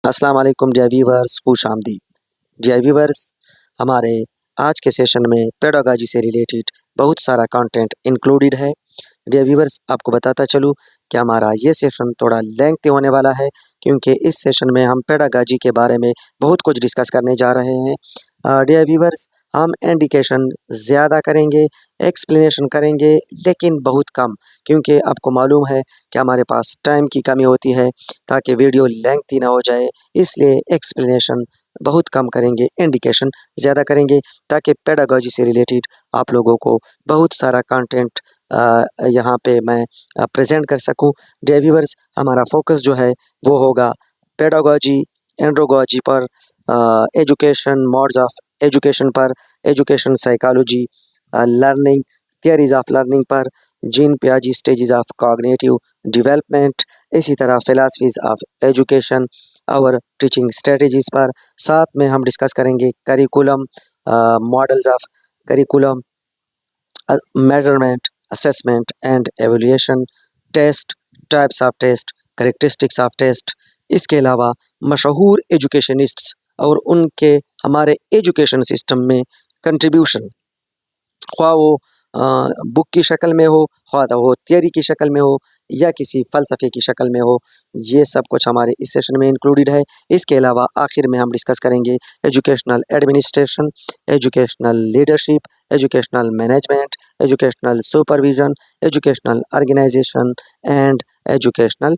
अस्सलाम वालेकुम dear viewers, खुश आमदीद। डियर व्यूअर्स, हमारे आज के सेशन में पेडागॉजी से रिलेटेड बहुत सारा कंटेंट इंक्लूडेड है। डियर व्यूअर्स, आपको बताता चलूँ कि हमारा ये सेशन थोड़ा लेंथी होने वाला है, क्योंकि इस सेशन में हम पेडागॉजी के बारे में बहुत कुछ डिस्कस करने जा रहे हैं। डियर व्यूअर्स, हम इंडिकेशन ज़्यादा करेंगे, एक्सप्लेनेशन करेंगे, लेकिन बहुत कम, क्योंकि आपको मालूम है कि हमारे पास टाइम की कमी होती है, ताकि वीडियो लेंथी ना हो जाए। इसलिए एक्सप्लेनेशन बहुत कम करेंगे, इंडिकेशन ज़्यादा करेंगे, ताकि पेडागॉजी से रिलेटेड आप लोगों को बहुत सारा कंटेंट यहाँ पे मैं प्रेजेंट कर सकूँ। डियर व्यूअर्स, हमारा फोकस जो है वो होगा पेडागॉजी, एंड्रोगॉजी पर, एजुकेशन, मोड्स ऑफ एजुकेशन पर, education psychology, learning, theories of learning पर, जीन पियाजी स्टेजेस ऑफ कॉग्निटिव डेवलपमेंट, इसी तरह फिलासफीज ऑफ एजुकेशन और टीचिंग स्ट्रेटजीज पर। साथ में हम डिस्कस करेंगे curriculum, models of curriculum, measurement, assessment and evaluation, test, types of test, characteristics of test. इसके अलावा मशहूर एजुकेशनिस्ट्स और उनके हमारे एजुकेशन सिस्टम में कंट्रीब्यूशन, ख्वाह वो बुक की शक्ल में हो, ख्वाह वो थियरी की शक्ल में हो, या किसी फ़लसफ़े की शक्ल में हो, ये सब कुछ हमारे इस सेशन में इंक्लूडेड है। इसके अलावा आखिर में हम डिस्कस करेंगे educational administration, educational leadership, educational management, educational supervision, educational organisation and educational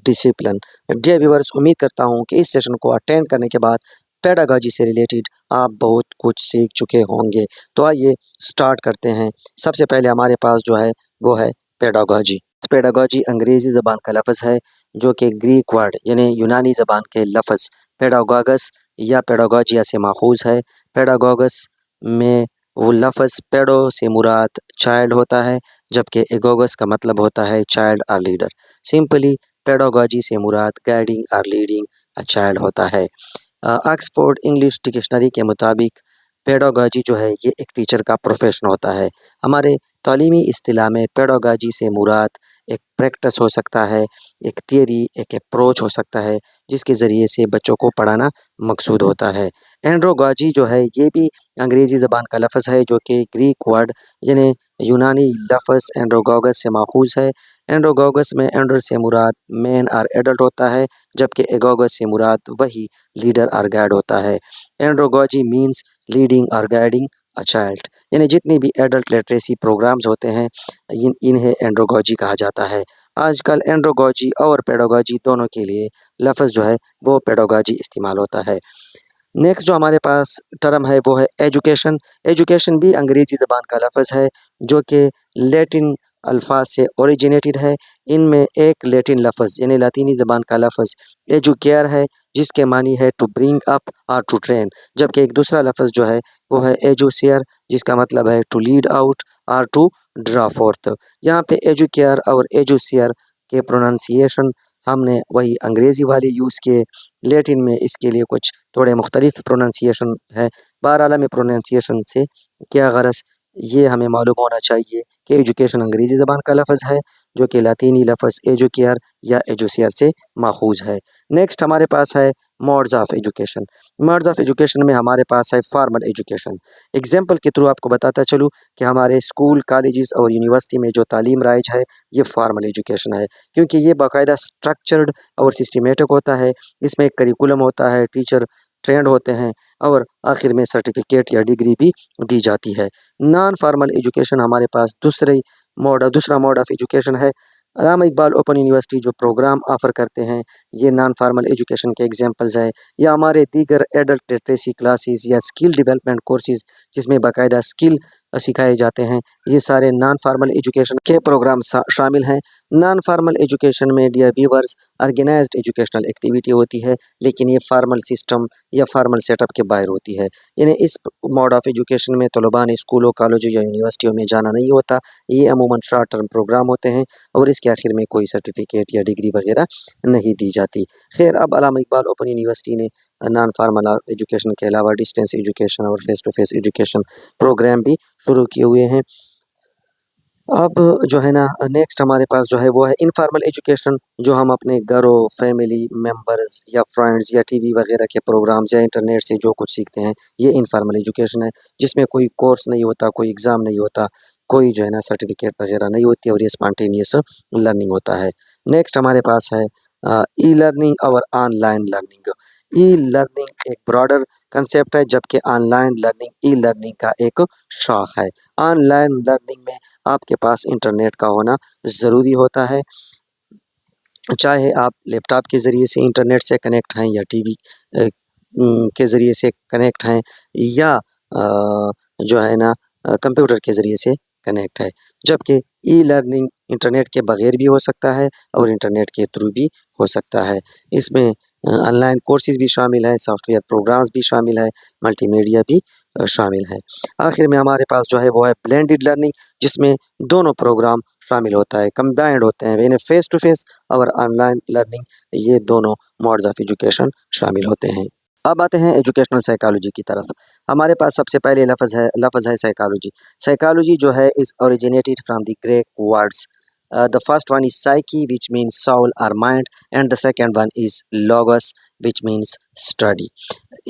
discipline. Dear viewers, उम्मीद करता हूँ कि इस सेशन को अटेंड करने के बाद पेडागॉजी से रिलेटेड आप बहुत कुछ सीख चुके होंगे। तो आइए स्टार्ट करते हैं। सबसे पहले हमारे पास जो है वो है पेडागॉजी। पेडागॉजी अंग्रेज़ी ज़बान का लफ्ज़ है, जो कि ग्रीक वर्ड यानी यूनानी ज़बान के लफ्ज़ पेडागॉगस या पेडागॉजिया से माखूज़ है। पेडागॉगस में वो लफ्ज़ पेडो से मुराद चाइल्ड होता है, जबकि एगोगस का मतलब होता है चाइल्ड और लीडर। सिंपली पेडागॉजी से मुराद गाइडिंग और लीडिंग अ चाइल्ड होता है। ऑक्सफोर्ड इंग्लिश डिक्शनरी के मुताबिक पेडागॉजी जो है ये एक टीचर का प्रोफेशन होता है। हमारे तालीमी इस्तिलाह में पेडागॉजी से मुराद एक प्रैक्टिस हो सकता है, एक थियरी, एक अप्रोच हो सकता है, जिसके ज़रिए से बच्चों को पढ़ाना मकसूद होता है। एंड्रोगॉजी जो है ये भी अंग्रेज़ी ज़बान का लफ्ज़ है, जो कि ग्रीक वर्ड यानी यूनानी लफ्ज़ एंड्रोगॉगस से माखूज़ है। एंड्रोगॉगस में एंड्रो से मुराद मैन और एडल्ट होता है, जबकि एगोगस से मुराद वही लीडर और गाइड होता है। एंड्रोगॉजी मीन्स लीडिंग और गाइडिंग अ चाइल्ड, यानी जितनी भी एडल्ट लिटरेसी प्रोग्राम्स होते हैं इन्हें एंड्रोगॉजी कहा जाता है। आजकल एंड्रोगॉजी और पेडागॉजी दोनों के लिए लफ्ज़ जो है वो पेडागॉजी इस्तेमाल होता है। नेक्स्ट जो हमारे पास टर्म है वो है एजुकेशन। एजुकेशन भी अंग्रेज़ी ज़बान का लफ्ज़ है, जो कि लैटिन अल्फाज से ओरिजिनेटेड है। इनमें एक लैटिन लफ्ज़ यानी लातीनी ज़बान का लफ्ज़ एजुकेयर है, जिसके मानी है टू ब्रिंग अप और टू ट्रेन, जबकि एक दूसरा लफ्ज़ जो है वो है एजुसियर, जिसका मतलब है टू लीड आउट और टू ड्रा फोर्थ। यहाँ पे एजुकेयर और एजुसियर के प्रोनाउंसिएशन हमने वही अंग्रेज़ी वाले यूज़ किए, लैटिन में इसके लिए कुछ थोड़े मुख्तलिफ प्रोनाउंसिएशन है। बहरहाल में प्रोनाउंसिएशन से क्या गरज़ ये हमें मालूम होना चाहिए कि एजुकेशन अंग्रेज़ी ज़बान का लफ्ज़ है, जो कि लातीनी लफ्ज़ एजुकेयर या एजुसियर से माखूज़ है। नेक्स्ट हमारे पास है modes of education. Modes of education में हमारे पास है फॉर्मल एजुकेशन। एग्जाम्पल के थ्रू आपको बताता चलूँ कि हमारे स्कूल, कॉलेजेस और यूनिवर्सिटी में जो तालीम राइज है ये फॉर्मल एजुकेशन है, क्योंकि ये बाकायदा स्ट्रक्चर्ड और सिस्टमेटिक होता है। इसमें एक करिकुलम होता है, टीचर ट्रेंड होते हैं और आखिर में सर्टिफिकेट या डिग्री भी दी जाती है। नॉन फॉर्मल एजुकेशन हमारे पास दूसरा मोड ऑफ एजुकेशन है। अल्लामा इकबाल ओपन यूनिवर्सिटी जो प्रोग्राम ऑफ़र करते हैं ये नॉन फॉर्मल एजुकेशन के एग्जांपल्स है, या हमारे दीगर एडल्ट लिटरेसी क्लासेस या स्किल डेवलपमेंट कोर्सेज़ जिसमें बाकायदा स्किल सिखाए जाते हैं, ये सारे नॉन फॉर्मल एजुकेशन के प्रोग्राम शामिल हैं। नॉन फॉर्मल एजुकेशन में dear viewers organised educational activity होती है, लेकिन ये फार्मल सिस्टम या फार्मल सेटअप के बाहर होती है। यानी इस मोड ऑफ एजुकेशन में तलबा ने स्कूलों, कॉलेजों या यूनिवर्सिटियों में जाना नहीं होता। ये अमूमन शॉर्ट टर्म प्रोग्राम होते हैं और इसके आखिर में कोई सर्टिफिकेट या डिग्री वगैरह नहीं दी जाती। खैर, अब अल्लामा इकबाल ओपन यूनिवर्सिटी ने नॉन फार्मल एजुकेशन के अलावा डिस्टेंस एजुकेशन और face to face education program भी शुरू किए हुए हैं। अब जो है ना नेक्स्ट हमारे पास जो है वो है इनफॉर्मल एजुकेशन, जो हम अपने घरों, फैमिली मेंबर्स या फ्रेंड्स या टीवी वगैरह के प्रोग्राम्स या इंटरनेट से जो कुछ सीखते हैं, ये इनफॉर्मल एजुकेशन है, जिसमें कोई कोर्स नहीं होता, कोई एग्ज़ाम नहीं होता, कोई जो है ना सर्टिफिकेट वगैरह नहीं होती और ये स्पॉन्टेनियस लर्निंग होता है। नेक्स्ट हमारे पास है ई लर्निंग और ऑनलाइन लर्निंग। ई लर्निंग एक ब्रॉडर कंसेप्ट है, जबकि ऑनलाइन लर्निंग ई लर्निंग का एक शाख है। ऑनलाइन लर्निंग में आपके पास इंटरनेट का होना ज़रूरी होता है, चाहे आप लैपटॉप के ज़रिए से इंटरनेट से कनेक्ट हैं या टीवी के ज़रिए से कनेक्ट हैं या जो है ना कंप्यूटर के ज़रिए से कनेक्ट है। जबकि ई लर्निंग इंटरनेट के बगैर भी हो सकता है और इंटरनेट के थ्रू भी हो सकता है। इसमें ऑनलाइन कोर्सेज़ भी शामिल हैं, सॉफ्टवेयर प्रोग्राम्स भी शामिल है, मल्टीमीडिया भी शामिल है। आखिर में हमारे पास जो है वो है ब्लेंडेड लर्निंग, जिसमें दोनों प्रोग्राम शामिल होता है, कंबाइंड होते हैं, यानी फेस टू फेस और ऑनलाइन लर्निंग, ये दोनों मोड्स ऑफ एजुकेशन शामिल होते हैं। अब आते हैं एजुकेशनल साइकोलॉजी की तरफ। हमारे पास सबसे पहले लफ्ज़ है साइकोलॉजी। साइकोलॉजी जो है is originated from the Greek words. The first one is psyche which means soul और mind, and the second one is logos which means study,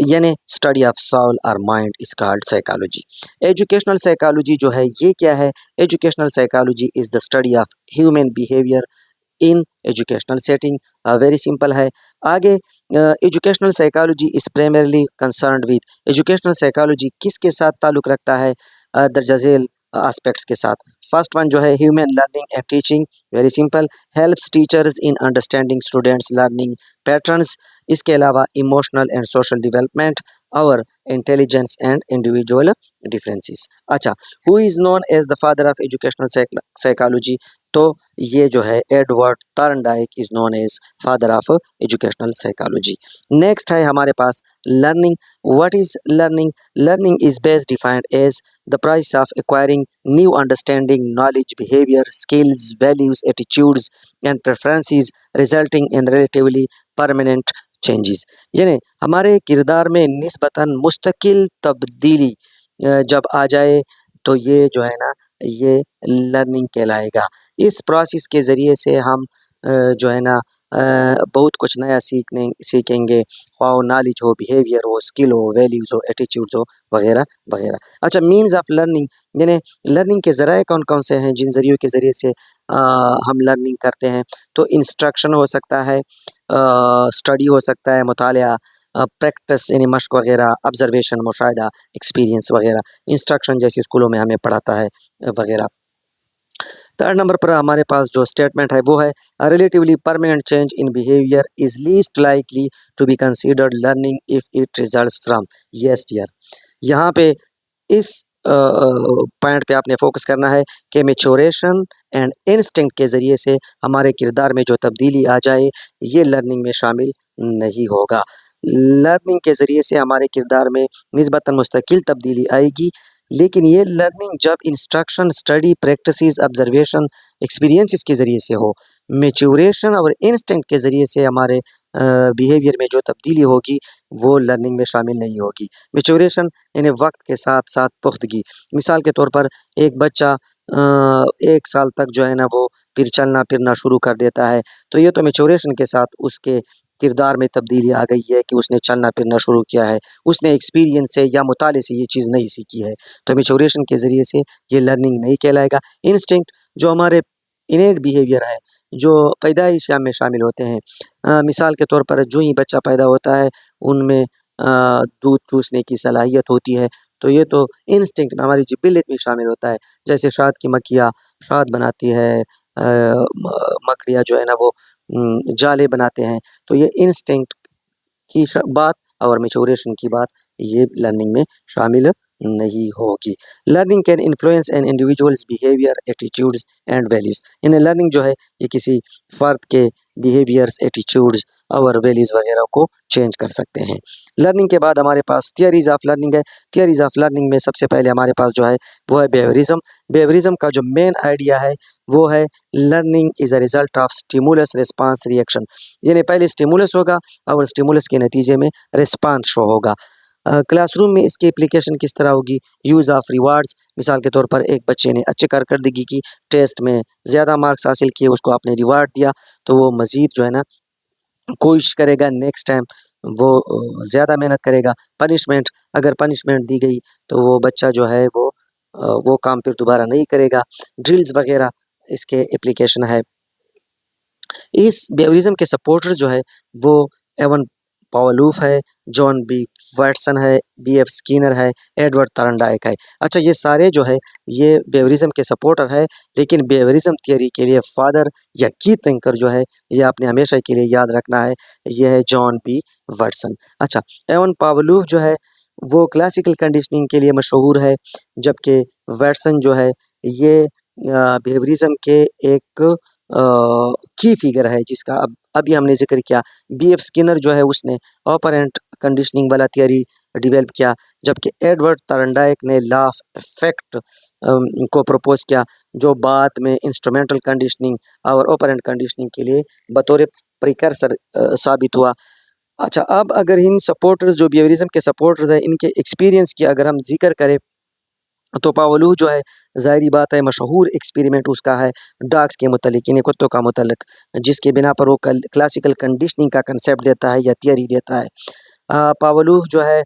यानी स्टडी ऑफ सोल और mind is called psychology. Educational psychology जो है ये क्या है? Educational psychology is the study of human behaviour in educational setting. Very simple है। आगे educational psychology is primarily concerned with, educational psychology किसके साथ ताल्लुक़ रखता है? दरजा झेल एस्पेक्ट्स के साथ। फर्स्ट वन जो है human learning and teaching, very simple, helps teachers in understanding students learning patterns. इसके अलावा इमोशनल एंड सोशल डेवलपमेंट और इंटेलिजेंस एंड इंडिविजुअल डिफरेंसेस। अच्छा, who is known as the father of educational psychology? तो ये जो है Edward Thorndike is known as father of educational psychology. Next है हमारे पास learning. What is learning? Learning is best defined as the process of acquiring new understanding, knowledge, behavior, skills, values, attitudes, and preferences resulting in relatively permanent changes। यानी हमारे किरदार में निस्बतन मुस्तकिल तब्दीली जब आ जाए, तो ये जो है ना ये लर्निंग कहलाएगा। इस प्रोसेस के ज़रिए से हम जो है ना बहुत कुछ नया सीखेंगे, ख्वाह वो नॉलेज हो, बिहेवियर हो, स्किल हो, वैल्यूज़ हो, एटीट्यूड्स हो, वगैरह वगैरह। अच्छा, मीन्स ऑफ लर्निंग, यानी लर्निंग के ज़राए कौन कौन से हैं जिन ज़रियों के ज़रिए से हम लर्निंग करते हैं? तो इंस्ट्रक्शन हो सकता है, स्टडी हो सकता है, मुतालिया, प्रैक्टिस यानी मश्क वगैरह, ऑब्जर्वेशन, मुशाहिदा, एक्सपीरियंस वगैरह, इंस्ट्रक्शन जैसे स्कूलों में हमें पढ़ाता है वगैरह। थर्ड नंबर पर हमारे पास जो स्टेटमेंट है वो है relatively permanent change in behaviour is least likely to be considered learning if it results from. Yes dear, यहाँ पे इस पॉइंट पे आपने फोकस करना है कि मैच्योरेशन एंड इंस्टिंक्ट के ज़रिए से हमारे किरदार में जो तब्दीली आ जाए, ये लर्निंग में शामिल नहीं होगा। लर्निंग के ज़रिए से हमारे किरदार में निस्बतन मुस्तकिल तब्दीली आएगी, लेकिन ये लर्निंग जब instruction, study, practices, observation, experiences के ज़रिए से हो। मैच्योरेशन और इंस्टिंक्ट के ज़रिए से हमारे बिहेवियर में जो तब्दीली होगी, वो लर्निंग में शामिल नहीं होगी। मैच्योरेशन यानी वक्त के साथ साथ पुख्तगी। मिसाल के तौर पर एक बच्चा 1 साल तक जो है ना वो फिर चलना फिरना शुरू कर देता है, तो ये तो मैच्योरेशन के साथ उसके किरदार में तब्दीली आ गई है कि उसने चलना फिरना शुरू किया है, उसने एक्सपीरियंस से या मुताले से ये चीज़ नहीं सीखी है, तो मैच्योरेशन के ज़रिए से ये लर्निंग नहीं कहलाएगा। इंस्टिंक्ट जो हमारे इनेट बिहेवियर है, जो पैदाइश में शामिल होते हैं, मिसाल के तौर पर जो ही बच्चा पैदा होता है उनमें दूध चूसने की सलाहियत होती है, तो ये तो इंस्टिंक्ट में हमारी जिबिलियत में शामिल होता है। जैसे शहद की मक्खियाँ शहद बनाती है, मकड़ियाँ जो है ना वो जाले बनाते हैं, तो ये इंस्टिंक्ट की बात और मैच्योरेशन की बात ये लर्निंग में शामिल नहीं होगी। Learning can influence an individual's behaviour, attitudes and values. यानी लर्निंग जो है ये किसी फ़र्द के बिहेवियर्स, एटीट्यूड्स और वैल्यूज़ वगैरह को चेंज कर सकते हैं। लर्निंग के बाद हमारे पास थियरीज़ ऑफ लर्निंग है। थियरीज़ ऑफ लर्निंग में सबसे पहले हमारे पास जो है वो है बिहेवियरिज़्म। बिहेवियरिज़्म का जो मेन आइडिया है वो है learning is a result of stimulus response reaction, यानी पहले स्टिमुलस होगा और स्टिमुलस के नतीजे में रिस्पॉन्स शो होगा। क्लासरूम में इसकी एप्लीकेशन किस तरह होगी? यूज़ ऑफ रिवार्ड्स, मिसाल के तौर पर एक बच्चे ने अच्छी कारकर्दगी की, टेस्ट में ज़्यादा मार्क्स हासिल किए, उसको आपने रिवार्ड दिया, तो वो मज़ीद जो है ना कोशिश करेगा नेक्स्ट टाइम वो ज़्यादा मेहनत करेगा। पनिशमेंट, अगर पनिशमेंट दी गई तो वो बच्चा जो है वो काम फिर दोबारा नहीं करेगा। ड्रिल्स वगैरह इसके एप्लीकेशन है। इस बेवरिज़्म के सपोर्टर जो है वो एवन पावलूफ है, जॉन बी वाटसन है, बी.एफ. स्किनर है, एडवर्ड थॉर्नडाइक है। अच्छा, ये सारे जो है ये बेवरिज़्म के सपोर्टर है, लेकिन बेवरिज़्म थियरी के लिए फादर या की थिंकर जो है ये आपने हमेशा के लिए याद रखना है, ये है जॉन बी वाटसन। अच्छा, एवन पावलूफ जो है वो क्लासिकल कंडीशनिंग के लिए मशहूर है, जबकि वाटसन जो है ये बेवरिज़्म के एक की फिगर है जिसका अब अभी हमने ज़िक्र किया। बी.एफ. स्किनर जो है उसने ऑपरेंट कंडीशनिंग वाला थियरी डेवलप किया, जबकि एडवर्ड थॉर्नडाइक ने लॉ ऑफ इफेक्ट को प्रपोज किया, जो बाद में इंस्ट्रूमेंटल कंडीशनिंग और ऑपरेंट कंडीशनिंग के लिए बतौर प्रिकर्सर साबित हुआ। अच्छा, अब अगर इन सपोर्टर्स जो बिहेवियरिज्म के सपोर्टर्स हैं इनके एक्सपीरियंस की अगर हम जिक्र करें तो पावलू जो है ज़ाहिरी बात है मशहूर एक्सपेरिमेंट उसका है डॉग्स के मुतलिक, यानी कुत्तों का मुतल्लिक, जिसके बिना पर वो क्लासिकल कंडीशनिंग का कंसेप्ट देता है या थियरी देता है। पावलू जो है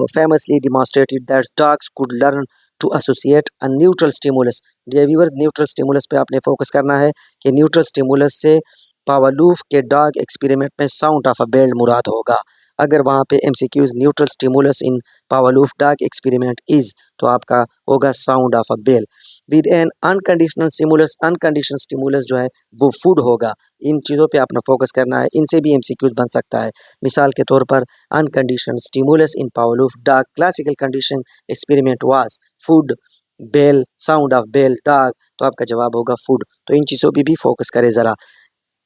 famously demonstrated that dogs could learn to associate a neutral stimulus. Viewers, neutral stimulus पे आपने फोकस करना है कि न्यूट्रल स्टिमुलस से पावलूफ के डॉग एक्सपेरिमेंट में साउंड ऑफ अ बेल मुराद होगा। अगर वहाँ पे MCQs neutral stimulus in Pavlov dog experiment is, तो आपका होगा sound of a bell. With an unconditional stimulus, unconditional stimulus जो है वो फूड होगा। इन चीज़ों पे आपने फोकस करना है, इनसे भी एमसीक्यूज बन सकता है। मिसाल के तौर पर unconditional stimulus in Pavlov dog classical condition experiment was food bell, sound of bell dog, तो आपका जवाब होगा फूड। तो इन चीज़ों पे भी फोकस करें ज़रा।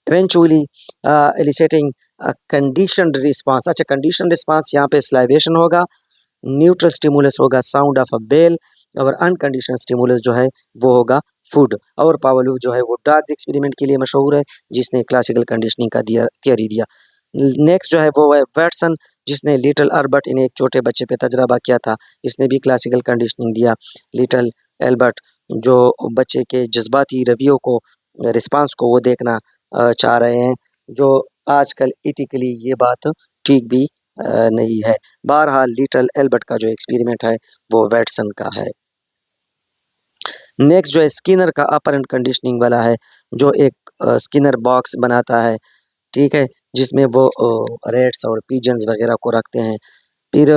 Eventually eliciting conditioned response. अच्छा, कंडीशन रिस्पांस यहाँ पे स्लाइवेशन होगा, न्यूट्रल स्टिमुलस होगा साउंड ऑफ अ बेल, और अनकंडीशनल स्टिमुलस जो है वो होगा फूड। और पावलोव जो है वो डॉग्स एक्सपेरिमेंट के लिए मशहूर है, जिसने क्लासिकल कंडीशनिंग का दिया थियरी दिया। नेक्स्ट जो है वो है वाटसन, जिसने लिटिल अल्बर्ट इन एक छोटे बच्चे पे तजर्बा किया था, इसने भी क्लासिकल कंडीशनिंग दिया। लिटिल एल्बर्ट जो बच्चे के जज्बाती रवैयों को, रिस्पांस को वो देखना चाह रहे हैं, जो आजकल इथिकली ये बात ठीक भी नहीं है। बहरहाल लिटिल एल्बर्ट का जो एक्सपेरिमेंट है वो वाटसन का है। नेक्स्ट जो है स्किनर का ऑपरेंट कंडीशनिंग वाला है, जो एक स्किनर बॉक्स बनाता है, ठीक है, जिसमें वो रेट्स और पिजन्स वगैरह को रखते हैं। फिर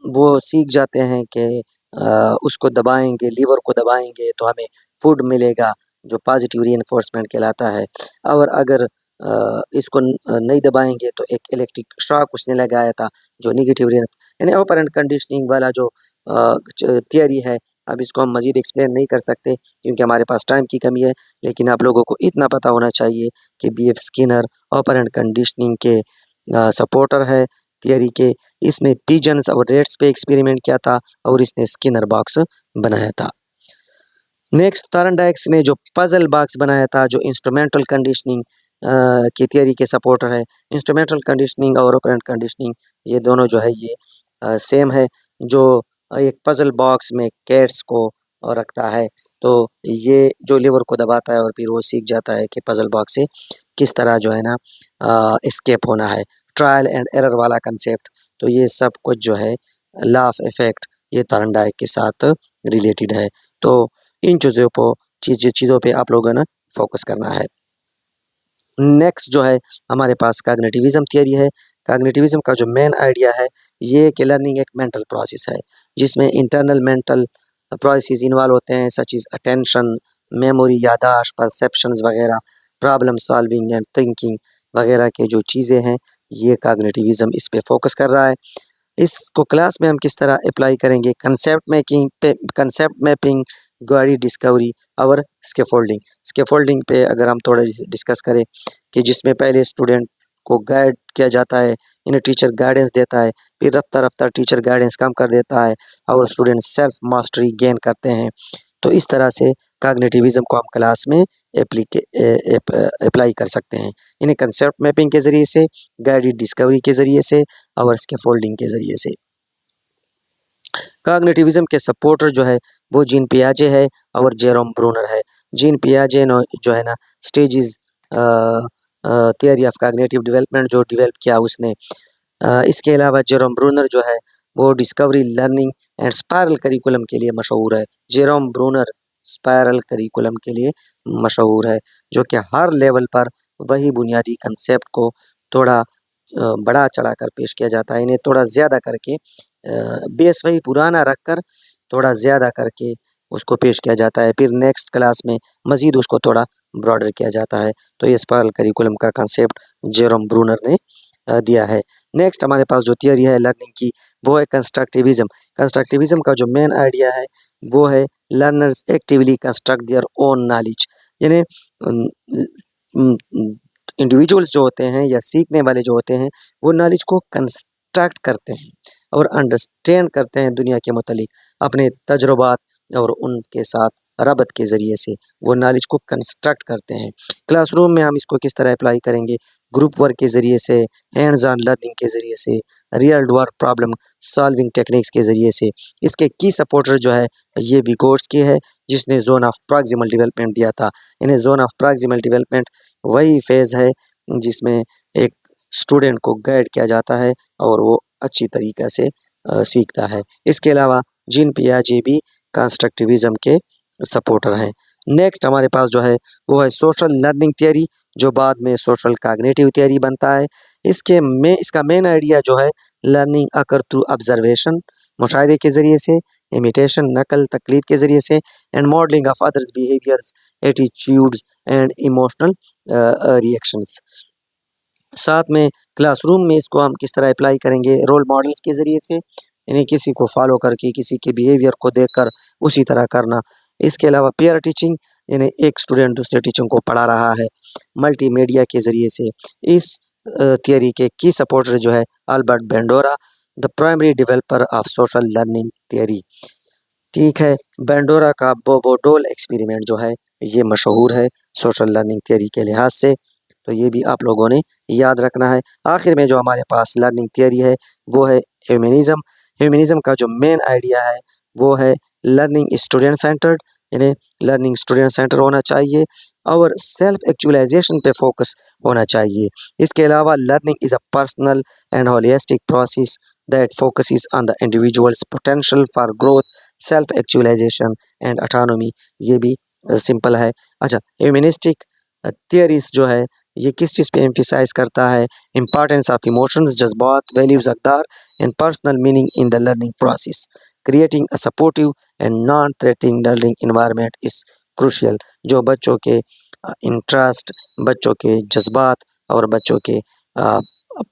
वो सीख जाते हैं कि उसको दबाएंगे, लीवर को दबाएंगे तो हमें फूड मिलेगा, जो पॉजिटिव रीइंफोर्समेंट कहलाता है। और अगर इसको नहीं दबाएंगे तो एक इलेक्ट्रिक शॉक उसने लगाया था, जो निगेटिव यानी ऑपरेंट कंडीशनिंग वाला जो थियरी है। अब इसको हम मज़ीद एक्सप्लेन नहीं कर सकते क्योंकि हमारे पास टाइम की कमी है, लेकिन आप लोगों को इतना पता होना चाहिए कि बी.एफ. स्किनर ऑपरेंट कंडीशनिंग के सपोर्टर है थियरी के। इसने पिजन्स और रेट्स पे एक्सपेरिमेंट किया था और इसने स्किनर बॉक्स बनाया था। नेक्स्ट थॉर्नडाइक ने जो पजल बॉक्स बनाया था, जो इंस्ट्रूमेंटल कंडीशनिंग की थियरी के सपोर्टर है। इंस्ट्रूमेंटल कंडीशनिंग और ऑपरेंट कंडीशनिंग ये दोनों जो है ये सेम है। जो एक पजल बॉक्स में कैट्स को रखता है, तो ये जो लीवर को दबाता है और फिर वो सीख जाता है कि पजल बॉक्स से किस तरह जो है ना एस्केप होना है। ट्रायल एंड एरर वाला कंसेप्ट, तो ये सब कुछ जो है लॉ ऑफ इफेक्ट ये थॉर्नडाइक के साथ रिलेटेड है। तो इन चीज़ों पे आप लोगों ने फोकस करना है। नेक्स्ट जो है हमारे पास कॉग्निटिविज्म थियरी है। कॉग्निटिविज्म का जो मेन आइडिया है ये कि लर्निंग एक मेंटल प्रोसेस है, जिसमें इंटरनल मेंटल प्रोसेस इन्वॉल्व होते हैं, सच इज अटेंशन, मेमोरी, यादाश्त, परसेप्शंस वगैरह, प्रॉब्लम सॉल्विंग एंड थिंकिंग वगैरह के जो चीज़ें हैं, ये कॉग्निटिविज्म इस पे फोकस कर रहा है। इसको क्लास में हम किस तरह अप्लाई करेंगे? कंसेप्ट मैपिंग, गाड़ी डिस्कवरी और स्केफोल्डिंग पे अगर हम थोड़ा डिस्कस करें कि जिसमें पहले स्टूडेंट को गाइड किया जाता है, इन्हें टीचर गाइडेंस देता है, फिर रफ्ता रफ्ता टीचर गाइडेंस कम कर देता है और स्टूडेंट सेल्फ मास्टरी गेन करते हैं। तो इस तरह से कॉग्निटिविज्म को हम क्लास में अप्लाई कर सकते हैं, इन्हें कंसेप्ट मैपिंग के ज़रिए से, गाइडेड डिस्कवरी के ज़रिए से और स्कैफोल्डिंग के ज़रिए से। कॉग्निटिविज्म के सपोर्टर जो है वो जीन पियाजे है और जेरोम ब्रूनर है। जीन पियाजे जो है ना stages theory of cognitive development जो डेवलप किया उसने। इसके अलावा जेरोम ब्रूनर जो है वो discovery learning and spiral curriculum के लिए मशहूर है। जेरोम ब्रूनर स्पायरल करिकुलम के लिए मशहूर है, जो कि हर लेवल पर वही बुनियादी कंसेप्ट को थोड़ा बढ़ा चढ़ा कर पेश किया जाता है। इन्हें थोड़ा ज़्यादा करके बेस वही पुराना रख कर थोड़ा ज़्यादा करके उसको पेश किया जाता है। फिर नेक्स्ट क्लास में मज़ीद उसको थोड़ा ब्रॉडर किया जाता है। तो ये स्पायरल करिकुलम का कंसेप्ट जेरोम ब्रूनर ने दिया है। नेक्स्ट हमारे पास जो थियरी है लर्निंग की वो है कंस्ट्रक्टिविज्म। कंस्ट्रक्टिविज्म का जो मेन आइडिया है वो है learners actively construct their own knowledge, यानी इंडिविजुअल्स जो होते हैं या सीखने वाले जो होते हैं वो नॉलेज को कंस्ट्रक्ट करते हैं और अंडरस्टैंड करते हैं दुनिया के मुतालिक अपने तजुर्बात और उनके साथ रबत के ज़रिए से वो नॉलेज को कंस्ट्रक्ट करते हैं। क्लासरूम में हम इसको किस तरह अप्लाई करेंगे? ग्रुप वर्क के ज़रिए से, हैंड्स ऑन लर्निंग के ज़रिए से, real world problem solving techniques के ज़रिए से। इसके की सपोर्टर जो है ये विगोट्स्की है, जिसने जोन ऑफ प्रॉक्सिमल डेवलपमेंट दिया था। इन्हें जोन ऑफ प्रॉक्सिमल डेवलपमेंट वही फेज़ है जिसमें एक स्टूडेंट को गाइड किया जाता है और वो अच्छी तरीक़े से सीखता है। इसके अलावा जीन पियाजे भी कंस्ट्रक्टिविज्म के सपोर्टर हैं। नेक्स्ट हमारे पास जो है वो है सोशल लर्निंग थियरी, जो बाद में सोशल कॉग्निटिव थियरी बनता है। इसका मेन आइडिया जो है लर्निंग अकर थ्रू ऑब्जर्वेशन, मुशाहिदे के ज़रिए से, इमिटेशन नकल तकलीद के ज़रिए से, and modelling of others behaviours, attitudes and emotional reactions. साथ में क्लासरूम में इसको हम किस तरह अप्लाई करेंगे? रोल मॉडल्स के ज़रिए से, यानी किसी को फॉलो करके किसी के बिहेवियर को देखकर उसी तरह करना। इसके अलावा पीयर टीचिंग, यानी एक स्टूडेंट दूसरे टीचर को पढ़ा रहा है मल्टीमीडिया के ज़रिए से। इस थियरी के की सपोर्टर जो है Albert Bandura, the primary developer of social learning theory. ठीक है, बेंडोरा का बोबोडोल एक्सपेरिमेंट जो है ये मशहूर है सोशल लर्निंग थियरी के लिहाज से, तो ये भी आप लोगों ने याद रखना है। आखिर में जो हमारे पास लर्निंग थियरी है वो है ह्यूमनिज़्म। ह्यूमनिज़्म का जो मेन आइडिया है वो है लर्निंग स्टूडेंट सेंटर्ड, यानी लर्निंग स्टूडेंट सेंटर होना चाहिए और सेल्फ एक्चुअलाइजेशन पे फोकस होना चाहिए। इसके अलावा learning is a personal and holistic process that focuses on the individual's potential for growth, self actualisation and autonomy. ये भी सिंपल है। अच्छा, ह्यूमनिस्टिक थियरीज जो है ये किस चीज़ पे एम्फिसाइज करता है? इम्पॉर्टेंस ऑफ इमोशंस, जज्बात, वैल्यूज, अक़दार and personal meaning in the learning process. Creating a supportive and non threatening learning environment is crucial. जो बच्चों के इंटरेस्ट, बच्चों के जज्बात और बच्चों के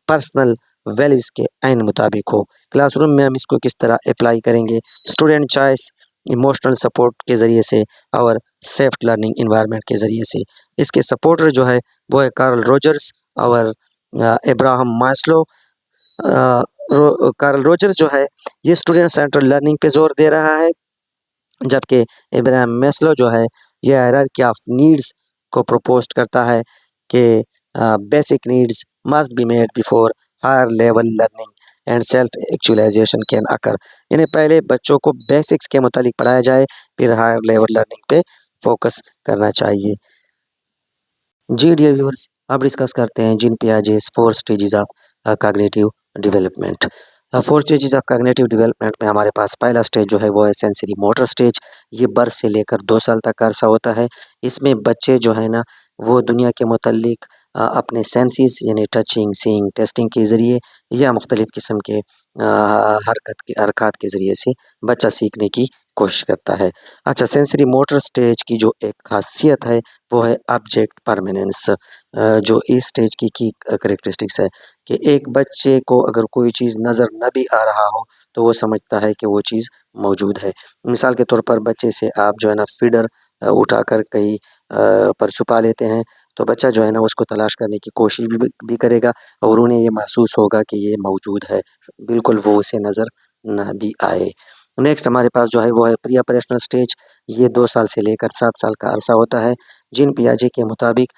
पर्सनल वैल्यूज़ के ऐन मुताबिक हो। क्लासरूम में हम इसको किस तरह अप्लाई करेंगे? स्टूडेंट चॉइस, इमोशनल सपोर्ट के ज़रिए से और सेफ लर्निंग इन्वायरमेंट के ज़रिए से। इसके सपोर्टर जो है वो है कार्ल रोजर्स और अब्राहम मास्लो। कार्ल रोजर्स जो है ये स्टूडेंट सेंट्रल लर्निंग पे जोर दे रहा है, जबकि अब्राहम मास्लो जो है ये हायरार्की ऑफ नीड्स को प्रपोज करता है कि basic needs must be made before higher level learning and self actualisation can occur. यानी पहले बच्चों को बेसिक्स के मुतालिक पढ़ाया जाए, फिर हायर लेवल लर्निंग पे फोकस करना चाहिए। जी डियर व्यूअर्स, अब डिस्कस करते हैं gene Piaget's 4 stages of cognitive development. 4 stages of cognitive development में हमारे पास पहला स्टेज जो है वो है सेंसरी मोटर स्टेज। ये बर्थ से लेकर 2 साल तक का अरसा होता है। इसमें बच्चे जो है ना वो दुनिया के मुतल्लिक अपने सेंसेस यानी टचिंग, सीइंग, टेस्टिंग के ज़रिए या मुख्तलिफ़ किस्म के हरकत के ज़रिए से बच्चा सीखने की कोशिश करता है। अच्छा, सेंसरी मोटर स्टेज की जो एक खासियत है वो है ऑब्जेक्ट परमानेंस। जो इस स्टेज की करैक्टरिस्टिक्स है कि एक बच्चे को अगर कोई चीज़ नज़र न भी आ रहा हो तो वो समझता है कि वो चीज़ मौजूद है। मिसाल के तौर पर बच्चे से आप जो है ना फीडर उठाकर कहीं पर छुपा लेते हैं, तो बच्चा जो है ना उसको तलाश करने की कोशिश भी करेगा और उन्हें ये महसूस होगा कि ये मौजूद है, बिल्कुल वो उसे नज़र ना भी आए। नेक्स्ट हमारे पास जो है वो है प्री ऑपरेशनल स्टेज। ये 2 साल से लेकर 7 साल का अरसा होता है। जीन पियाजे के मुताबिक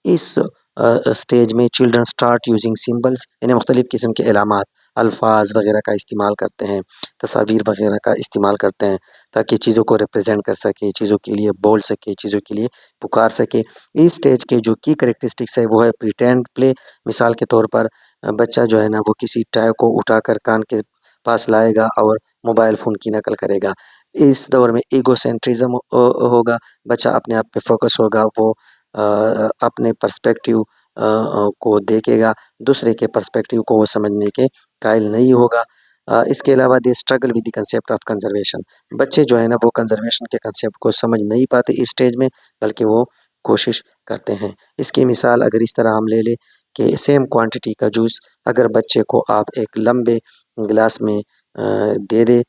इस स्टेज में चिल्ड्रन स्टार्ट यूजिंग सिम्बल्स, यानी मुख्तलिफ़ किस्म के अलामात, अल्फाज वगैरह का इस्तेमाल करते हैं, तस्वीर वगैरह का इस्तेमाल करते हैं ताकि चीज़ों को रिप्रेजेंट कर सके, चीज़ों के लिए बोल सके, चीज़ों के लिए पुकार सके। इस स्टेज के जो की करेक्टरिस्टिक्स है वो है प्रिटेंड प्ले। मिसाल के तौर पर बच्चा जो है ना वो किसी टॉय को उठाकर कान के पास लाएगा और मोबाइल फ़ोन की नकल करेगा। इस दौर में ईगोसेंट्रिज्म होगा, बच्चा अपने आप पे फोकस होगा, वो अपने पर्सपेक्टिव को देखेगा, दूसरे के पर्सपेक्टिव को वो समझने के कायल नहीं होगा। इसके अलावा they struggle with the concept of conservation. बच्चे जो है ना वो कंजर्वेशन के कंसेप्ट को समझ नहीं पाते इस स्टेज में, बल्कि वो कोशिश करते हैं। इसकी मिसाल अगर इस तरह हम ले लें कि सेम क्वांटिटी का जूस अगर बच्चे को आप एक लंबे गिलास में दे दे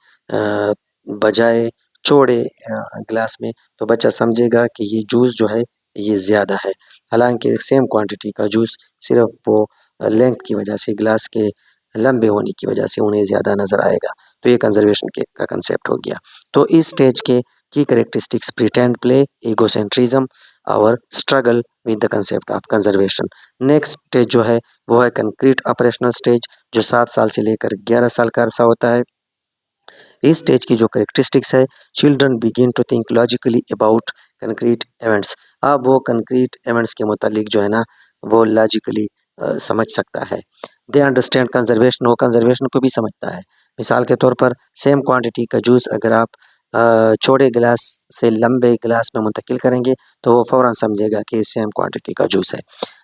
बजाय चौड़े गिलास में, तो बच्चा समझेगा कि ये जूस जो है ये ज़्यादा है। हालांकि सेम क्वांटिटी का जूस सिर्फ वो लेंथ की वजह से, गिलास के लंबे होने की वजह से उन्हें ज़्यादा नज़र आएगा। तो ये कंजर्वेशन के का कंसेप्ट हो गया। तो इस स्टेज के की करेक्टरिस्टिक्स प्रिटेंड प्ले, ईगोसेंट्रिज्म और struggle with the concept of conservation. Next stage जो है वो है कंक्रीट ऑपरेशनल स्टेज, जो 7 साल से लेकर 11 साल का अरसा होता है। इस स्टेज की जो करेक्टरिस्टिक्स है, children begin to think logically about concrete events. अब वो कंक्रीट इवेंट्स के मुतालिक जो है ना वो लॉजिकली समझ सकता है। दे अंडरस्टैंड कंजर्वेशन, वो कंजर्वेशन को भी समझता है। मिसाल के तौर पर सेम क्वांटिटी का जूस अगर आप चौड़े गिलास से लंबे गिलास में मुंतकिल करेंगे तो वो फ़ौरन समझेगा कि सेम क्वांटिटी का जूस है।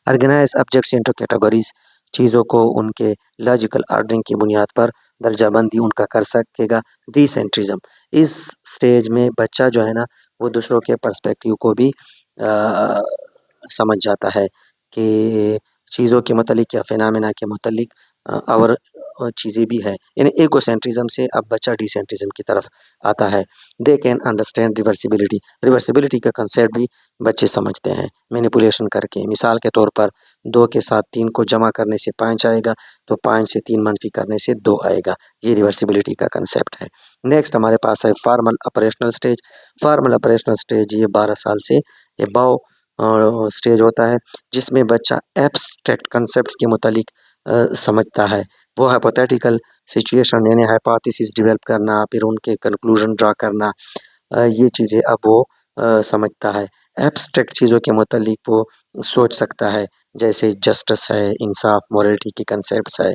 ऑर्गेनाइज ऑब्जेक्ट्स इनटू कैटेगरीज, चीज़ों को उनके लॉजिकल ऑर्डरिंग की बुनियाद पर दर्जाबंदी उनका कर सकेगा। डिसेंट्रिज्म, इस स्टेज में बच्चा जो है ना वो दूसरों के पर्सपेक्टिव को भी समझ जाता है कि चीज़ों के मुतालिक या फिनोमेना के मुतालिक और चीज़ें भी हैं। यानी एगोसेंट्रिज्म से अब बच्चा डिसेंट्रिज्म की तरफ आता है। They can understand reversibility, reversibility का कंसेप्ट भी बच्चे समझते हैं मैनिपुलेशन करके। मिसाल के तौर पर 2 के साथ 3 को जमा करने से 5 आएगा, तो 5 से 3 मनफी करने से 2 आएगा। ये रिवर्सिबिलिटी का कंसेप्ट है। नेक्स्ट हमारे पास है formal operational stage. Formal operational stage ये 12 साल से अबव स्टेज होता है, जिसमें बच्चा एब्स्ट्रैक्ट कंसेप्ट के मुतालिक समझता है। वो हाइपोथेटिकल सिचुएशन यानी हाइपोथेसिस डेवलप करना, फिर उनके कंक्लूजन ड्रा करना, ये चीज़ें अब वो समझता है। एब्स्ट्रैक्ट चीज़ों के मुतालिक वो सोच सकता है, जैसे जस्टिस है, इंसाफ, मोरालिटी के कंसेप्ट है।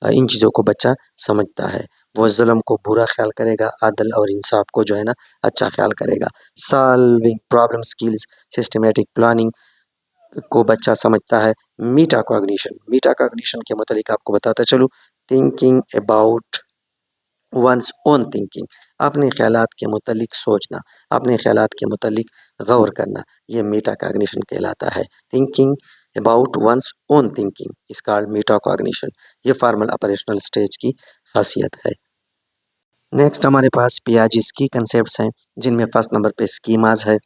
इन चीज़ों को बच्चा समझता है। वो जुल्म को बुरा ख्याल करेगा, अदल और इंसाफ को जो है ना अच्छा ख्याल करेगा। Solving problem skills, systematic planning को बच्चा समझता है। मीटाकॉग्निशन, मीटाकॉग्निशन के मुतालिक आपको बताता चलूँ, thinking about one's own thinking, अपने ख़यालात के मुतालिक सोचना, अपने ख़यालात के मुतालिक गौर करना, ये मीटाकॉग्निशन कहलाता है। Thinking about one's own thinking is called metacognition. ये फॉर्मल ऑपरेशनल स्टेज की खासियत है। नेक्स्ट हमारे पास पियाजेस की कंसेप्ट्स हैं, जिनमें फर्स्ट नंबर पे स्कीमाज है।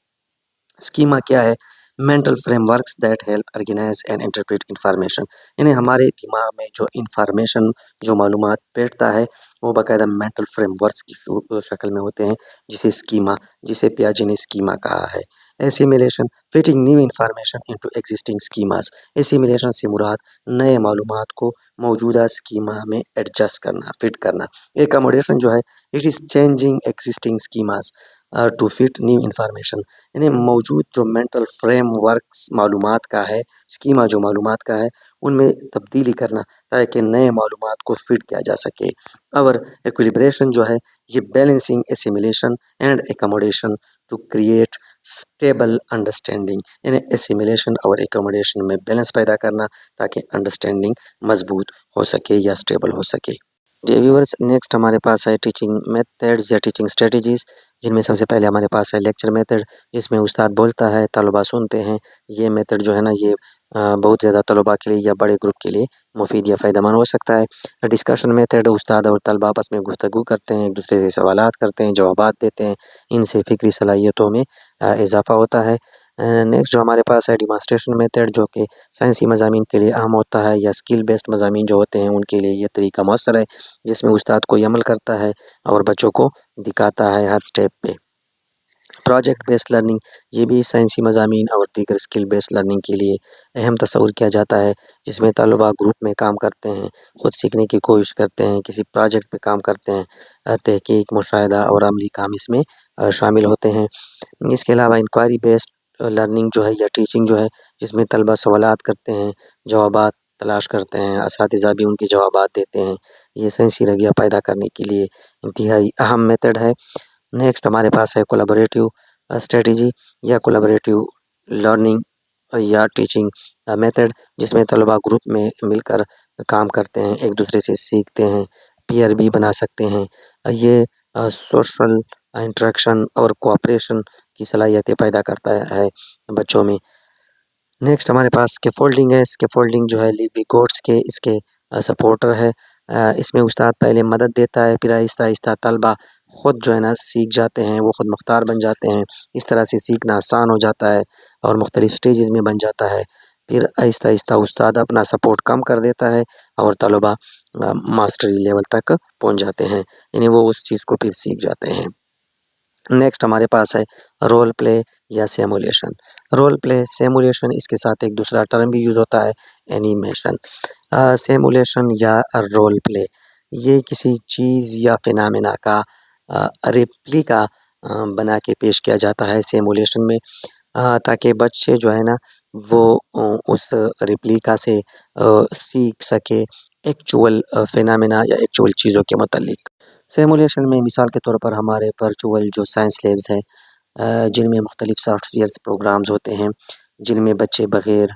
स्कीमा क्या है? Mental frameworks that help organise and interpret information, यानी हमारे दिमाग में जो इंफॉर्मेशन, जो मालूमात बैठता है वो बाकायदा मेंटल फ्रेमवर्क्स की शक्ल में होते हैं, जिसे स्कीमा, जिसे पियाजे ने स्कीमा कहा है। Assimilation, fitting new information into existing schemas. Assimilation से मुराद नए मालूमात को मौजूदा स्कीमा में एडजस्ट करना, फिट करना। एकोमोडेशन जो है, it is changing existing schemas to fit new information, यानी मौजूद जो मेंटल फ्रेमवर्क्स मालूमात का है, स्कीमा जो मालूमात का है, उनमें तब्दीली करना ताकि नए मालूमात को फिट किया जा सके। और इक्विलिब्रेशन जो है, ये balancing assimilation and accommodation to create stable understanding, यानी एसिमिलेशन और एकोमोडेशन में बैलेंस पैदा करना ताकि अंडरस्टैंडिंग मजबूत हो सके या स्टेबल हो सके। जी व्यूअर्स, नेक्स्ट हमारे पास है टीचिंग मेथड्स या टीचिंग स्ट्रेटजीज़, जिनमें सबसे पहले हमारे पास है लेक्चर मेथड, जिसमें उस्ताद बोलता है, तलबा सुनते हैं। ये मेथड जो है ना ये बहुत ज़्यादा तलबा के लिए या बड़े ग्रुप के लिए मुफीद या फ़ायदेमंद हो सकता है। डिस्कशन मेथड, उस्ताद और तलबा आपस में गुफ्तगू करते हैं, एक दूसरे से सवालात करते हैं, जवाबात देते हैं, इनसे फ़िक्री सलाहियतों में इजाफ़ा होता है। नेक्स्ट जो हमारे पास है डिमॉन्स्ट्रेशन मेथड, जो कि साइंसी मज़ामीन के लिए अहम होता है, या स्किल बेस्ड मज़ामीन जो होते हैं उनके लिए ये तरीका मौसर है, जिसमें उस्ताद कोई अमल करता है और बच्चों को दिखाता है हर स्टेप पे। प्रोजेक्ट बेस्ड लर्निंग, ये भी साइंसी मज़ामीन और दीगर स्किल बेस्ड लर्निंग के लिए अहम तस्वुर किया जाता है, जिसमें तलबा ग्रुप में काम करते हैं, ख़ुद सीखने की कोशिश करते हैं, किसी प्रोजेक्ट पे काम करते हैं, तहकीक, मुशाहिदा और अमली काम इसमें शामिल होते हैं। इसके अलावा इंक्वायरी बेस्ड लर्निंग जो है या टीचिंग जो है, जिसमें तलबा सवालात करते हैं, जवाबात तलाश करते हैं, असातिज़ा भी उनके जवाबात देते हैं। ये साइंसी रवैया पैदा करने के लिए इंतहाई अहम मेथड है। नेक्स्ट हमारे पास है कोलैबोरेटिव स्ट्रेटजी या कोलैबोरेटिव लर्निंग या टीचिंग मेथड, जिसमें तलबा ग्रुप में मिलकर काम करते हैं, एक दूसरे से सीखते हैं, पीयर भी बना सकते हैं। ये सोशल इंटरेक्शन और कोऑपरेशन की सलाहियतें पैदा करता है बच्चों में। नेक्स्ट हमारे पास स्कैफोल्डिंग है। स्कैफोल्डिंग जो है लीवी कोड्स के इसके सपोर्टर है। इसमें उस्ताद पहले मदद देता है, फिर आहिस्ता आहिस्ता तलबा ख़ुद जो है ना सीख जाते हैं, वो ख़ुद मुख्तार बन जाते हैं। इस तरह से सीखना आसान हो जाता है और मुख्तलिफ़ स्टेजेस में बन जाता है। फिर आहिस्ता आहिस्ता उस्ताद अपना सपोर्ट कम कर देता है और तलबा मास्टरी लेवल तक पहुँच जाते हैं, यानी वो उस चीज़ को फिर सीख जाते हैं। नेक्स्ट हमारे पास है रोल प्ले या सिमुलेशन। रोल प्ले, सिमुलेशन, इसके साथ एक दूसरा टर्म भी यूज़ होता है, एनिमेशन। सिमुलेशन या रोल प्ले, ये किसी चीज़ या फिनोमेना का रेप्लिका बना के पेश किया जाता है सिमुलेशन में, ताकि बच्चे जो है ना वो उस रेप्लिका से सीख सके एक्चुअल फिनोमेना या एक्चुअल चीज़ों के मुतालिक। सिमुलेशन में मिसाल के तौर पर हमारे वर्चुअल जो साइंस लैब्स हैं, जिनमें मुख्तलिफ़ सॉफ्टवेयर्स प्रोग्राम्स होते हैं, जिनमें बच्चे बग़ैर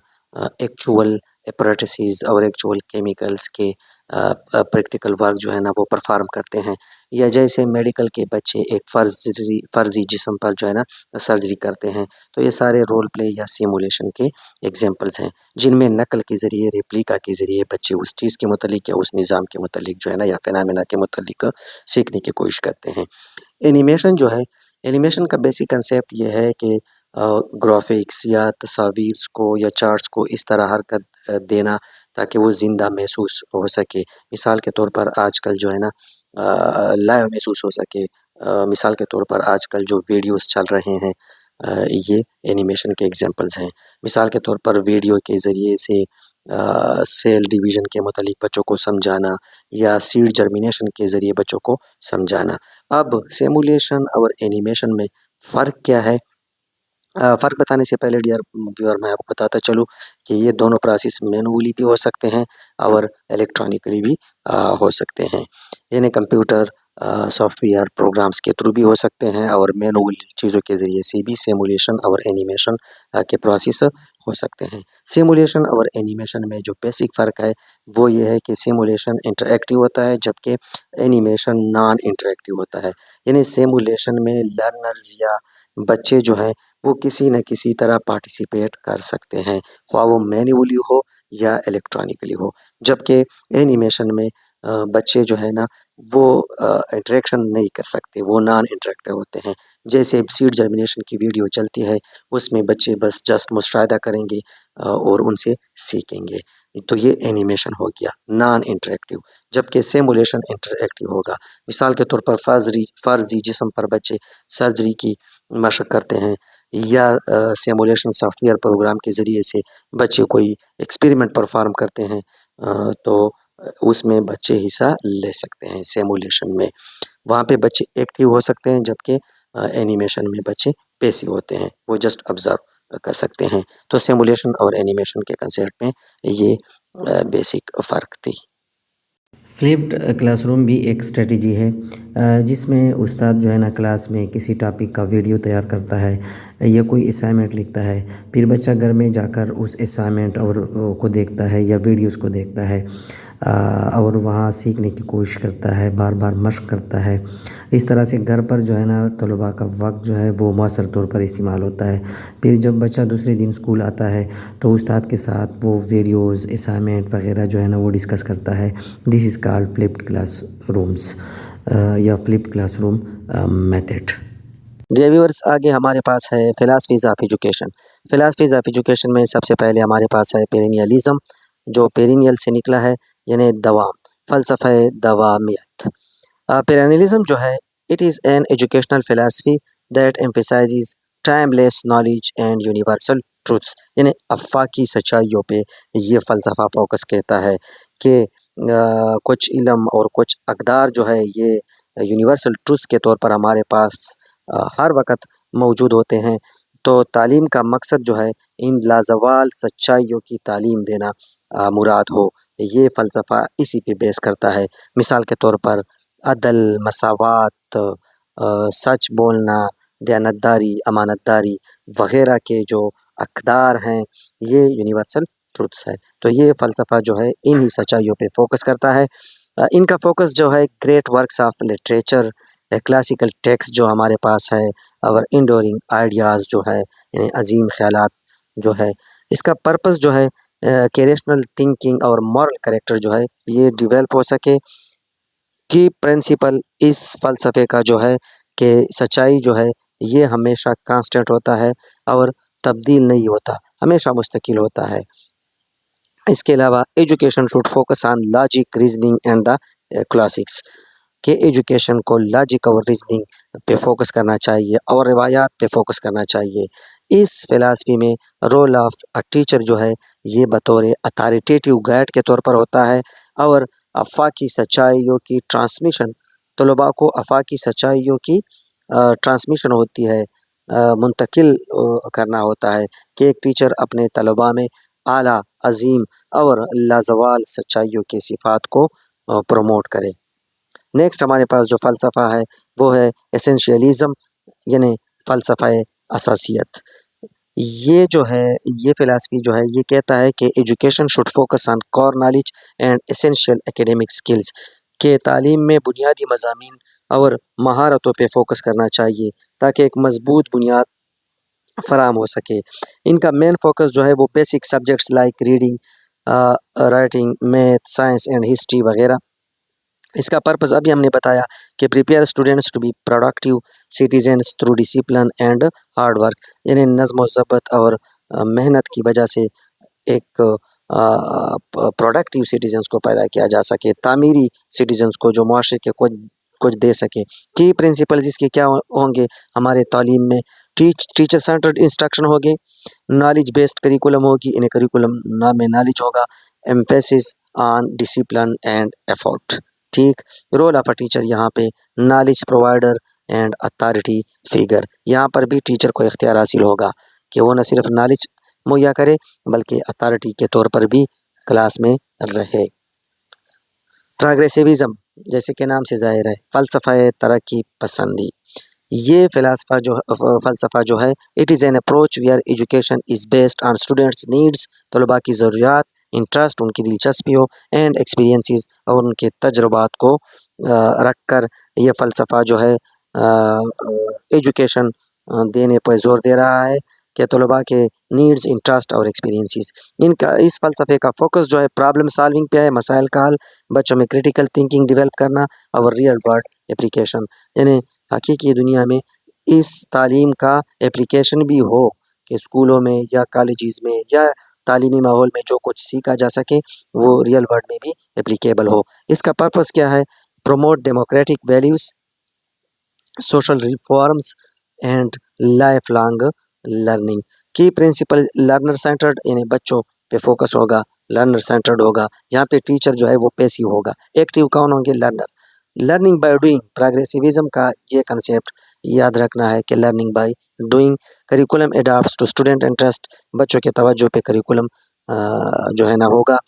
एक्चुअल एपरेटिसेस और एक्चुअल केमिकल्स के प्रैक्टिकल वर्क जो है ना वो परफॉर्म करते हैं, या जैसे मेडिकल के बच्चे एक फ़र्ज़ी जिस्म पर जो है ना सर्जरी करते हैं। तो ये सारे रोल प्ले या सिमुलेशन के एग्जांपल्स हैं, जिनमें नकल के ज़रिए, रेप्लिका के ज़रिए बच्चे उस चीज़ के मुतालिक या उस निज़ाम के मुतालिक जो है ना या फिनोमेना के मुतालिक सीखने की कोशिश करते हैं। एनिमेशन जो है, एनिमेशन का बेसिक कंसेप्ट ये है कि ग्राफिक्स या तस्वीर को या चार्ट्स को इस तरह हरकत देना ताकि वो ज़िंदा महसूस हो सके। मिसाल के तौर पर आजकल जो है ना लाइव महसूस हो सके। मिसाल के तौर पर आजकल जो वीडियोस चल रहे हैं, ये एनिमेशन के एग्जांपल्स हैं। मिसाल के तौर पर वीडियो के ज़रिए से सेल डिवीज़न के मुतालिक बच्चों को समझाना या सीड जर्मिनेशन के ज़रिए बच्चों को समझाना। अब सिमुलेशन और एनिमेशन में फ़र्क क्या है? फ़र्क बताने से पहले डियर व्यूअर मैं आपको बताता चलूँ कि ये दोनों प्रोसेस मैनुअली भी हो सकते हैं और इलेक्ट्रॉनिकली भी हो सकते हैं। यानी कंप्यूटर सॉफ्टवेयर प्रोग्राम्स के थ्रू भी हो सकते हैं और मैनुअल चीज़ों के ज़रिए से भी सिमुलेशन और एनिमेशन के प्रोसेस हो सकते हैं। सिमुलेशन और एनिमेशन में जो बेसिक फ़र्क है वो ये है कि सिमुलेशन इंटरैक्टिव होता है, जबकि एनिमेशन नॉन इंटरैक्टिव होता है। यानी सिमुलेशन में लर्नर्स या बच्चे जो हैं वो किसी न किसी तरह पार्टिसिपेट कर सकते हैं, ख्वाह वो मैन्युअली हो या इलेक्ट्रॉनिकली हो। जबकि एनिमेशन में बच्चे जो है ना वो इंटरेक्शन नहीं कर सकते, वो नॉन इंटरैक्टिव होते हैं। जैसे सीड जर्मिनेशन की वीडियो चलती है, उसमें बच्चे बस जस्ट मुशाहिदा करेंगे और उनसे सीखेंगे। तो ये एनिमेशन हो गया नॉन इंटरैक्टिव, जबकि सिमुलेशन इंटरैक्टिव होगा। मिसाल के तौर पर फ़र्ज़ी जिस्म पर बच्चे सर्जरी की मशक करते हैं, या सिमुलेशन सॉफ्टवेयर प्रोग्राम के ज़रिए से बच्चे कोई एक्सपेरिमेंट परफॉर्म करते हैं, तो उसमें बच्चे हिस्सा ले सकते हैं सिमुलेशन में। वहाँ पे बच्चे एक्टिव हो सकते हैं, जबकि एनिमेशन में बच्चे पैसिव होते हैं, वो जस्ट ऑब्ज़र्व कर सकते हैं। तो सिमुलेशन और एनिमेशन के कंसेप्ट में ये बेसिक फ़र्क थी। फ्लिप्ड क्लासरूम भी एक स्ट्रेटजी है, जिसमें उस्ताद जो है ना क्लास में किसी टॉपिक का वीडियो तैयार करता है या कोई असाइनमेंट लिखता है, फिर बच्चा घर में जाकर उस असाइनमेंट और को देखता है या वीडियोस को देखता है, और वहाँ सीखने की कोशिश करता है, बार बार मशक करता है। इस तरह से घर पर जो है ना तलबा का वक्त जो है वो मौसर तौर पर इस्तेमाल होता है। फिर जब बच्चा दूसरे दिन स्कूल आता है तो उस्ताद के साथ वो वीडियोज़, असाइनमेंट वगैरह जो है ना वो डिस्कस करता है। This is called flipped class rooms या flipped classroom method. Dear viewers, आगे हमारे पास है philosophies of education. Philosophies of education में सबसे पहले हमारे पास है पेरिनियलिज़म, जो पेरिनियल से निकला है, यानी दवाम, फ़लसफ़े दवामियत। पेरिनियलिज़म जो है, it is an educational philosophy that emphasizes timeless knowledge and universal truths। यानी अफाकी सच्चाइयों पे ये फ़लसफ़ा फ़ोकस कहता है कि कुछ इल्म और कुछ अक़दार जो है ये यूनिवर्सल ट्रुथ्स के तौर पर हमारे पास हर वक़्त मौजूद होते हैं। तो तालीम का मकसद जो है इन लाज़वाल सच्चाइयों की तालीम देना मुराद हो। ये फ़लसफ़ा इसी पे बेस करता है। मिसाल के तौर पर अदल, मसावात, सच बोलना, दयानतदारी, अमानतदारी वग़ैरह के जो अक़दार हैं ये यूनिवर्सल ट्रुथ्स है। तो ये फ़लसफ़ा जो है इन्हीं सच्चाइयों पे फ़ोकस करता है। इनका फ़ोकस जो है great works of literature, classical text जो हमारे पास है और इंडोरिंग आइडियाज़ जो है यानी अज़ीम ख़यालात जो है, इसका पर्पस जो है कि रैशनल थिंकिंग और मॉरल कैरेक्टर जो है ये डेवलप हो सके। की प्रिंसिपल इस फ़लसफ़े का जो है कि सच्चाई जो है ये हमेशा कांस्टेंट होता है और तब्दील नहीं होता, हमेशा मुस्तकिल होता है। इसके अलावा education should focus on logic, reasoning and the classics, कि एजुकेशन को लॉजिक और रीजनिंग पे फोकस करना चाहिए और रिवायात पे फोकस करना चाहिए। इस फ़िलासफ़ी में रोल ऑफ टीचर जो है ये बतौर अथॉरिटेटिव गाइड के तौर पर होता है और आफाकी सच्चाइयों की ट्रांसमिशन, तलबा को आफाकी सच्चाइयों की ट्रांसमिशन होती है, मुंतकिल करना होता है कि एक टीचर अपने तलबा में आला, अज़ीम और लाज़वाल सच्चाइयों की सिफ़ात को प्रमोट करे। नेक्स्ट हमारे पास जो फ़लसफ़ा है वो है एसेंशियलिज़म यानी फ़लसफ़ा असासियत। ये जो है ये फ़िलासफ़ी जो है ये कहता है कि education should focus on core knowledge and essential academic skills, के तालीम में बुनियादी मज़ामीन और महारतों पे फ़ोकस करना चाहिए ताकि एक मज़बूत बुनियाद फ़राहम हो सके। इनका मेन फ़ोकस जो है वो basic subjects like reading, writing, math, science and history वग़ैरह। इसका पर्पस अभी हमने बताया कि prepare students to be productive citizens through discipline and hard work, यानी नज़्म व ज़ब्त और मेहनत की वजह से एक प्रोडक्टिव सिटीजन्स को पैदा किया जा सके, तामीरी सिटीजन्स को जो मुआशरे के कुछ दे सके। की प्रिंसिपल्स इसके क्या होंगे हमारे तालीम में? टीचर सेंटर्ड इंस्ट्रक्शन होगी, नॉलेज बेस्ड करिकुलम होगी, इन्हें करिकुलम में नॉलेज होगा, emphasis on discipline and effort. ठीक, रोल ऑफ अ टीचर यहाँ पे knowledge provider and authority figure, यहाँ पर भी टीचर को इख्तियार हासिल होगा कि वो न सिर्फ नॉलेज मुहैया करे बल्कि अथॉरिटी के तौर पर भी क्लास में रहे। प्रोग्रेसिविज़म जैसे कि नाम से ज़ाहिर है फ़लसफ़ा तरक्की पसंदी। ये फ़लसफ़ा जो है it is an approach where education is based on students' needs, तलबा की ज़रूरियात, इंटरेस्ट, उनकी दिलचस्पियों एंड एक्सपीरियंसेस और उनके तजुर्बात को रख कर ये फ़लसफ़ा जो है एजुकेशन देने पर ज़ोर दे रहा है कि तलबा के नीड्स, इंटरेस्ट और एक्सपीरियंसेस। इनका इस फ़लसफ़े का फ़ोकस जो है प्रॉब्लम सॉल्विंग पे है, मसाइल का हल, बच्चों में क्रिटिकल थिंकिंग डेवलप करना और रियल वर्ल्ड एप्लीकेशन, यानी हकीकी दुनिया में इस तालीम का एप्लीकेशन भी हो कि स्कूलों में या कॉलेजेस में या तालीमी माहौल में जो कुछ सीखा जा सके वो रियल वर्ल्ड में भी एप्लीकेबल हो। इसका पर्पस क्या है? Promote democratic values, social reforms and life long learning. की प्रिंसिपल लर्नर सेंटर्ड यानी बच्चों पे फोकस होगा, लर्नर सेंटर्ड होगा। यहाँ पे टीचर जो है वो पैसिव होगा, एक्टिव कौन होंगे? Learner. Learning by doing, progressivism का ये कंसेप्ट याद रखना है कि learning by doing, curriculum adapts to student interest, बच्चों के तवज्जो पे करिकुलम जो है ना होगा,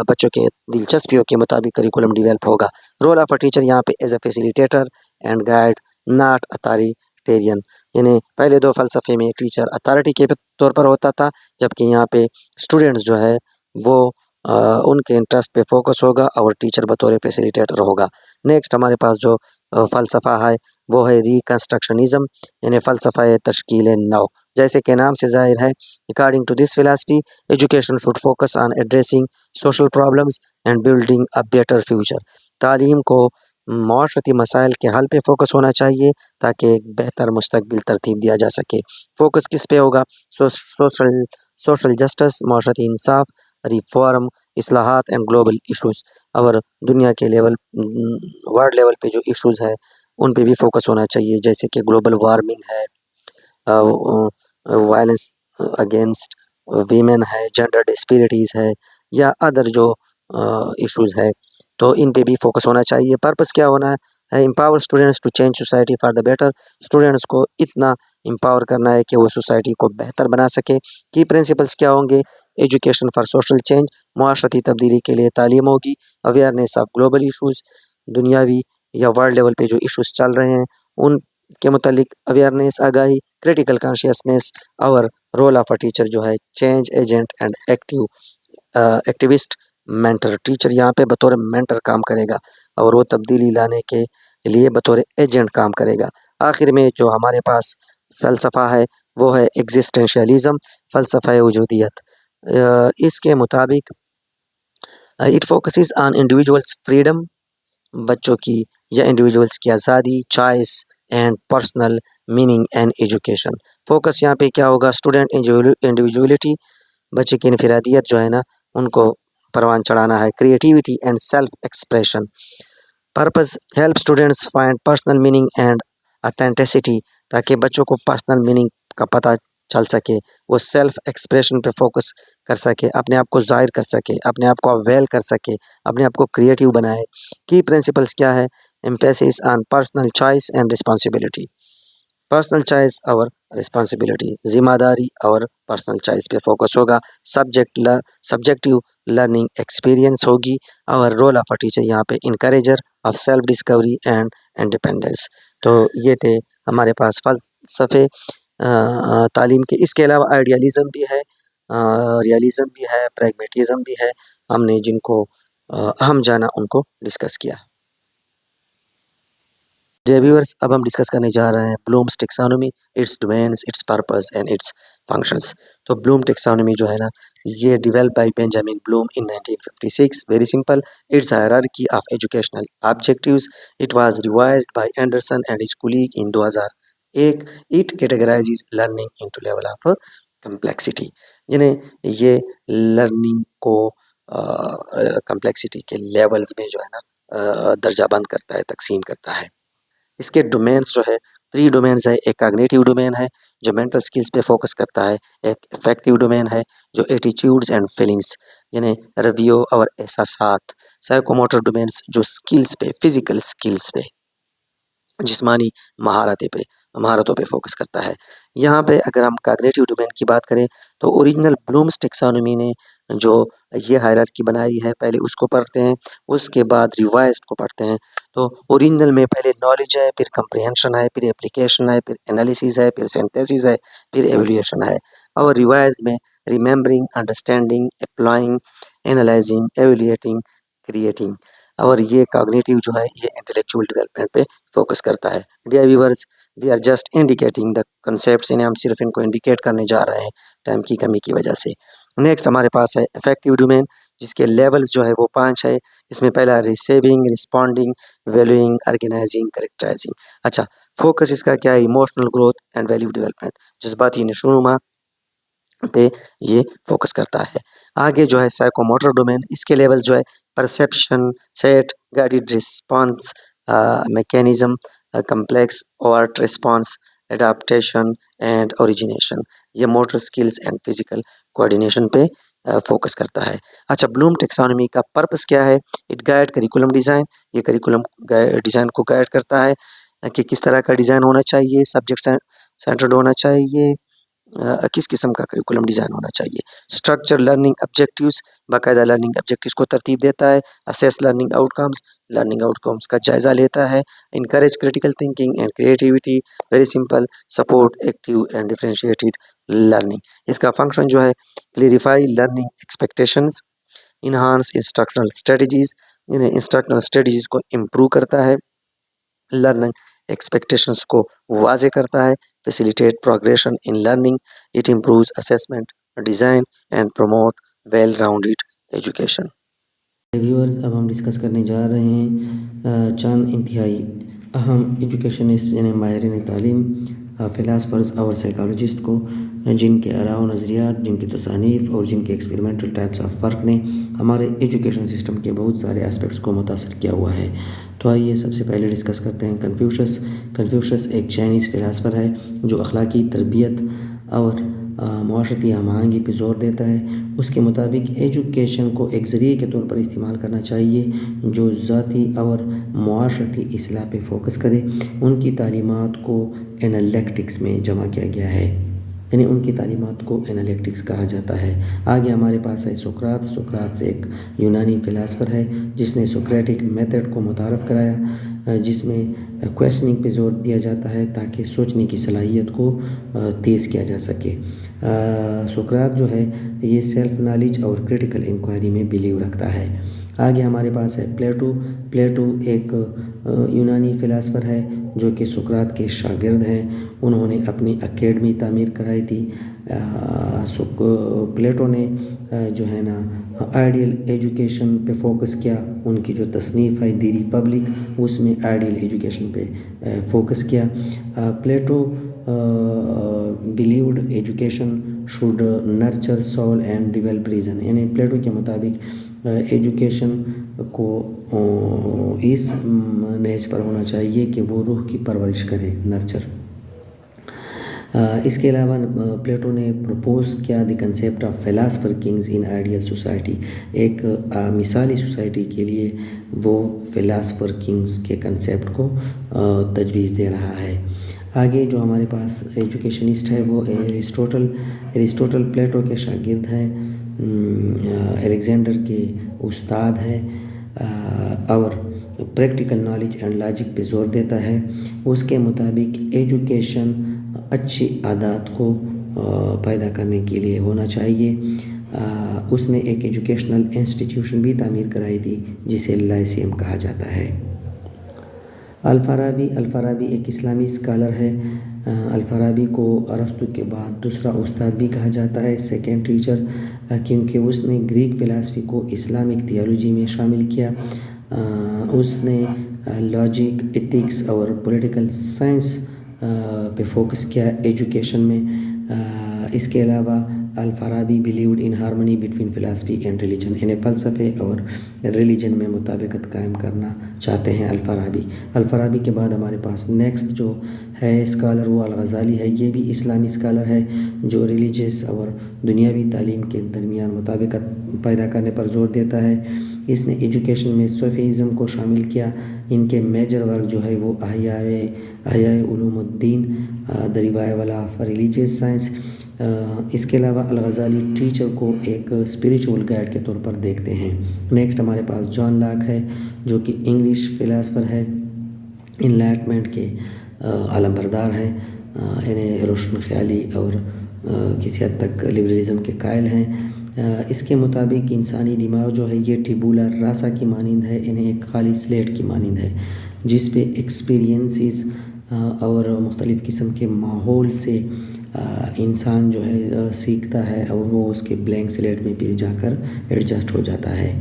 बच्चों के दिलचस्पियों के मुताबिक करिकुलम डेवलप होगा। रोल ऑफ अ टीचर यहाँ पे as a facilitator and guide not authoritarian, यानी पहले दो फ़लसफ़े में टीचर अथॉरिटी के तौर पर होता था जबकि यहाँ पे स्टूडेंट्स जो है वो उनके इंटरेस्ट पे फोकस होगा और टीचर बतौर फैसिलिटेटर होगा। नेक्स्ट हमारे पास जो फ़लसफ़ा है वो है रिकंस्ट्रक्शनिज़म यानी फ़लसफ़ा तश्कील नौ। जैसे कि नाम से ज़ाहिर है according to this philosophy education should focus on addressing social problems and building a better future, तालीम को माशरती मसाइल के हल पे फोकस होना चाहिए ताकि एक बेहतर मुस्तकबिल तरतीब दिया जा सके। फोकस किस पे होगा? सोशल जस्टिस, माशरती इंसाफ, रिफॉर्म, इस्लाहात एंड ग्लोबल इशूज़, और दुनिया के लेवल वर्ल्ड लेवल पे जो इशूज़ है उन पे भी फोकस होना चाहिए, जैसे कि ग्लोबल वार्मिंग है, वायलेंस अगेंस्ट वीमेन है, जेंडर डिस्पैरिटीज़ है, या अदर जो इश्यूज़ है, तो इन पे भी फोकस होना चाहिए। पर्पस क्या होना है, empower students to change society for the better. Students को इतना एम्पावर करना है कि वो सोसाइटी को बेहतर बना सके। की प्रिंसिपल्स क्या होंगे, एजुकेशन फॉर सोशल चेंज, मुआशरती तब्दीली के लिए तालीम होगी। अवेयरनेस ऑफ ग्लोबल इशूज़, दुनियावी या वर्ल्ड लेवल पे जो इश्यूज़ चल रहे हैं उनके मुतालिक अवेयरनेस, आगाही, क्रिटिकल कॉन्शियसनेस। और रोल ऑफ अ टीचर जो है change agent and activist mentor. Teacher यहाँ पे बतौर मेंटर काम करेगा और वो तब्दीली लाने के लिए बतौर एजेंट काम करेगा। आखिर में जो हमारे पास फ़लसफ़ा है वो है एग्जिस्टेंशियलिज़म, फ़लसफ़ा वजूदियत। इसके मुताबिक it focuses on individuals freedom, बच्चों की या इंडिविजुअल्स की आज़ादी, choice and personal meaning and education. Focus यहाँ पे क्या होगा, स्टूडेंट इंडिविजुअलिटी, बच्चे की इनफरादियत जो है ना उनको परवान चढ़ाना है। Creativity and self expression. Purpose help students find personal meaning and authenticity, ताकि बच्चों को पर्सनल मीनिंग का पता चल सके, वो सेल्फ एक्सप्रेशन पे फोकस कर सके, अपने आप को ज़ाहिर कर सके, अपने आप को अवेल कर सके, अपने आप को क्रिएटिव बनाए। की प्रिंसिपल्स क्या है, emphasis on personal choice and responsibility. Personal choice और रिस्पॉन्सिबिलिटी, ज़िम्मेदारी और पर्सनल चॉइस पे फोकस होगा। सब्जेक्टिव लर्निंग एक्सपीरियंस होगी। और रोल ऑफ अ टीचर यहाँ पे encourager of self discovery and independence. तो ये थे हमारे पास फ़लसफ़े तालीम के। इसके अलावा आइडियलिज़म भी है, रियलिज़म भी है, प्रैग्मेटिज़म भी है। हमने जिनको अहम जाना उनको डिस्कस किया। डियर व्यूअर्स, अब हम डिस्कस करने जा रहे हैं Bloom's taxonomy, its domains, its purpose and its functions. तो ब्लूम टेक्सोनोमी जो है ना, ये develop by Benjamin Bloom in 1956। Very simple, it's hierarchy of educational objectives. It was revised by Anderson and his colleague in 2001। It categorises learning into level of complexity, यानी ये learning को complexity के levels में जो है ना दर्जाबंद करता है, तकसीम करता है। इसके डोमेन्स जो है 3 डोमेन्स है। एक कॉग्निटिव डोमेन है जो मेंटल स्किल्स पे फोकस करता है। एक अफेक्टिव डोमेन है जो एटीट्यूड्स एंड फीलिंग्स यानी रवैयों और एहसासात। साइकोमोटर डोमेन्स जो स्किल्स पे, फिजिकल स्किल्स पे, जिस्मानी महारतों पे फोकस करता है। यहाँ पे अगर हम कॉग्निटिव डोमेन की बात करें तो ओरिजिनल ब्लूम्स टेक्सोनोमी ने जो ये हायरार्की बनाई है पहले उसको पढ़ते हैं, उसके बाद रिवाइज्ड को पढ़ते हैं। तो ओरिजिनल में पहले नॉलेज है, फिर कंप्रिहेंशन है, फिर एप्लीकेशन है, फिर एनालिसिस है, फिर सिंथेसिस है, फिर एवल्यूएशन है। और रिवाइज्ड में remembering, understanding, applying, analysing, evaluating, creating. और ये कॉग्निटिव जो है ये इंटेलेक्चुअल डेवलपमेंट पे फोकस करता है। Dear viewers, we are just indicating the concepts, इन्हें हम सिर्फ इनको इंडिकेट करने जा रहे हैं टाइम की कमी की वजह से। नेक्स्ट हमारे पास है अफेक्टिव डोमेन, जिसके लेवल्स जो है वो 5 है। इसमें पहला receiving, responding, valuing, organising, characterising. अच्छा, फोकस इसका क्या है, emotional growth and value development, जज्बाती नशोनुमा पे ये फोकस करता है। आगे जो है साइकोमोटर डोमेन, इसके लेवल जो है perception, set, guided response mechanism, complex overt response, adaptation and origination. ये motor skills and physical coordination पे फोकस करता है। अच्छा, ब्लूम टेक्सोनोमी का पर्पस क्या है, इट गाइड करिकुलम डिज़ाइन। ये करिकुलम डिज़ाइन को गाइड करता है कि किस तरह का डिज़ाइन होना चाहिए, सब्जेक्ट सेंटर्ड होना चाहिए, किस किस्म का करिकुलम डिज़ाइन होना चाहिए। स्ट्रक्चर लर्निंग ऑब्जेक्टिव्स, बाकायदा लर्निंग ऑब्जेक्टिव्स को तरतीब देता है। असेस लर्निंग आउटकम्स का जायज़ा लेता है। Encourage critical thinking and creativity, very simple, support active and differentiated learning. इसका फंक्शन जो है clarify learning expectations, enhance instructional strategies, इन्हें इंस्ट्रक्शनल स्ट्रेटजीज़ को इम्प्रूव करता है, लर्निंग एक्सपेक्टेशंस को वाज़े करता है, facilitate progression in learning, it improves assessment, design and promote well rounded education. Viewers, अब हम डिस्कस करने जा रहे हैं चंद इंतहाई अहम एजुकेशनिस्ट यानी माहिरीन तालीम, फ़िलासफ़र्स और साइकोलॉजिस्ट को जिनके आरा व नज़रियात, जिनकी तसानीफ़ और जिनके एक्सपेरिमेंटल टाइप्स ऑफ वर्क ने हमारे एजुकेशन सिस्टम के बहुत सारे एस्पेक्ट्स को मुतासर किया हुआ है। तो आइए सबसे पहले डिस्कस करते हैं कन्फ्यूशस। कन्फ्यूशस एक चाइनीज़ फ़िलासफ़र है जो अखलाकी तरबियत और मुआशरती हमआहंगी पे ज़ोर देता है। उसके मुताबिक एजुकेशन को एक ज़रिए के तौर पर इस्तेमाल करना चाहिए जो ज़ाती और मुआशरती इस्लाह पे फोकस करे। उनकी तालीमात को एनालिटिक्स में जमा किया गया है, यानी उनकी तालीमात को एनालिटिक्स कहा जाता है। आगे हमारे पास है सोक्रात। सोक्रात एक यूनानी फ़िलासफ़र है जिसने सोक्रेटिक मेथड को मुतारफ़ कराया, जिसमें क्वेश्चनिंग पे ज़ोर दिया जाता है ताकि सोचने की सलाहियत को तेज़ किया जा सके। सोक्रात जो है ये सेल्फ नॉलेज और क्रिटिकल इंक्वायरी में बिलीव रखता है। आगे हमारे पास है प्लेटो। प्लेटो एक यूनानी फ़िलासफ़र है जो कि सोक्रात के शागिर्द हैं। उन्होंने अपनी एकेडमी तामीर कराई थी। प्लेटो ने जो है ना आइडियल एजुकेशन पे फोकस किया। उनकी जो तसनीफ़ है दी रिपब्लिक उसमें आइडियल एजुकेशन पे फोकस किया। Plato believed education should nurture soul and develop reason, यानी प्लेटो के मुताबिक एजुकेशन को इस नहज पर होना चाहिए कि वो रूह की परवरिश करे, नर्चर। इसके अलावा प्लेटो ने प्रपोज किया the concept of philosopher kings in ideal society. एक मिसाली सोसाइटी के लिए वो फ़िलासफ़र किंग्स के कंसेप्ट को तजवीज़ दे रहा है। आगे जो हमारे पास एजुकेशनिस्ट है वो एरिस्टोटल। एरिस्टोटल प्लेटो के शागिर्द हैं, अलेक्जेंडर के उस्ताद हैं और प्रैक्टिकल नॉलेज एंड लॉजिक पे ज़ोर देता है। उसके मुताबिक एजुकेशन अच्छी आदत को पैदा करने के लिए होना चाहिए। उसने एक एजुकेशनल इंस्टीट्यूशन भी तामीर कराई थी जिसे लाइसियम कहा जाता है। अल-फ़ाराबी। अल-फ़ाराबी एक इस्लामी स्कॉलर है। अल-फ़ाराबी को अरस्तु के बाद दूसरा उस्ताद भी कहा जाता है, सेकेंड टीचर, क्योंकि उसने ग्रीक फ़िलासफ़ी को इस्लामिक थियोलॉजी में शामिल किया। उसने लॉजिक, एथिक्स और पॉलिटिकल साइंस पे फोकस किया एजुकेशन में। इसके अलावा Al Farabi believed in harmony between philosophy and religion, यानी फ़लसफ़े और रिलीजन में मुताबिकत कायम करना चाहते हैं अल-फ़ाराबी। अल-फ़ाराबी के बाद हमारे पास नेक्स्ट जो है स्कॉलर वो अल-ग़ज़ाली है। ये भी इस्लामी स्कॉलर है जो रिलीजियस और दुनियावी तालीम के दरमियान मुताबिकत पैदा करने पर ज़ोर देता है। इसने एजुकेशन में सूफ़ीज़्म को शामिल किया। इनके मेजर वर्क जो है वो अहयाए उलूमुद्दीन, the revival of religious science. इसके अलावा अल-ग़ज़ाली टीचर को एक स्पिरिचुअल गाइड के तौर पर देखते हैं। नेक्स्ट हमारे पास जॉन लॉक है जो कि इंग्लिश फ़िलासफ़र है, इनलाइटमेंट के अलमबरदार है, यानी रोशन ख्याली और किसी हद तक लिबरलिज़म के कायल हैं। इसके मुताबिक इंसानी दिमाग जो है ये टिबुला रासा की मानिंद है, इन्हें एक खाली स्लेट की मानिंद है जिस पे एक्सपीरियंसेस और मुख्तलिफ़ किस्म के माहौल से इंसान जो है सीखता है और वो उसके ब्लैंक स्लेट में फिर जाकर एडजस्ट हो जाता है।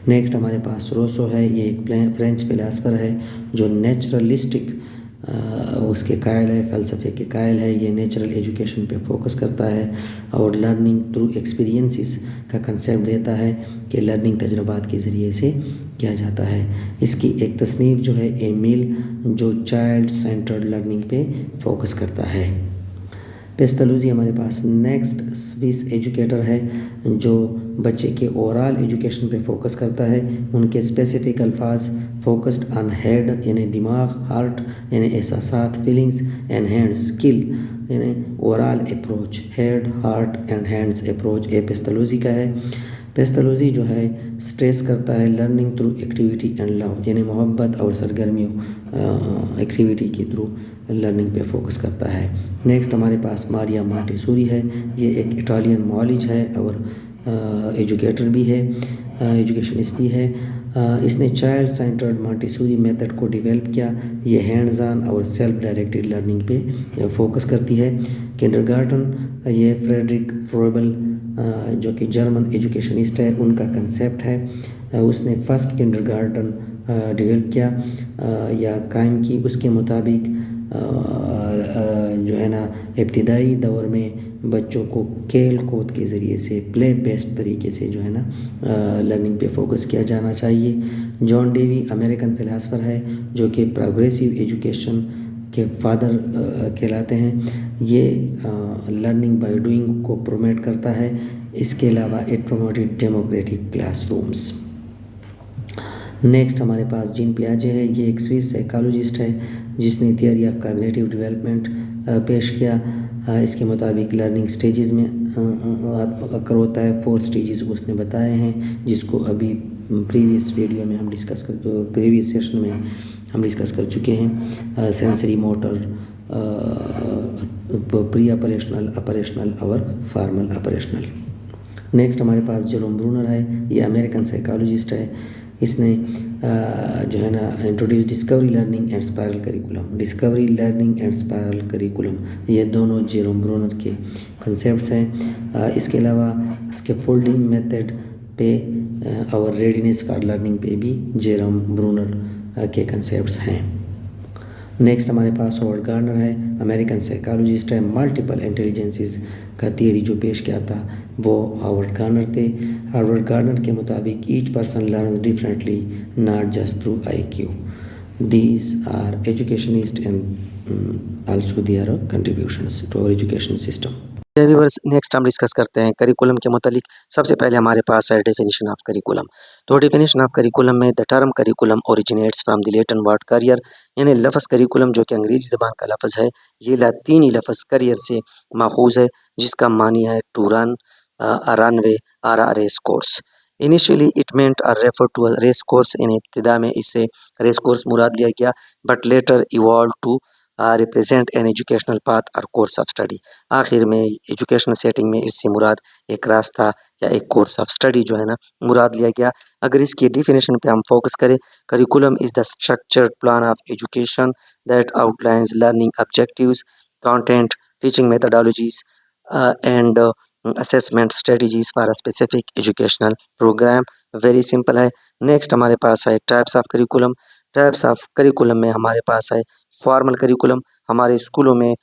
नेक्स्ट हमारे पास रोसो है। ये एक फ्रेंच फ़िलासफ़र है जो नेचुरलिस्टिक उसके कायल है, फ़लसफ़े के कायल है। ये नेचुरल एजुकेशन पे फोकस करता है और लर्निंग थ्रू एक्सपीरियंसेस का कंसेप्ट देता है कि लर्निंग तजर्बात के ज़रिए से किया जाता है। इसकी एक तसनीफ़ जो है एमिल जो चाइल्ड सेंटर्ड लर्निंग पे फोकस करता है। पेस्टलूज़ी हमारे पास नेक्स्ट स्विस एजुकेटर है जो बच्चे के ओवरऑल एजुकेशन पे फोकस करता है। उनके स्पेसिफिक अल्फाज फोकस्ड ऑन हेड यानी दिमाग, हार्ट यानी एहसासात, फीलिंग्स एंड हैंड्स, स्किल यानी overall approach, head, heart and hands approach ये पेस्टलूज़ी का है। पेस्टलूज़ी जो है स्ट्रेस करता है learning through activity and love, यानी मोहब्बत और सरगर्मियों एक्टिविटी के थ्रू लर्निंग पे फोकस करता है। नेक्स्ट हमारे पास मारिया मोंटेसोरी है। ये एक इटालियन मॉलिज है और एजुकेटर भी है, एजुकेशनिस्ट भी है। इसने चाइल्ड सेंटर्ड मोंटेसोरी मेथड को डेवलप किया। ये हैंड्स ऑन और सेल्फ डायरेक्टेड लर्निंग पे फोकस करती है। किंडरगार्टन ये फ्रेडरिक फ्रोबल जो कि जर्मन एजुकेशनिस्ट है उनका कंसेप्ट है। उसने फर्स्ट किंडरगार्टन डेवलप किया या कायम की। उसके मुताबिक जो है ना इब्तिदाई दौर में बच्चों को खेल कूद के ज़रिए से प्ले बेस्ड तरीके से जो है ना लर्निंग पे फोकस किया जाना चाहिए। जॉन डेवी अमेरिकन फ़िलासफ़र है जो कि प्रोग्रेसिव एजुकेशन के फादर कहलाते हैं। ये लर्निंग बाय डूइंग को प्रोमोट करता है। इसके अलावा it promoted democratic classrooms. Next हमारे पास जीन पियाजे है। ये एक स्विस साइकोलॉजिस्ट है जिसने थियरी ऑफ कॉग्निटिव डेवलपमेंट पेश किया। इसके मुताबिक लर्निंग स्टेजेस में अकर होता है। 4 स्टेजेस उसने बताए हैं जिसको अभी प्रीवियस वीडियो में हम प्रीवियस सेशन में हम डिस्कस कर चुके हैं। Sensory, motor, pre operational, operational और फॉर्मल ऑपरेशनल। नेक्स्ट हमारे पास जेरोम ब्रूनर है। ये अमेरिकन साइकोलॉजिस्ट है। इसने जो है ना introduce discovery learning and spiral curriculum. Discovery learning and spiral curriculum ये दोनों जेरोम ब्रूनर के कंसेप्ट्स हैं। इसके अलावा स्कैफोल्डिंग मेथड पे और रेडीनेस फॉर लर्निंग पे भी जेरोम ब्रूनर के कंसेप्ट्स हैं। नेक्स्ट हमारे पास हॉवर्ड गार्डनर है। अमेरिकन साइकोलॉजिस्ट है। मल्टीपल इंटेलिजेंसेस का थियरी जो पेश किया था वो हॉवर्ड गार्डनर थे। हॉवर्ड गार्डनर के मुताबिक each person learns differently not just through IQ। These are educationist and also their contributions to our education system. Viewers, next हम डिस्कस करते हैं करिकुलम के मुतालिक। सबसे पहले हमारे पास है डेफिनेशन ऑफ करिकुलम। तो डेफिनेशन ऑफ करिकुलम में the term curriculum originates from the Latin word career, यानी लफ्ज़ करिकुलम जो कि अंग्रेजी ज़बान का लफ्ज़ है, ये लातीनी लफ्ज़ करियर से माखूज़ है जिसका मानी है टू रन, रनवे और race course. Initially it meant और refer to a race course. इन इब्तिदा में इससे रेस कोर्स मुराद लिया गया, but later evolve to represent an educational path और कोर्स ऑफ स्टडी। आखिर में एजुकेशनल सेटिंग में इससे मुराद एक रास्ता या एक कोर्स ऑफ स्टडी जो है ना मुराद लिया गया। अगर इसकी डेफिनेशन पे हम फोकस करें, curriculum is the structured plan of education that outlines learning objectives, content, teaching methodologies and assessment strategies for a specific educational program. Very simple है। नेक्स्ट हमारे पास है types of curriculum. Types of curriculum में हमारे पास है formal curriculum. हमारे स्कूलों में,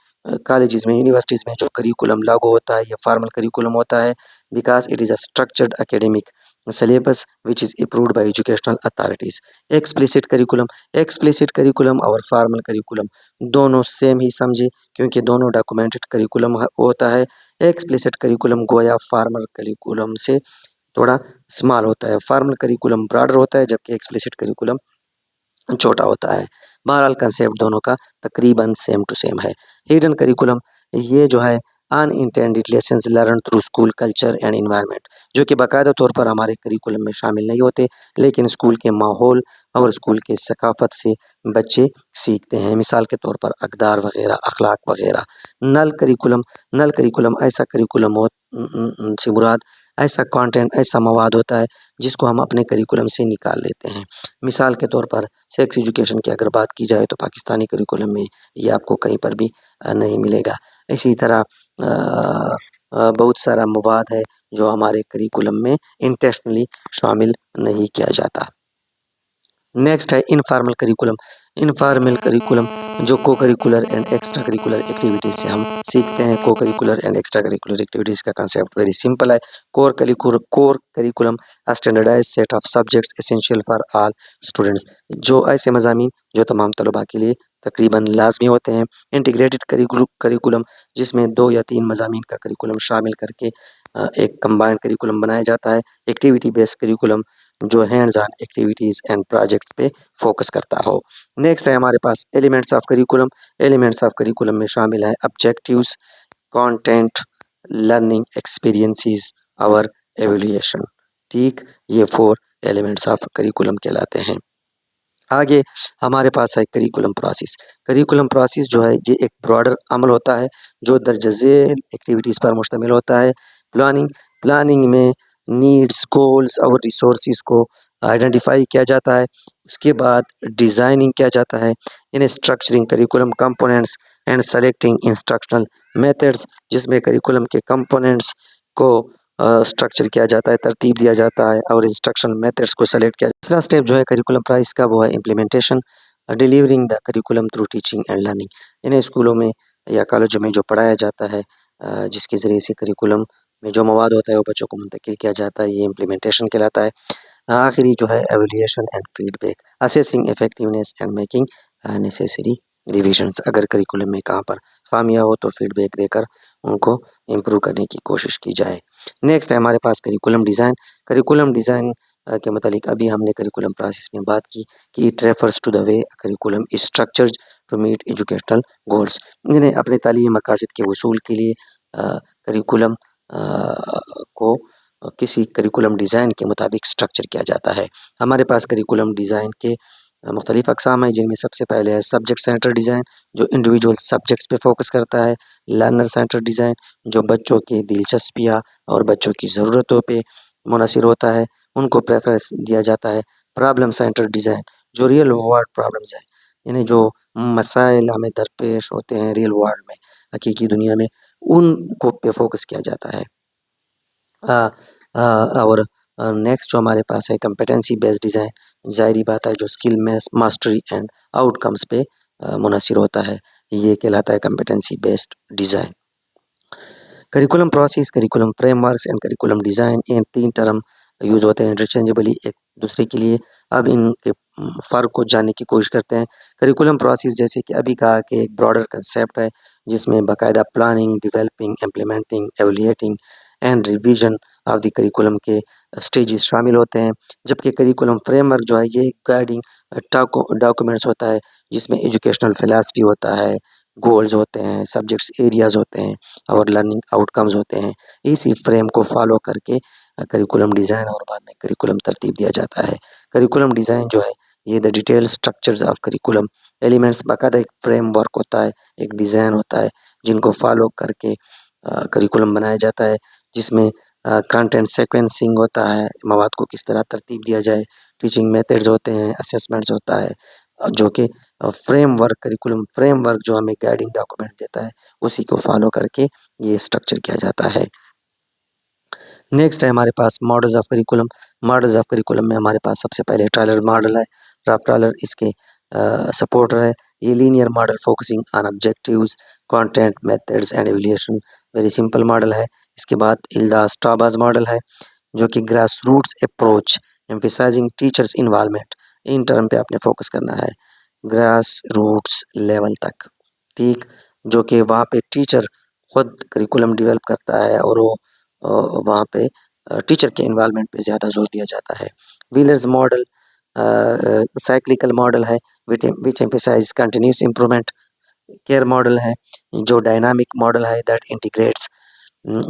कॉलेजेस में, यूनिवर्सिटीज़ में जो करिकुलम लागू होता है ये फॉर्मल करिकुलम होता है, because it is a structured academic syllabus which is approved by educational authorities. Explicit curriculum और फॉर्मल करिकुलम दोनों सेम ही समझे क्योंकि दोनों डॉक्यूमेंटेड करिकुलम होता है। एक्सप्लिसिट करिकुलम गोया फॉर्मल करिकुलम से थोड़ा स्मॉल होता है। फॉर्मल करिकुलम ब्रॉडर होता है जबकि एक्सप्लिसिट करिकुलम छोटा होता है। बहरहाल कंसेप्ट दोनों का तकरीबन सेम टू सेम है। हिडन करिकुलम ये जो है unintended lessons learn through school culture and environment, जो कि बाकायदा तौर पर हमारे करिकुलम में शामिल नहीं होते लेकिन स्कूल के माहौल और स्कूल के सकाफत से बच्चे सीखते हैं। मिसाल के तौर पर अक़दार वगैरह, अखलाक वगैरह। नल करिकुलम ऐसा करिकुलम हो से मुराद ऐसा कंटेंट, ऐसा मवाद होता है जिसको हम अपने करिकुलम से निकाल लेते हैं। मिसाल के तौर पर सेक्स एजुकेशन की अगर बात की जाए तो पाकिस्तानी करिकुलम में ये आपको कहीं पर भी नहीं मिलेगा। इसी तरह बहुत सारा मवाद है जो हमारे करिकुलम में इंटेंशनली शामिल नहीं किया जाता। नेक्स्ट है इनफॉर्मल करिकुलम। इनफॉर्मल करिकुलम जो co curricular and extra curricular activities से हम सीखते हैं। Co curricular and extra curricular activities का कंसेप्ट वेरी सिंपल है। Core curriculum a standardised set of subjects essential for all students, जो ऐसे मज़ामीन जो तमाम तलबा के लिए तकरीबन लाजमी होते हैं। इंटीग्रेटेड करिकुलम जिसमें 2 या 3 मज़ामीन का करिकुलम शामिल करके एक कंबाइंड करिकुलम बनाया जाता है। एक्टिविटी बेस्ड करिकुलम जो hands on activities and projects पे फोकस करता हो। नेक्स्ट है हमारे पास elements of curriculum. Elements of curriculum में शामिल है ऑब्जेक्टिव्स, कंटेंट, लर्निंग एक्सपीरियंसेस और एवल्यूएशन। ठीक, ये 4 एलिमेंट्स ऑफ करिकुलम कहलाते हैं। आगे हमारे पास है करिकुलम प्रोसेस। करिकुलम प्रोसेस जो है ये एक ब्रॉडर अमल होता है जो दर्ज झेल एक्टिविटीज़ पर मुश्तमिल होता है। प्लानिंग में नीड्स, गोल्स और रिसोर्सेज को आइडेंटिफाई किया जाता है। उसके बाद डिज़ाइनिंग किया जाता है। In structuring curriculum components and selecting instructional methods, जिसमें करिकुलम के कंपोनेंट्स को स्ट्रक्चर किया जाता है, तरतीब दिया जाता है और इंस्ट्रक्शनल मेथड्स को सेलेक्ट किया। दूसरा स्टेप जो है करिकुलम प्राइस का वो है implementation. Delivering the curriculum through teaching and learning. इन्हें स्कूलों में या कॉलेजों में जो पढ़ाया जाता है जिसके ज़रिए से करिकुलम में जो मवाद होता है वो बच्चों को मुंतकिल किया जाता है, ये इम्प्लीमेंटेशन कहलाता है। आखिरी जो है evaluation and feedback, assessing effectiveness and making necessary revisions. अगर करिकुलम में कहाँ पर खामियां हो तो फीडबैक देकर उनको इम्प्रूव करने की कोशिश की जाए। नेक्स्ट है हमारे पास करिकुलम डिज़ाइन। करिकुलम डिज़ाइन के मतलब अभी हमने करिकुलम प्रोसेस में बात की कि it refers to the way curriculum is structured to meet educational goals. इन्हें अपने तालीमी मकासद के वसूल के लिए करिकुलम को किसी करिकुलम डिज़ाइन के मुताबिक स्ट्रक्चर किया जाता है। हमारे पास करिकुलम डिज़ाइन के मुख्तलिफ़ अक़साम हैं, जिनमें सबसे पहले है सब्जेक्ट सेंटर डिज़ाइन जो इंडिविजुअल सब्जेक्ट्स पे फोकस करता है। लर्नर सेंटर डिज़ाइन जो बच्चों की दिलचस्पियाँ और बच्चों की ज़रूरतों पे मुनहसर होता है, उनको प्रेफरेंस दिया जाता है। प्रॉब्लम सेंटर डिज़ाइन जो रियल वर्ल्ड प्रॉब्लम्स हैं, यानी जो मसाइल हमें दरपेश होते हैं रियल वर्ल्ड में, हकीकी दुनिया में, उनको पे फोकस किया जाता है। और नेक्स्ट जो हमारे पास है कम्पिटेंसी बेस्ड डिज़ाइन, ज़ाहिरी बात है जो स्किल मास्टरी एंड आउटकम्स पे मुनहसर होता है, ये कहलाता है competency based design. Curriculum process, curriculum frameworks and curriculum design, ये 3 टर्म यूज़ होते हैं इंटरचेंजेबली एक दूसरे के लिए। अब इनके फ़र्क को जानने की कोशिश करते हैं। करिकुलम प्रोसेस जैसे कि अभी कहा कि एक ब्रॉडर कंसेप्ट है जिसमें बाकायदा planning, developing, implementing, evaluating and revision of the curriculum के स्टेजेस शामिल होते हैं। जबकि करिकुलम फ्रेमवर्क जो है ये गाइडिंग डॉक्यूमेंट्स होता है जिसमें एजुकेशनल फिलॉसफी होता है, गोल्स होते हैं, सब्जेक्ट्स एरियाज़ होते हैं और लर्निंग आउटकम्स होते हैं। इसी फ्रेम को फॉलो करके करिकुलम डिज़ाइन और बाद में करिकुलम तरतीब दिया जाता है। करिकुलम डिज़ाइन जो है ये the detailed structures of curriculum elements, बाकायदा एक फ्रेमवर्क होता है, एक डिज़ाइन होता है जिनको फॉलो करके करिकुलम बनाया जाता है, जिसमें कंटेंट सीक्वेंसिंग होता है, मवाद को किस तरह तरतीब दिया जाए, टीचिंग मेथड्स होते हैं, असेसमेंट्स होता है, जो कि फ्रेमवर्क करिकुलम फ्रेमवर्क जो हमें गाइडिंग डॉक्यूमेंट देता है उसी को फॉलो करके ये स्ट्रक्चर किया जाता है। नेक्स्ट है हमारे पास models of curriculum. Models of curriculum में हमारे पास सबसे पहले ट्रायलर मॉडल है, रफ ट्रायलर इसके सपोर्टर है। ये linear model focusing on objectives, content, methods and evaluation, very simple model है। इसके बाद इल्दा स्ट्रॉबाज मॉडल है जो कि grass roots approach emphasising teachers involvement, in term पे आपने फोकस करना है ग्रास रूट्स लेवल तक, ठीक, जो कि वहाँ पे टीचर खुद करिकुलम डेवलप करता है और वो वहाँ पे टीचर के इन्वॉल्वमेंट पे ज़्यादा जोर दिया जाता है। व्हीलर्स मॉडल साइक्लिकल मॉडल है which emphasise continuous improvement. Care model है जो डायनामिक मॉडल है that integrates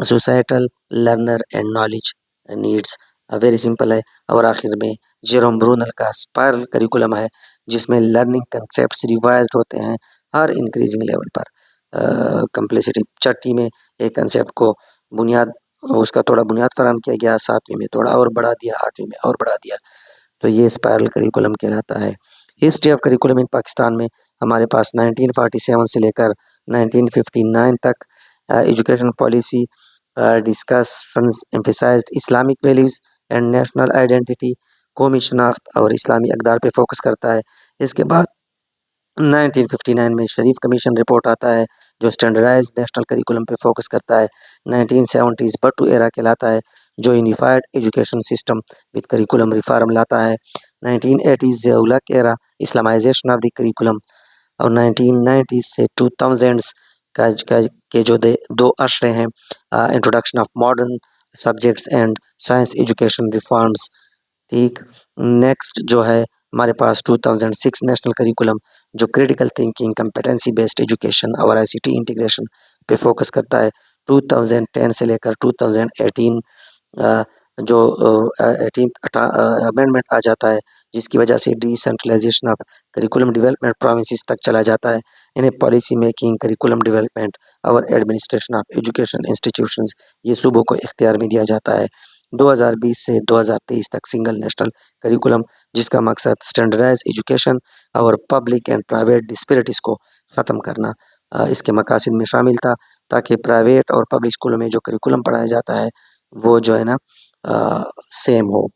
societal learner and knowledge needs, very simple है। और आखिर में जेरोम ब्रूनर का स्पायरल करिकुलम है जिसमें लर्निंग कंसेप्ट्स रिवाइज्ड होते हैं हर इंक्रीजिंग लेवल पर। कंप्लेसिटी छठी में एक कंसेप्ट को बुनियाद उसका थोड़ा बुनियाद फराहम किया गया, 7वीं में थोड़ा और बढ़ा दिया, 8वीं में और बढ़ा दिया, तो ये स्पायरल करिकुलम कहलाता है। History of curriculum in Pakistan में हमारे पास 1947 से लेकर 1959 तक education policy discussions emphasised Islamic values and national identity, कौमी शनाख्त और इस्लामी अक़दार पे फोकस करता है। इसके बाद 1959 में शरीफ कमीशन रिपोर्ट आता है जो स्टैंडर्डाइज नेशनल करिकुलम पे फोकस करता है। 1970s बट्टू एरा कहलाता है जो unified education system with curriculum reform लाता है। 1980s Zia ul Haq era Islamisation of the curriculum और 1990s से 2000s के जो दो अशरे हैं introduction of modern subjects and science education reforms, ठीक। नेक्स्ट जो है हमारे पास 2006 नेशनल करिकुलम जो critical thinking, competency based education और आईसीटी इंटीग्रेशन पे फोकस करता है। 2010 से लेकर 2018 जो 18th अमेंडमेंट आ जाता है जिसकी वजह से decentralisation of curriculum development provinces तक चला जाता है। इन्हें पॉलिसी मेकिंग, करिकुलम डेवलपमेंट और एडमिनिस्ट्रेशन ऑफ एजुकेशन इंस्टीट्यूशंस ये सूबों को इख्तियार में दिया जाता है। 2020 से 2023 तक सिंगल नेशनल करिकुलम जिसका मकसद स्टैंडर्डाइज एजुकेशन और पब्लिक एंड प्राइवेट डिस्पैरिटीज़ को ख़त्म करना इसके मकासद में शामिल था, ताकि प्राइवेट और पब्लिक स्कूलों में जो करिकुलम पढ़ाया जाता है वो जो है ना सेम हो।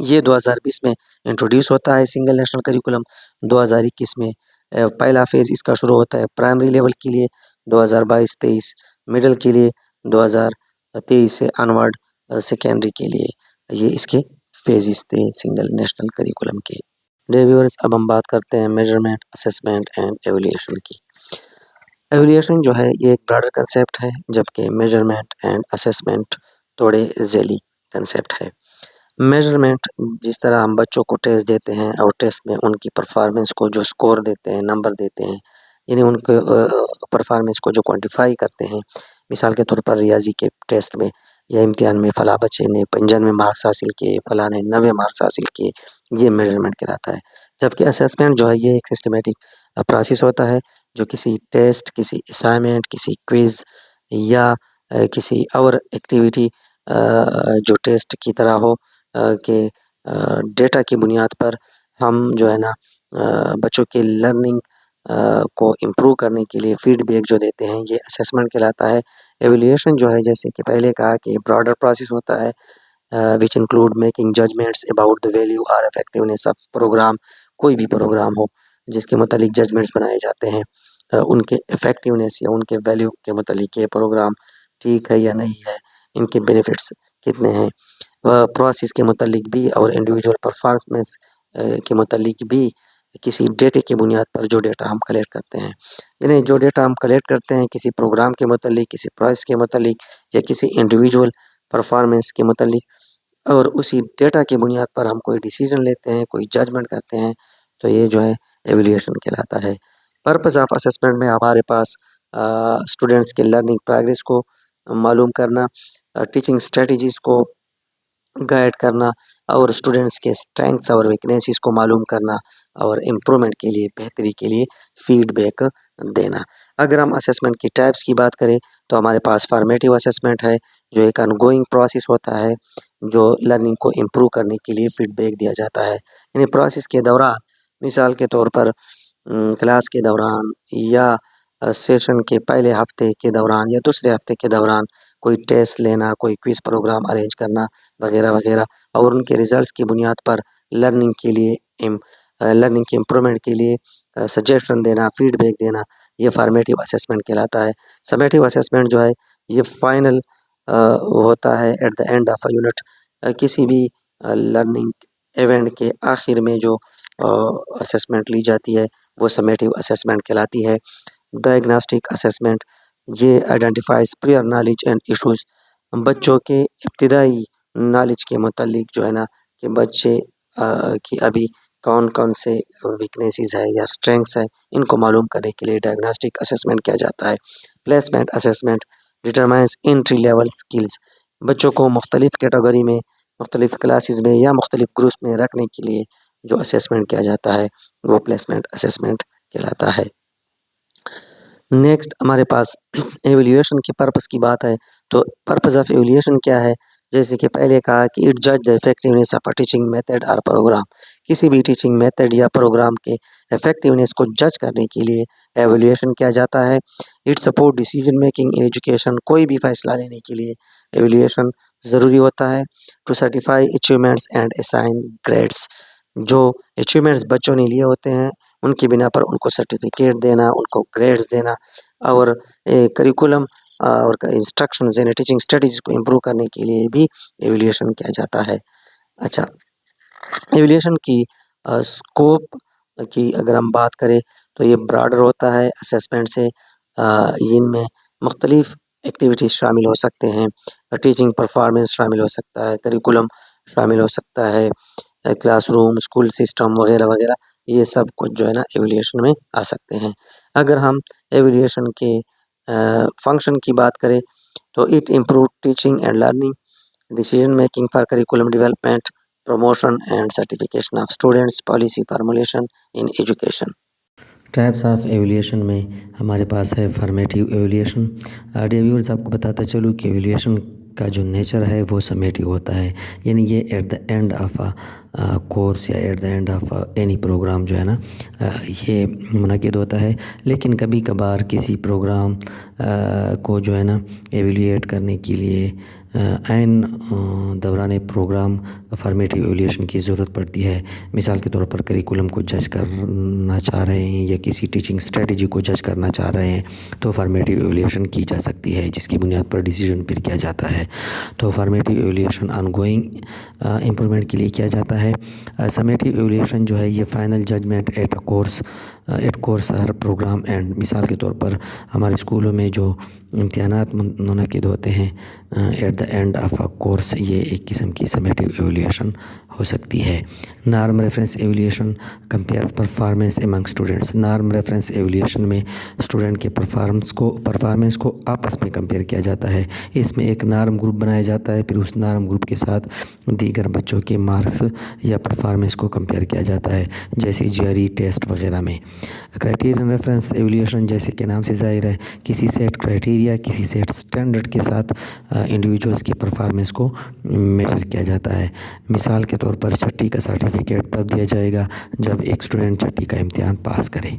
ये 2020 में इंट्रोड्यूस होता है सिंगल नेशनल करिकुलम। 2021 में पहला फेज़ इसका शुरू होता है प्राइमरी लेवल के लिए, 2022-23 मिडिल के लिए, 2023 से अनवर्ड सेकेंडरी के लिए। ये इसके फेजेस थे सिंगल नेशनल करिकुलम के। डियर व्यूअर्स, अब हम बात करते हैं मेजरमेंट, असेसमेंट एंड एवल्यूएशन की। एवल्यूएशन जो है ये एक ब्रॉडर कंसेप्ट है, जबकि मेजरमेंट एंड असेसमेंट थोड़े ज़ैली कंसेप्ट है। मेजरमेंट, जिस तरह हम बच्चों को टेस्ट देते हैं और टेस्ट में उनकी परफॉर्मेंस को जो स्कोर देते हैं, नंबर देते हैं, यानी उनके परफॉर्मेंस को जो क्वांटिफाई करते हैं। मिसाल के तौर पर रियाजी के टेस्ट में या इम्तिहान में फ़लाँ बच्चे ने 95 मार्क्स हासिल किए, फ़लाँ ने 90 मार्क्स हासिल किए, ये मेजरमेंट कहलाता है। जबकि असेसमेंट जो है ये एक सिस्टमेटिक प्रोसेस होता है, जो किसी टेस्ट, किसी असाइनमेंट, किसी क्विज़ या किसी और एक्टिविटी जो टेस्ट की तरह हो के डेटा की बुनियाद पर हम जो है ना बच्चों के लर्निंग को इम्प्रूव करने के लिए फीडबैक जो देते हैं, ये असेसमेंट कहलाता है। एवल्यूएशन जो है, जैसे कि पहले कहा कि ब्रॉडर प्रोसेस होता है which include making judgments about the value और इफेक्टिवनेस ऑफ प्रोग्राम। कोई भी प्रोग्राम हो जिसके मुतालिक जजमेंट्स बनाए जाते हैं, उनके इफेक्टिवनेस या उनके वैल्यू के मुतालिक ये प्रोग्राम ठीक है या नहीं है, इनके बेनिफिट्स कितने हैं, प्रोसेस के मुतालिक भी और इंडिविजुअल परफॉर्मेंस के मुतालिक भी किसी डेटे की बुनियाद पर जो डेटा हम कलेक्ट करते हैं, यानी जो डेटा हम कलेक्ट करते हैं किसी प्रोग्राम के मुतालिक, किसी प्रोसेस के मुतालिक या किसी इंडिविजुअल परफॉर्मेंस के मुतालिक, और उसी डेटा की बुनियाद पर हम कोई डिसीजन लेते हैं, कोई जजमेंट करते हैं, तो ये जो है एवल्यूएशन कहलाता है। पर्पस ऑफ असेसमेंट में हमारे पास स्टूडेंट्स के लर्निंग प्रोग्रेस को मालूम करना, टीचिंग स्ट्रेटजीज़ को गाइड करना और स्टूडेंट्स के स्ट्रेंथ्स और वीकनेसेस को मालूम करना और इम्प्रूवमेंट के लिए, बेहतरी के लिए फीडबैक देना। अगर हम असेसमेंट की टाइप्स की बात करें तो हमारे पास फॉर्मेटिव असेसमेंट है, जो एक ऑनगोइंग प्रोसेस होता है, जो लर्निंग को इम्प्रूव करने के लिए फीडबैक दिया जाता है। यानी प्रोसेस के दौरान, मिसाल के तौर पर क्लास के दौरान या सेशन के पहले हफ्ते के दौरान या दूसरे हफ्ते के दौरान कोई टेस्ट लेना, कोई क्विज़ प्रोग्राम अरेंज करना वगैरह वगैरह, और उनके रिज़ल्ट्स की बुनियाद पर लर्निंग के लिए लर्निंग के इम्प्रूवमेंट के लिए सजेशन देना, फीडबैक देना, ये फॉर्मेटिव असेसमेंट कहलाता है। समेटिव असेसमेंट जो है ये फाइनल होता है eight the end of a unit. किसी भी लर्निंग इवेंट के आखिर में जो असेसमेंट ली जाती है वो समेटिव असेसमेंट कहलाती है। डायग्नोस्टिक असेसमेंट, ये identifies prior knowledge and issues. बच्चों के इब्तिदाई नॉलेज के मुतालिक जो है ना कि बच्चे की अभी कौन कौन से वीकनेसेस है या स्ट्रेंथ्स है, इनको मालूम करने के लिए डायग्नोस्टिक असेसमेंट किया जाता है। Placement assessment determines entry level skills. बच्चों को मुख्तलिफ कैटेगरी में, मुख्तलिफ क्लासेस में या मुख्तलिफ ग्रुप्स में रखने के लिए जो असेसमेंट किया जाता है वो प्लेसमेंट असेसमेंट कहलाता है। नेक्स्ट हमारे पास एवल्यूएशन के पर्पस की बात है, तो पर्पस ऑफ एवल्यूएशन क्या है? जैसे कि पहले कहा कि इट जज the effectiveness of a teaching method और प्रोग्राम। किसी भी टीचिंग मेथड या प्रोग्राम के इफेक्टिवनेस को जज करने के लिए एवल्यूएशन किया जाता है। It support decision making in education. कोई भी फैसला लेने के लिए एवल्यूएशन ज़रूरी होता है। To certify achievements and assign grades. जो अचीवमेंट्स बच्चों ने लिए होते हैं उनकी बिना पर उनको सर्टिफिकेट देना, उनको ग्रेड्स देना, और करिकुलम और इंस्ट्रक्शंस यानी टीचिंग स्ट्रेटजीज को इम्प्रूव करने के लिए भी एवल्यूएशन किया जाता है। अच्छा, एवल्यूएशन की स्कोप की अगर हम बात करें तो ये ब्रॉडर होता है असेसमेंट से। इनमें मुख्तलिफ एक्टिविटीज़ शामिल हो सकते हैं, टीचिंग परफॉर्मेंस शामिल हो सकता है, करिकुलम शामिल हो सकता है, क्लासरूम, स्कूल सिस्टम वगैरह वगैरह, ये सब कुछ जो है ना एवल्यूएशन में आ सकते हैं। अगर हम एवल्यूएशन के फंक्शन की बात करें तो it improve teaching and learning, decision making for curriculum development, promotion and certification of students, policy formulation in education. Types of evaluation में हमारे पास है फॉर्मेटिव एवल्यूएशन। डियर व्यूअर्स, आपको बताता चलूँ कि एवल्यूएशन का जो नेचर है वो समेटिव होता है, यानी ये at the end of a course या at the end of any programme जो है ना ये मुनक़िद होता है। लेकिन कभी कभार किसी प्रोग्राम को जो है ना एवल्यूएट करने के लिए ऐन दौरान प्रोग्राम फॉर्मेटिव एवल्यूशन की ज़रूरत पड़ती है। मिसाल के तौर पर करिकुलम को जज करना चाह रहे हैं या किसी टीचिंग स्ट्रेटजी को जज करना चाह रहे हैं तो फॉर्मेटिव एवल्यूशन की जा सकती है, जिसकी बुनियाद पर डिसीजन फिर किया जाता है। तो फॉर्मेटिव एवल्यूशन ऑनगोइंग इम्प्रूवमेंट के लिए किया जाता है। समेटिव एवल्यूशन जो है ये फाइनल जजमेंट एट कोर्स हर प्रोग्राम एंड। मिसाल के तौर पर हमारे स्कूलों में जो इम्तिहानात मुनक़िद होते हैं eight the end of a course, ये एक किस्म की समेटिव एवल्यूशन हो सकती है। Norm reference evolution compares performance among students. Norm reference evolution में स्टूडेंट के परफॉर्मेंस को आपस में कंपेयर किया जाता है। इसमें एक नॉर्म ग्रुप बनाया जाता है, फिर उस नॉर्म ग्रुप के साथ दीगर बच्चों के मार्क्स या परफॉर्मेंस को कंपेयर किया जाता है, जैसे जीआरई टेस्ट वगैरह में। क्राइटेरियन रेफरेंस एवल्यूशन जैसे कि नाम से ज़ाहिर है, किसी सेट क्राइटेरिया, किसी सेट स्टैंडर्ड के साथ इंडिविजुअल्स की परफॉर्मेंस को मेजर किया जाता है। मिसाल के तौर पर छठी का सर्टिफिकेट तब दिया जाएगा जब एक स्टूडेंट छठी का इम्तिहान पास करे,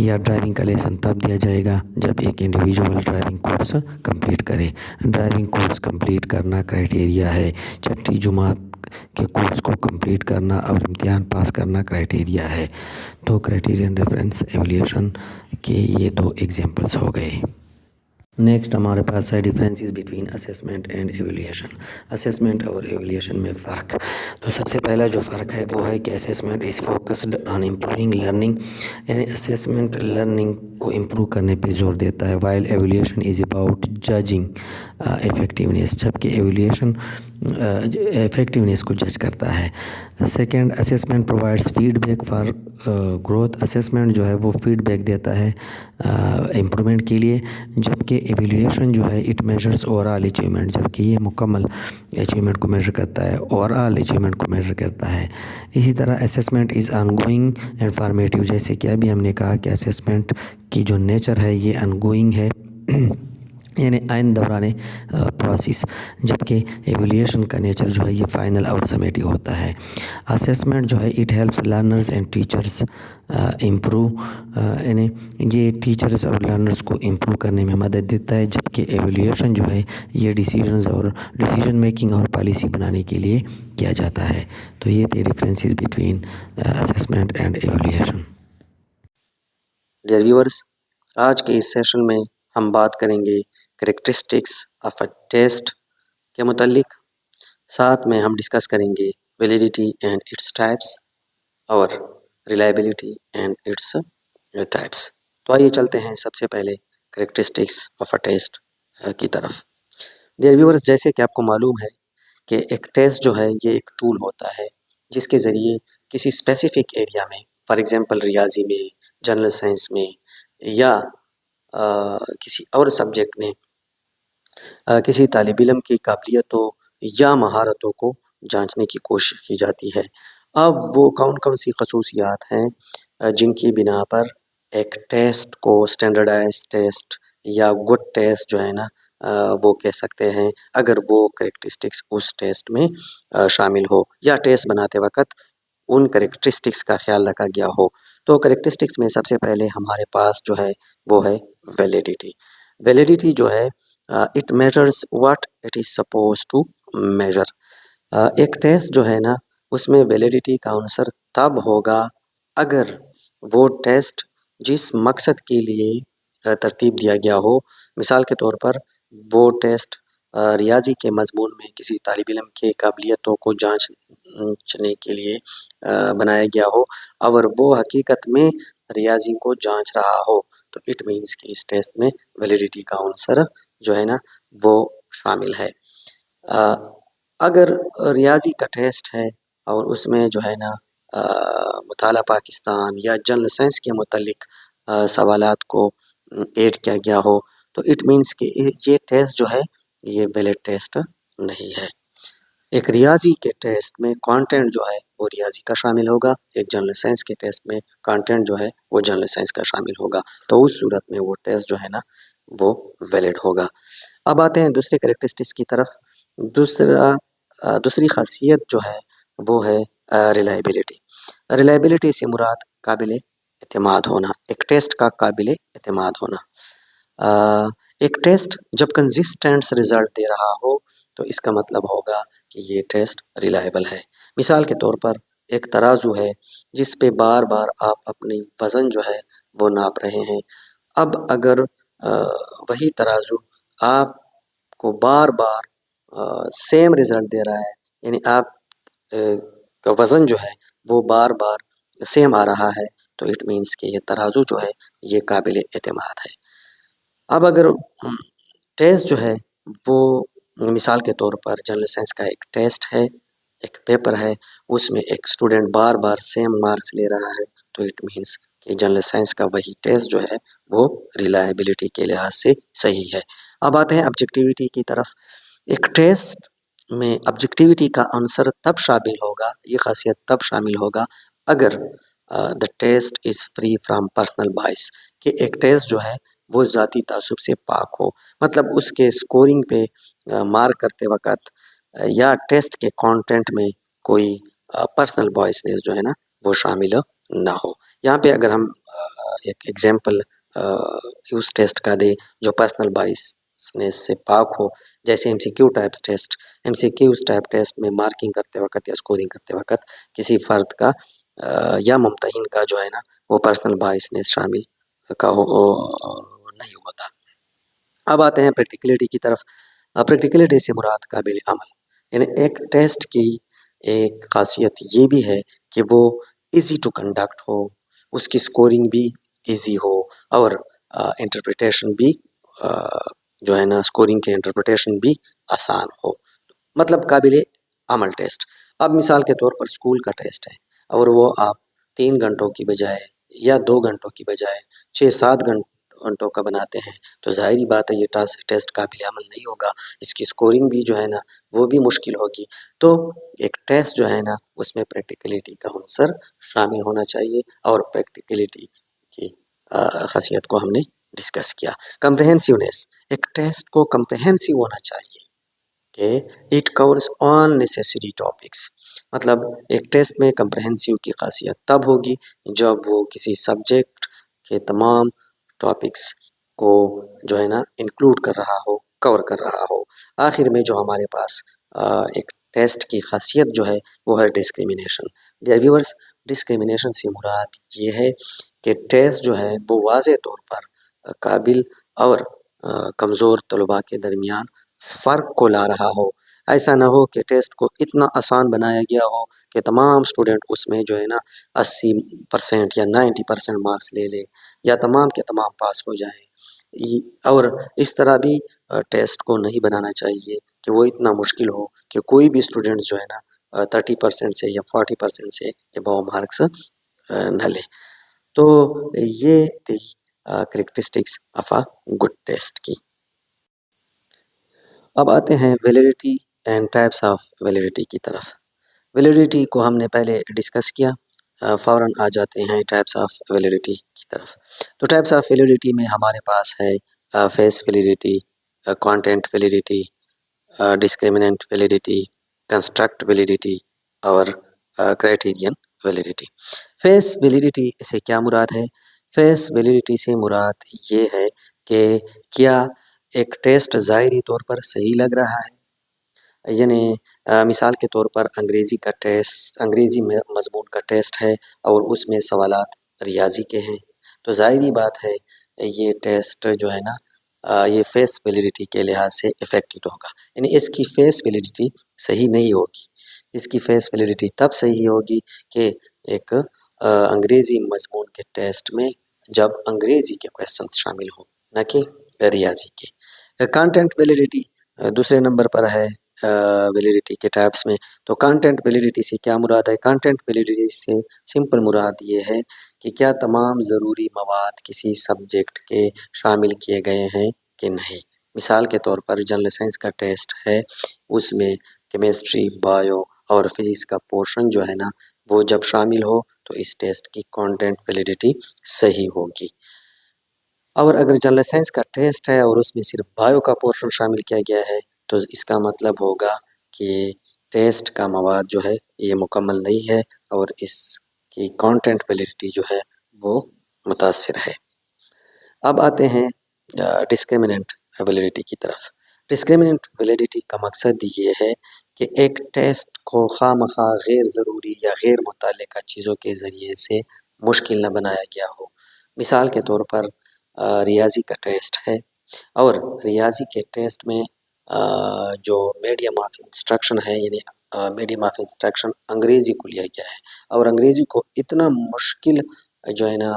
या ड्राइविंग का लाइसेंस तब दिया जाएगा जब एक इंडिविजुअल ड्राइविंग कोर्स कंप्लीट करे। ड्राइविंग कोर्स कंप्लीट करना क्राइटेरिया है, छठी जुमात के कोर्स को कंप्लीट करना और इम्तिहान पास करना क्राइटेरिया है। तो क्राइटेरियन रेफरेंस एवल्यूशन के ये दो एग्जांपल्स हो गए। नेक्स्ट हमारे पास है differences between assessment and evolution. Assessment और एवल्यूशन में फ़र्क। तो सबसे पहला जो फ़र्क है वो है कि assessment is focused on improving learning, यानी असेसमेंट लर्निंग को इम्प्रूव करने पे जोर देता है, while evolution is about judging effectiveness, जबकि एवल्यूशन इफ़ेक्टिवनेस को जज करता है। Second, assessment provides feedback for growth. Assessment जो है वो फीडबैक देता है इम्प्रूवमेंट के लिए, जबकि एवल्यूशन जो है इट मेजर्स ओवरऑल अचीवमेंट, जबकि ये मुकम्मल अचीवमेंट को मेजर करता है, ओवरऑल अचीवमेंट को मेजर करता है। इसी तरह assessment is ongoing and formative, जैसे कि अभी हमने कहा कि असेसमेंट की जो नेचर है ये ऑनगोइंग है यानी आइन दौरान प्रोसेस, जबकि एवल्यूशन का नेचर जो है ये फाइनल और समेटिव होता है। असेसमेंट जो है it helps learners and teachers improve, यानी ये टीचर्स और लर्नर्स को इम्प्रूव करने में मदद देता है, जबकि एवल्यूशन जो है ये डिसीजन मेकिंग और पॉलिसी बनाने के लिए किया जाता है। तो ये थे differences between assessment and evaluation. Dear viewers, आज के इस सेशन में हम बात करेंगे करेक्टरिस्टिक्स ऑफ अ टेस्ट के मुतालिक, साथ में हम डिस्कस करेंगे वैलिडिटी एंड इट्स टाइप्स और रिलायबिलिटी एंड इट्स टाइप्स। तो आइए चलते हैं सबसे पहले करेक्टरिस्टिक्स ऑफ अ टेस्ट की तरफ। डियर व्यूअर्स, जैसे कि आपको मालूम है कि एक टेस्ट जो है ये एक टूल होता है जिसके ज़रिए किसी स्पेसिफिक एरिया में, फॉर एग्ज़ाम्पल रियाजी में, जनरल साइंस में या किसी और सब्जेक्ट में किसी तालिब इल्म की काबिलियतों या महारतों को जांचने की कोशिश की जाती है। अब वो कौन कौन सी खसूसियात हैं जिनकी बिना पर एक टेस्ट को स्टैंडर्डाइज टेस्ट या गुड टेस्ट जो है ना वो कह सकते हैं, अगर वो करेक्टरिस्टिक्स उस टेस्ट में शामिल हो या टेस्ट बनाते वक्त उन करेक्टरिस्टिक्स का ख्याल रखा गया हो। तो करेक्टरिस्टिक्स में सबसे पहले हमारे पास जो है वो है वैलिडिटी। वैलिडिटी जो है it measures what it is suppose to measure. एक टेस्ट जो है ना उसमें वैलिडिटी का आंसर तब होगा अगर वो टेस्ट जिस मकसद के लिए तरतीब दिया गया हो। मिसाल के तौर पर वो टेस्ट रियाजी के मजमून में किसी तालिब इल्म के काबिलियतों को जांचने के लिए बनाया गया हो, अगर वो हकीकत में रियाजी को जांच रहा हो तो इट मीन्स कि इस टेस्ट में वैलिडिटी का आंसर जो है ना वो शामिल है। अगर रियाजी का टेस्ट है और उसमें जो है ना मुताला पाकिस्तान या जनरल साइंस के मुतालिक सवालात को ऐड किया गया हो तो इट मीन्स कि ये टेस्ट जो है ये वैलिड टेस्ट नहीं है। एक रियाजी के टेस्ट में कंटेंट जो है वो रियाजी का शामिल होगा, एक जनरल साइंस के टेस्ट में कंटेंट जो है वो जनरल साइंस का शामिल होगा, तो उस सूरत में वो टेस्ट जो है ना वो वैलिड होगा। अब आते हैं दूसरे करेक्टरिस्टिक्स की तरफ। दूसरी खासियत जो है वो है रिलायबिलिटी। रिलायबिलिटी से मुराद काबिल एतमाद होना, एक टेस्ट का काबिल एतमाद होना। एक टेस्ट जब कंसिस्टेंट रिजल्ट दे रहा हो तो इसका मतलब होगा कि ये टेस्ट रिलायबल है। मिसाल के तौर पर एक तराजू है जिस पे बार बार आप अपनी वज़न जो है वो नाप रहे हैं। अब अगर वही तराजू आपको बार बार सेम रिज़ल्ट दे रहा है, यानी आप का वज़न जो है वो बार बार सेम आ रहा है, तो इट मीन्स कि ये तराजू जो है ये काबिल एतमाद है। अब अगर टेस्ट जो है वो मिसाल के तौर पर जनरल साइंस का एक टेस्ट है, एक पेपर है, उसमें एक स्टूडेंट बार बार सेम मार्क्स ले रहा है, तो इट मीन्स कि जनरल साइंस का वही टेस्ट जो है वो रिलायबिलिटी के लिहाज से सही है। अब आते हैं ऑब्जेक्टिविटी की तरफ। एक टेस्ट में ऑब्जेक्टिविटी का आंसर तब शामिल होगा, ये खासियत तब शामिल होगा अगर the test is free from personal bias, कि एक टेस्ट जो है वो ज़ाती तासुब से पाक हो। मतलब उसके स्कोरिंग पे मार्क करते वक़्त या टेस्ट के कंटेंट में कोई पर्सनल बायसनेस जो है ना वो शामिल ना हो। यहाँ पे अगर हम एक एग्जांपल उस टेस्ट का दें जो पर्सनल बायसनेस से पाक हो, जैसे MCQ types test. MCQs type test में मार्किंग करते वक़्त या स्कोरिंग करते वक़्त किसी फ़र्द का या मुम्तहिन का जो है ना वो पर्सनल बायसनेस शामिल का हो नहीं होता। अब आते हैं प्रैक्टिकलिटी की तरफ। प्रैक्टिकलिटी से मुराद काबिल अमल, यानी एक टेस्ट की एक खासियत ये भी है कि वो इजी टू कंडक्ट हो, उसकी स्कोरिंग भी इजी हो और इंटरप्रिटेशन भी जो है ना स्कोरिंग के इंटरप्रिटेशन भी आसान हो, मतलब काबिल अमल टेस्ट। अब मिसाल के तौर पर स्कूल का टेस्ट है और वो आप 3 घंटों की बजाय या 2 घंटों की बजाय 6-7 घंटों का बनाते हैं, तो ज़ाहिर बात है ये टेस्ट काबिल अमल नहीं होगा, इसकी स्कोरिंग भी जो है ना वो भी मुश्किल होगी। तो एक टेस्ट जो है ना उसमें प्रैक्टिकलिटी का अंसर शामिल होना चाहिए और प्रैक्टिकलिटी की खासियत को हमने डिस्कस किया। कम्प्रहेंसिवनेस, एक टेस्ट को कम्प्रहेंसिव होना चाहिए कि it covers all necessary topics. मतलब एक टेस्ट में कम्प्रहेंसिव की खासियत तब होगी जब वो किसी सब्जेक्ट के तमाम टॉपिक्स को जो है ना इंक्लूड कर रहा हो, कवर कर रहा हो। आखिर में जो हमारे पास एक टेस्ट की खासियत जो है वो है डिस्क्रिमिनेशन। डियर व्यूअर्स, डिस्क्रिमिनेशन से मुराद ये है कि टेस्ट जो है वो वाज़े तौर पर काबिल और कमज़ोर तलबा के दरमियान फ़र्क को ला रहा हो। ऐसा ना हो कि टेस्ट को इतना आसान बनाया गया हो कि तमाम स्टूडेंट उसमें जो है ना 80% या 90% मार्क्स ले लें या तमाम के तमाम पास हो जाएँ। और इस तरह भी टेस्ट को नहीं बनाना चाहिए कि वो इतना मुश्किल हो कि कोई भी स्टूडेंट जो है ना 30% से या 40% से अबव मार्क्स न ले। तो ये थी characteristics of a good test की। अब आते हैं validity and types of validity की तरफ। वैलिडिटी को हमने पहले डिस्कस किया, फ़ौरन आ जाते हैं टाइप्स ऑफ वैलिडिटी की तरफ। तो टाइप्स ऑफ वैलिडिटी में हमारे पास है face validity, content validity, discriminant validity, construct validity और क्राइटेरियन वैलिडिटी। फेस वैलिडिटी से क्या मुराद है? फेस वैलिडिटी से मुराद ये है कि क्या एक टेस्ट ज़ाहिरी तौर पर सही लग रहा है, यानी मिसाल के तौर पर अंग्रेज़ी का टेस्ट, अंग्रेज़ी में मज़मून का टेस्ट है और उसमें सवालात रियाज़ी के हैं, तो ज़ाहिरी बात है ये टेस्ट जो है ना ये फेस वैलिडिटी के लिहाज से इफ़ेक्टिव होगा, यानी इसकी फेस वैलिडिटी सही नहीं होगी। इसकी फेस वैलिडिटी तब सही होगी कि एक अंग्रेज़ी मज़मून के टेस्ट में जब अंग्रेज़ी के क्वेश्चंस शामिल हों, ना कि रियाज़ी के। कंटेंट वैलिडिटी दूसरे नंबर पर है वैलिडिटी के टाइप्स में। तो कंटेंट वैलिडिटी से क्या मुराद है? कंटेंट वैलिडिटी से सिंपल मुराद ये है कि क्या तमाम ज़रूरी मवाद किसी सब्जेक्ट के शामिल किए गए हैं कि नहीं। मिसाल के तौर पर जनरल साइंस का टेस्ट है, उसमें केमिस्ट्री, बायो और फिज़िक्स का पोर्शन जो है ना वो जब शामिल हो तो इस टेस्ट की कंटेंट वैलिडिटी सही होगी। और अगर जनरल साइंस का टेस्ट है और उसमें सिर्फ बायो का पोर्शन शामिल किया गया है, तो इसका मतलब होगा कि टेस्ट का मवाद जो है ये मुकम्मल नहीं है और इसकी कंटेंट वैलिडिटी जो है वो मुतासिर है। अब आते हैं डिस्क्रिमिनेंट वैलिडिटी की तरफ। डिस्क्रिमिनेंट वैलिडिटी का मकसद ये है कि एक टेस्ट को खामखा गैर ज़रूरी या गैर मुतल्लिका चीज़ों के ज़रिए से मुश्किल न बनाया गया हो। मिसाल के तौर पर रियाज़ी का टेस्ट है और रियाज़ी के टेस्ट में जो मीडियम ऑफ इंस्ट्रक्शन है, यानी मीडियम ऑफ इंस्ट्रक्शन अंग्रेज़ी को लिया गया है और अंग्रेज़ी को इतना मुश्किल जो है ना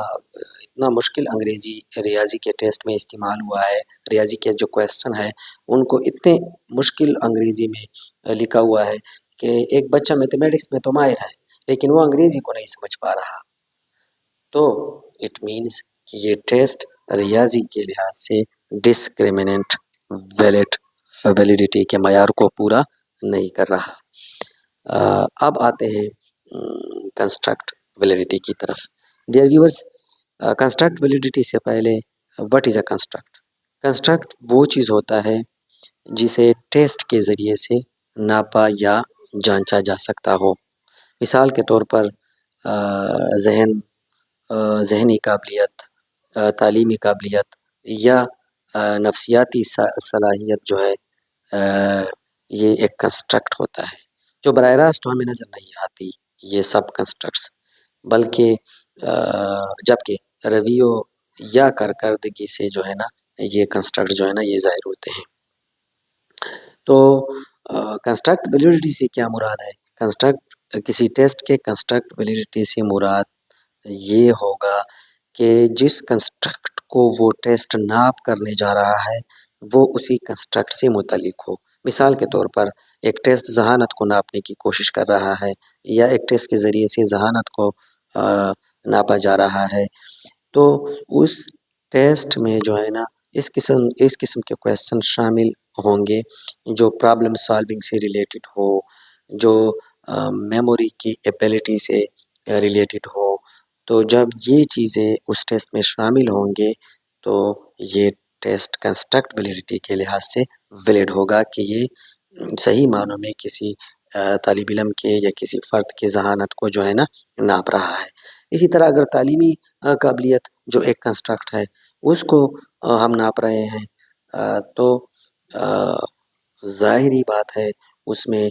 इतना मुश्किल अंग्रेज़ी रियाज़ी के टेस्ट में इस्तेमाल हुआ है। रियाज़ी के जो क्वेश्चन है उनको इतने मुश्किल अंग्रेज़ी में लिखा हुआ है कि एक बच्चा मैथमेटिक्स में तो माहिर है, लेकिन वो अंग्रेज़ी को नहीं समझ पा रहा। तो इट मीन्स कि ये टेस्ट रियाज़ी के लिहाज से डिस्क्रिमिनेंट वैलिड वैलिडिटी के मयार को पूरा नहीं कर रहा। अब आते हैं कंस्ट्रक्ट वैलिडिटी की तरफ। डियर व्यूअर्स, कंस्ट्रक्ट वैलिडिटी से पहले what is a construct? Construct वो चीज़ होता है जिसे टेस्ट के ज़रिए से नापा या जांचा जा सकता हो। मिसाल के तौर पर ज़हन ज़हनी काबिलियत, तालीमी काबिलियत या नफ्सियाती सलाहियत जो है ये एक कंस्ट्रक्ट होता है जो बराह रास्त तो हमें नज़र नहीं आती ये सब कंस्ट्रक्ट्स, बल्कि जबकि रवैयों या कारकर्दगी से जो है ना ये कंस्ट्रक्ट जो है ना ये ज़ाहिर होते हैं। तो कंस्ट्रक्ट वैलिडिटी से क्या मुराद है? कंस्ट्रक्ट किसी टेस्ट के कंस्ट्रक्ट वैलिडिटी से मुराद ये होगा कि जिस कंस्ट्रक्ट को वो टेस्ट नाप करने जा रहा है वो उसी कंस्ट्रक्ट से मुतल्लिक हो। मिसाल के तौर पर एक टेस्ट ज़हानत को नापने की कोशिश कर रहा है या एक टेस्ट के ज़रिए से ज़हानत को नापा जा रहा है, तो उस टेस्ट में जो है ना इस किस्म के क्वेश्चन शामिल होंगे जो प्रॉब्लम सॉल्विंग से रिलेटेड हो, जो मेमोरी की एबिलिटी से रिलेटेड हो। तो जब ये चीज़ें उस टेस्ट में शामिल होंगे तो ये टेस्ट कंस्ट्रक्ट वैलिडिटी के लिहाज से वैलिड होगा कि ये सही मानों में किसी तालिब इल्म के या किसी फ़र्द के ज़हानत को जो है ना नाप रहा है। इसी तरह अगर तालीमी काबिलियत जो एक कंस्ट्रक्ट है उसको हम नाप रहे हैं, तो ज़ाहिरी बात है उसमें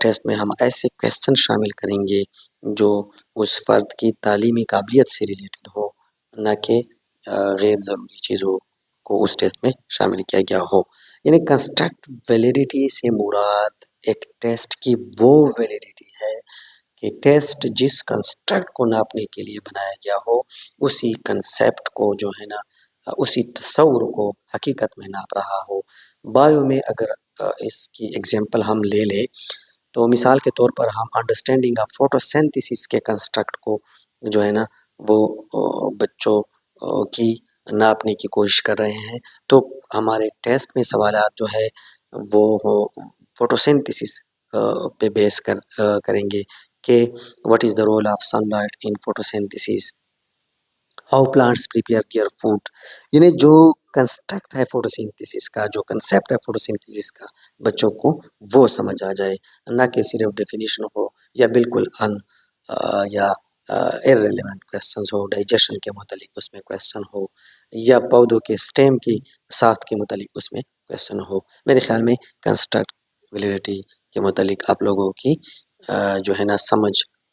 टेस्ट में हम ऐसे क्वेश्चन शामिल करेंगे जो उस फ़र्द की तालीमी काबिलियत से रिलेटेड हो, ना कि गैर ज़रूरी चीज़ों को उस टेस्ट में शामिल किया गया हो। यानी कंस्ट्रक्ट वैलिडिटी से मुराद एक टेस्ट की वो वैलिडिटी है कि टेस्ट जिस कंस्ट्रक्ट को नापने के लिए बनाया गया हो उसी कंसेप्ट को जो है ना उसी तस्वुर को हकीकत में नाप रहा हो। बायो में अगर इसकी एग्जांपल हम ले लें तो मिसाल के तौर पर हम अंडरस्टैंडिंग ऑफ फोटोसिंथेसिस के कंस्ट्रक्ट को जो है ना वो बच्चों की नापने की कोशिश कर रहे हैं, तो हमारे टेस्ट में सवालात जो है वो हो फोटोसिंथेसिस पे बेस करेंगे कि what is the role of sunlight in photosynthesis, how plants prepare their food. यानी जो कंस्ट्रक्ट है फोटोसिंथेसिस का, जो कंसेप्ट है फोटोसिंथेसिस का, बच्चों को वो समझ आ जाए, ना कि सिर्फ डेफिनेशन हो या बिल्कुल या इर्रेलेवेंट क्वेश्चंस हो, डाइजेशन के मुतालिक उसमें क्वेश्चन हो या पौधों के स्टेम की साख्त के मुतालिक उसमें क्वेश्चन हो। मेरे ख्याल में कंस्ट्रक्ट वैलिडिटी के मुतालिक आप लोगों की जो है ना समझ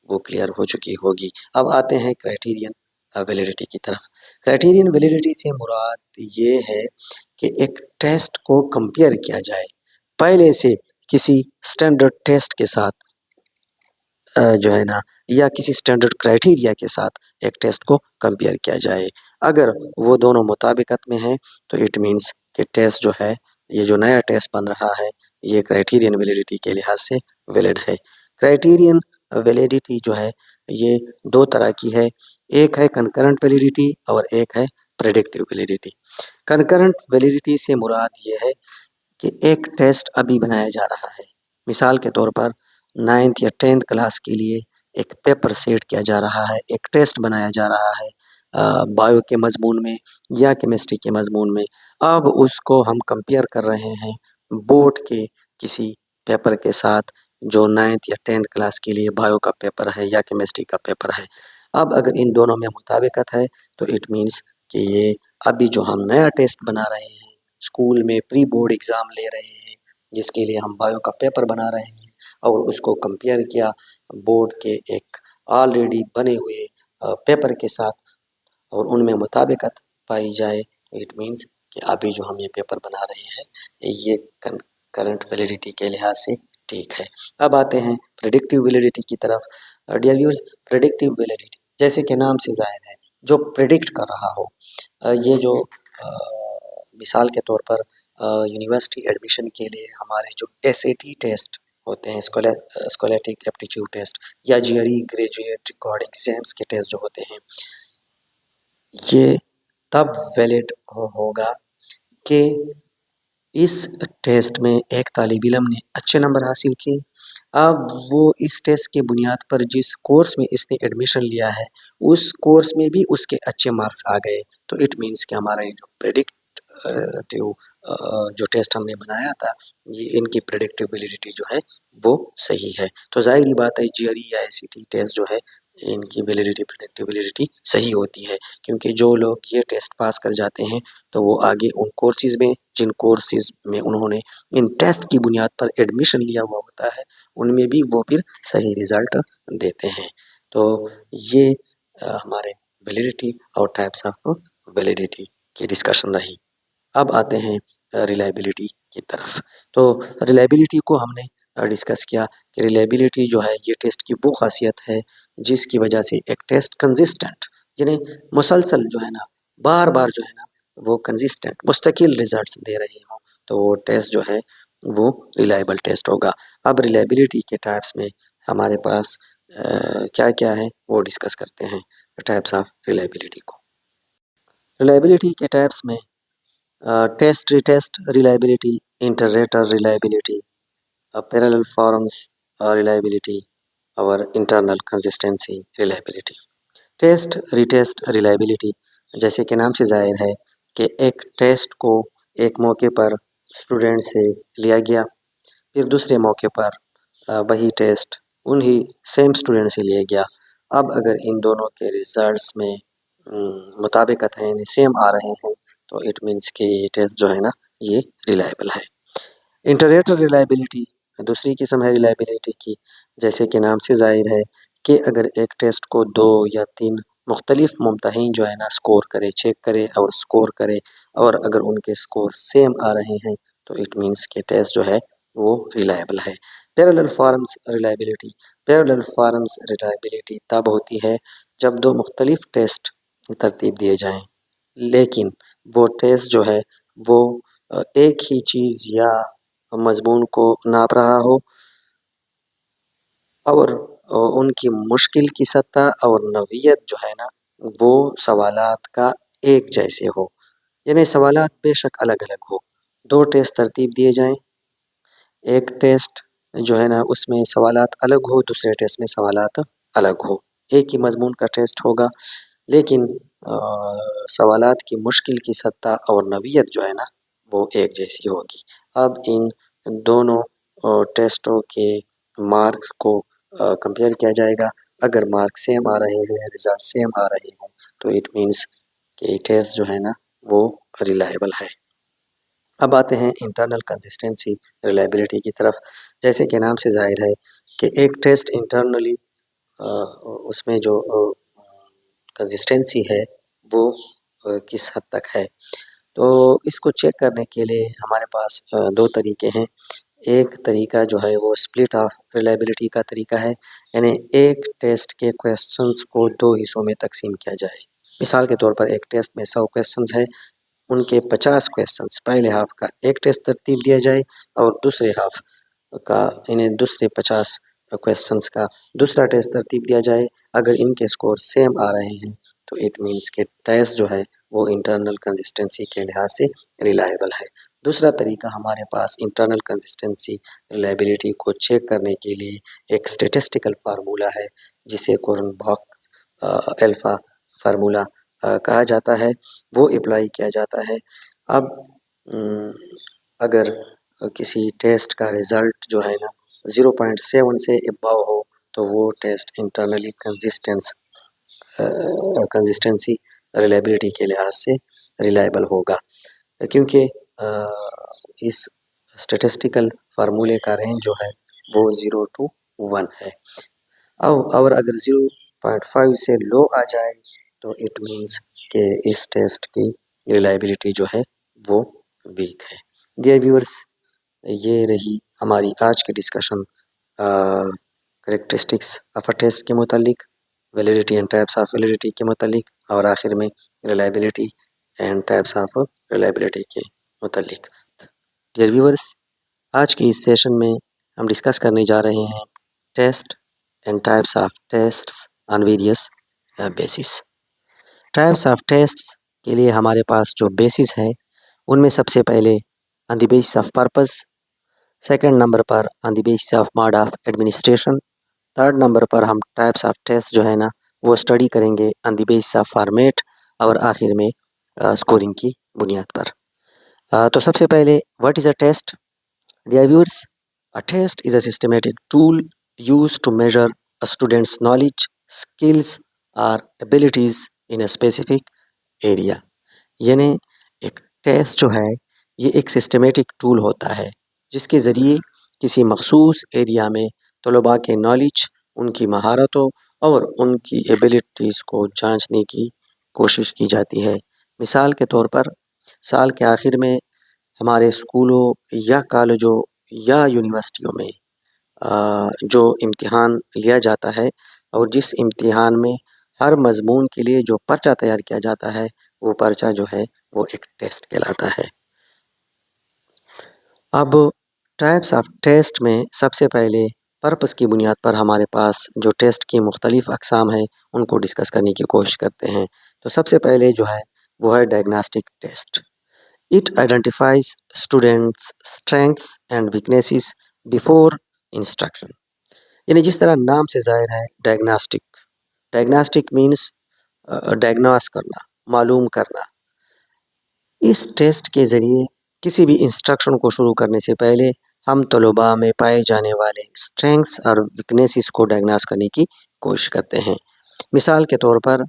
वो क्लियर हो चुकी होगी। अब आते हैं क्राइटेरियन वैलिडिटी की तरफ। क्राइटेरियन वैलिडिटी से मुराद ये है कि एक टेस्ट को कंपेयर किया जाए पहले से किसी स्टैंडर्ड टेस्ट के साथ, जो है ना या किसी स्टैंडर्ड क्राइटेरिया के साथ एक टेस्ट को कंपेयर किया जाए। अगर वो दोनों मुताबिकत में हैं तो इट मीन्स कि टेस्ट जो है ये जो नया टेस्ट बन रहा है ये क्राइटेरियन वैलिडिटी के लिहाज से वैलिड है। क्राइटेरियन वैलिडिटी जो है ये दो तरह की है, एक है कंकरेंट वैलिडिटी और एक है प्रेडिक्टिव वैलिडिटी। कंकरेंट वैलिडिटी से मुराद ये है कि एक टेस्ट अभी बनाया जा रहा है। मिसाल के तौर पर 9th या 10th क्लास के लिए एक पेपर सेट किया जा रहा है, एक टेस्ट बनाया जा रहा है बायो के मज़मून में या केमिस्ट्री के मज़मून में। अब उसको हम कंपेयर कर रहे हैं बोर्ड के किसी पेपर के साथ जो 9th या 10th क्लास के लिए बायो का पेपर है या केमिस्ट्री का पेपर है। अब अगर इन दोनों में मुताबिकत है तो इट मीन्स कि ये अभी जो हम नया टेस्ट बना रहे हैं, स्कूल में प्री बोर्ड एग्ज़ाम ले रहे हैं जिसके लिए हम बायो का पेपर बना रहे हैं और उसको कंपेयर किया बोर्ड के एक ऑलरेडी बने हुए पेपर के साथ और उनमें मुताबिकत पाई जाए, इट मीन्स कि अभी जो हम ये पेपर बना रहे हैं ये करंट वैलिडिटी के लिहाज से ठीक है। अब आते हैं प्रेडिक्टिव वैलिडिटी की तरफ। डियर व्यूअर्स, प्रेडिक्टिव वैलिडिटी जैसे कि नाम से ज़ाहिर है, जो प्रेडिक्ट कर रहा हो। ये जो मिसाल के तौर पर यूनिवर्सिटी एडमिशन के लिए हमारे जो एसएटी टेस्ट होते हैं, स्कॉलेस्टिक एप्टीट्यूड टेस्ट या जीआरई ग्रेजुएट रिकॉर्ड एग्जाम्स के टेस्ट जो होते हैं, ये तब वैलिड होगा कि इस टेस्ट में एक तालिब इल्म ने अच्छे नंबर हासिल किए। अब वो इस टेस्ट के बुनियाद पर जिस कोर्स में इसने एडमिशन लिया है उस कोर्स में भी उसके अच्छे मार्क्स आ गए, तो इट मीन्स कि हमारा ये जो प्रेडिक्टिव जो टेस्ट हमने बनाया था, ये इनकी प्रेडिक्टिव वैलिडिटी जो है वो सही है। तो ज़ाहिर ही बात है जीआरई या एसईटी टेस्ट जो है इनकी वैलिडिटी, प्रेडिक्टिव वैलिडिटी सही होती है, क्योंकि जो लोग ये टेस्ट पास कर जाते हैं तो वो आगे उन कोर्सेज़ में, जिन कोर्सेज़ में उन्होंने इन टेस्ट की बुनियाद पर एडमिशन लिया हुआ होता है, उनमें भी वो फिर सही रिज़ल्ट देते हैं। तो ये हमारे वैलिडिटी और टाइप्स ऑफ वैलिडिटी की डिस्कशन रही। अब आते हैं रिलायबिलिटी की तरफ। तो रिलायबिलिटी को हमने डिस्कस किया कि रिलायबिलिटी जो है ये टेस्ट की वो खासियत है जिसकी वजह से एक टेस्ट कंसिस्टेंट, यानी मुसलसल जो है ना, बार बार जो है ना, वो कंसिस्टेंट मुस्तकिल रिजल्ट्स दे रहे हों, तो वो टेस्ट जो है वो रिलायबल टेस्ट होगा। अब रिलायबिलिटी के टाइप्स में हमारे पास क्या क्या है वो डिस्कस करते हैं, टाइप्स ऑफ रिलायबिलिटी को। रिलायबिलिटी के टाइप्स में test retest reliability, inter rater reliability, parallel forms reliability और internal consistency reliability. Test retest reliability जैसे कि नाम से ज़ाहिर है कि एक टेस्ट को एक मौके पर स्टूडेंट से लिया गया, फिर दूसरे मौके पर वही टेस्ट उन्हीं सेम स्टूडेंट से लिया गया। अब अगर इन दोनों के रिजल्ट्स में मुताबिकत है, यानी सेम आ रहे हैं, तो इट मीन्स कि ये टेस्ट जो है ना ये रिलायबल है। इंटरेटर रिलायबिलिटी दूसरी किस्म है रिलायबिलिटी की, जैसे कि नाम से ज़ाहिर है कि अगर एक टेस्ट को 2 या 3 मुख्तलिफ मुम्तहिन जो है ना स्कोर करे, चेक करे और स्कोर करे, और अगर उनके स्कोर सेम आ रहे हैं तो इट मीन्स कि टेस्ट जो है वो रिलायबल है। Parallel forms reliability, parallel forms reliability तब होती है जब दो मुख्तलिफ टेस्ट तरतीब दिए जाएँ, लेकिन वो टेस्ट जो है वो एक ही चीज़ या मज़मून को नाप रहा हो और उनकी मुश्किल की सतह और नौइयत जो है ना वो सवालात का एक जैसे हो, यानी सवालात बेशक अलग-अलग हो। 2 टेस्ट तरतीब दिए जाएँ, एक टेस्ट जो है ना उसमें सवालात अलग हो, दूसरे टेस्ट में सवालात अलग हो। एक ही मज़मून का टेस्ट होगा, लेकिन सवालात की मुश्किल की सतह और नौइयत जो है ना वो एक जैसी होगी। अब इन दोनों टेस्टों के मार्क्स को कंपेयर किया जाएगा। अगर मार्क्स सेम आ रहे हैं, रिज़ल्ट सेम आ रहे हैं, तो इट मीन्स कि टेस्ट जो है ना वो रिलायबल है। अब आते हैं इंटरनल कंसिस्टेंसी रिलायबिलिटी की तरफ। जैसे कि नाम से ज़ाहिर है कि एक टेस्ट इंटरनली उसमें जो कंसिस्टेंसी है वो किस हद तक है, तो इसको चेक करने के लिए हमारे पास 2 तरीके हैं। एक तरीका जो है वो स्प्लिट ऑफ रिलायबिलिटी का तरीका है, यानी एक टेस्ट के क्वेश्चंस को 2 हिस्सों में तकसीम किया जाए। मिसाल के तौर पर एक टेस्ट में 100 क्वेश्चंस है, उनके 50 क्वेश्चंस पहले हाफ का एक टेस्ट तरतीब दिया जाए और दूसरे हाफ का इन्हें दूसरे 50 क्वेश्चंस का दूसरा टेस्ट तरतीब दिया जाए। अगर इनके स्कोर सेम आ रहे हैं तो इट मीन्स के टेस्ट जो है वो इंटरनल कंसिस्टेंसी के लिहाज से रिलायबल है। दूसरा तरीका हमारे पास इंटरनल कंसिस्टेंसी रिलायबिलिटी को चेक करने के लिए एक स्टैटिस्टिकल फार्मूला है जिसे कोरनबॉक अल्फा फार्मूला कहा जाता है, वो अप्लाई किया जाता है। अब अगर किसी टेस्ट का रिज़ल्ट जो है ना 0.7 से अबव हो तो वो टेस्ट इंटरनली कंसिस्टेंसी रिलायबिलिटी के लिहाज से रिलायबल होगा, क्योंकि इस स्टेटिस्टिकल फार्मूले का रेंज जो है वो 0 to 1 है। अब और अगर 0.5 से लो आ जाए तो इट मीन्स कि इस टेस्ट की रिलायबिलिटी जो है वो वीक है। डियर व्यूअर्स, ये रही हमारी आज की discussion characteristics of a test के मुतालिक, validity and types of validity के मुतालिक, और आखिर में reliability and types of reliability के मुतालिक। डियर व्यूअर्स, आज की इस सेशन में हम डिस्कस करने जा रहे हैं test and types of tests on various basis. Types of tests के लिए हमारे पास जो बेसिस है उनमें सबसे पहले on the basis of purpose, second number पर on the basis of mode of administration, third number पर हम टाइप्स ऑफ टेस्ट जो है ना वो स्टडी करेंगे on the basis of format, और आखिर में स्कोरिंग की बुनियाद पर। तो सबसे पहले what is a test? Dear viewers, a test is a systematic tool used to measure a student's knowledge, skills or abilities in a specific area। यानी एक टेस्ट जो है ये एक सिस्टमेटिक टूल होता है जिसके ज़रिए किसी मखसूस एरिया में तलबा के नॉलेज, उनकी महारतों और उनकी एबिलिटीज़ को जांचने की कोशिश की जाती है। मिसाल के तौर पर साल के आखिर में हमारे स्कूलों या कॉलेजों या यूनिवर्सिटियों में जो इम्तिहान लिया जाता है और जिस इम्तिहान में हर मज़मून के लिए जो पर्चा तैयार किया जाता है वो पर्चा जो है वो एक टेस्ट कहलाता है। अब टाइप्स ऑफ टेस्ट में सबसे पहले पर्पस की बुनियाद पर हमारे पास जो टेस्ट की मुख्तलिफ़ अक़साम हैं उनको डिस्कस करने की कोशिश करते हैं। तो सबसे पहले जो है वो है diagnostic test. It identifies students' strengths and weaknesses before instruction। यानी जिस तरह नाम से ज़ाहिर है डायग्नोस्टिक, डायग्नोस्टिक मीन्स डायग्नोस करना, मालूम करना। इस टेस्ट के ज़रिए किसी भी इंस्ट्रक्शन को शुरू करने से पहले हम तलबा में पाए जाने वाले स्ट्रेंथ्स और वीकनेसेस को डायग्नोस करने की कोशिश करते हैं। मिसाल के तौर पर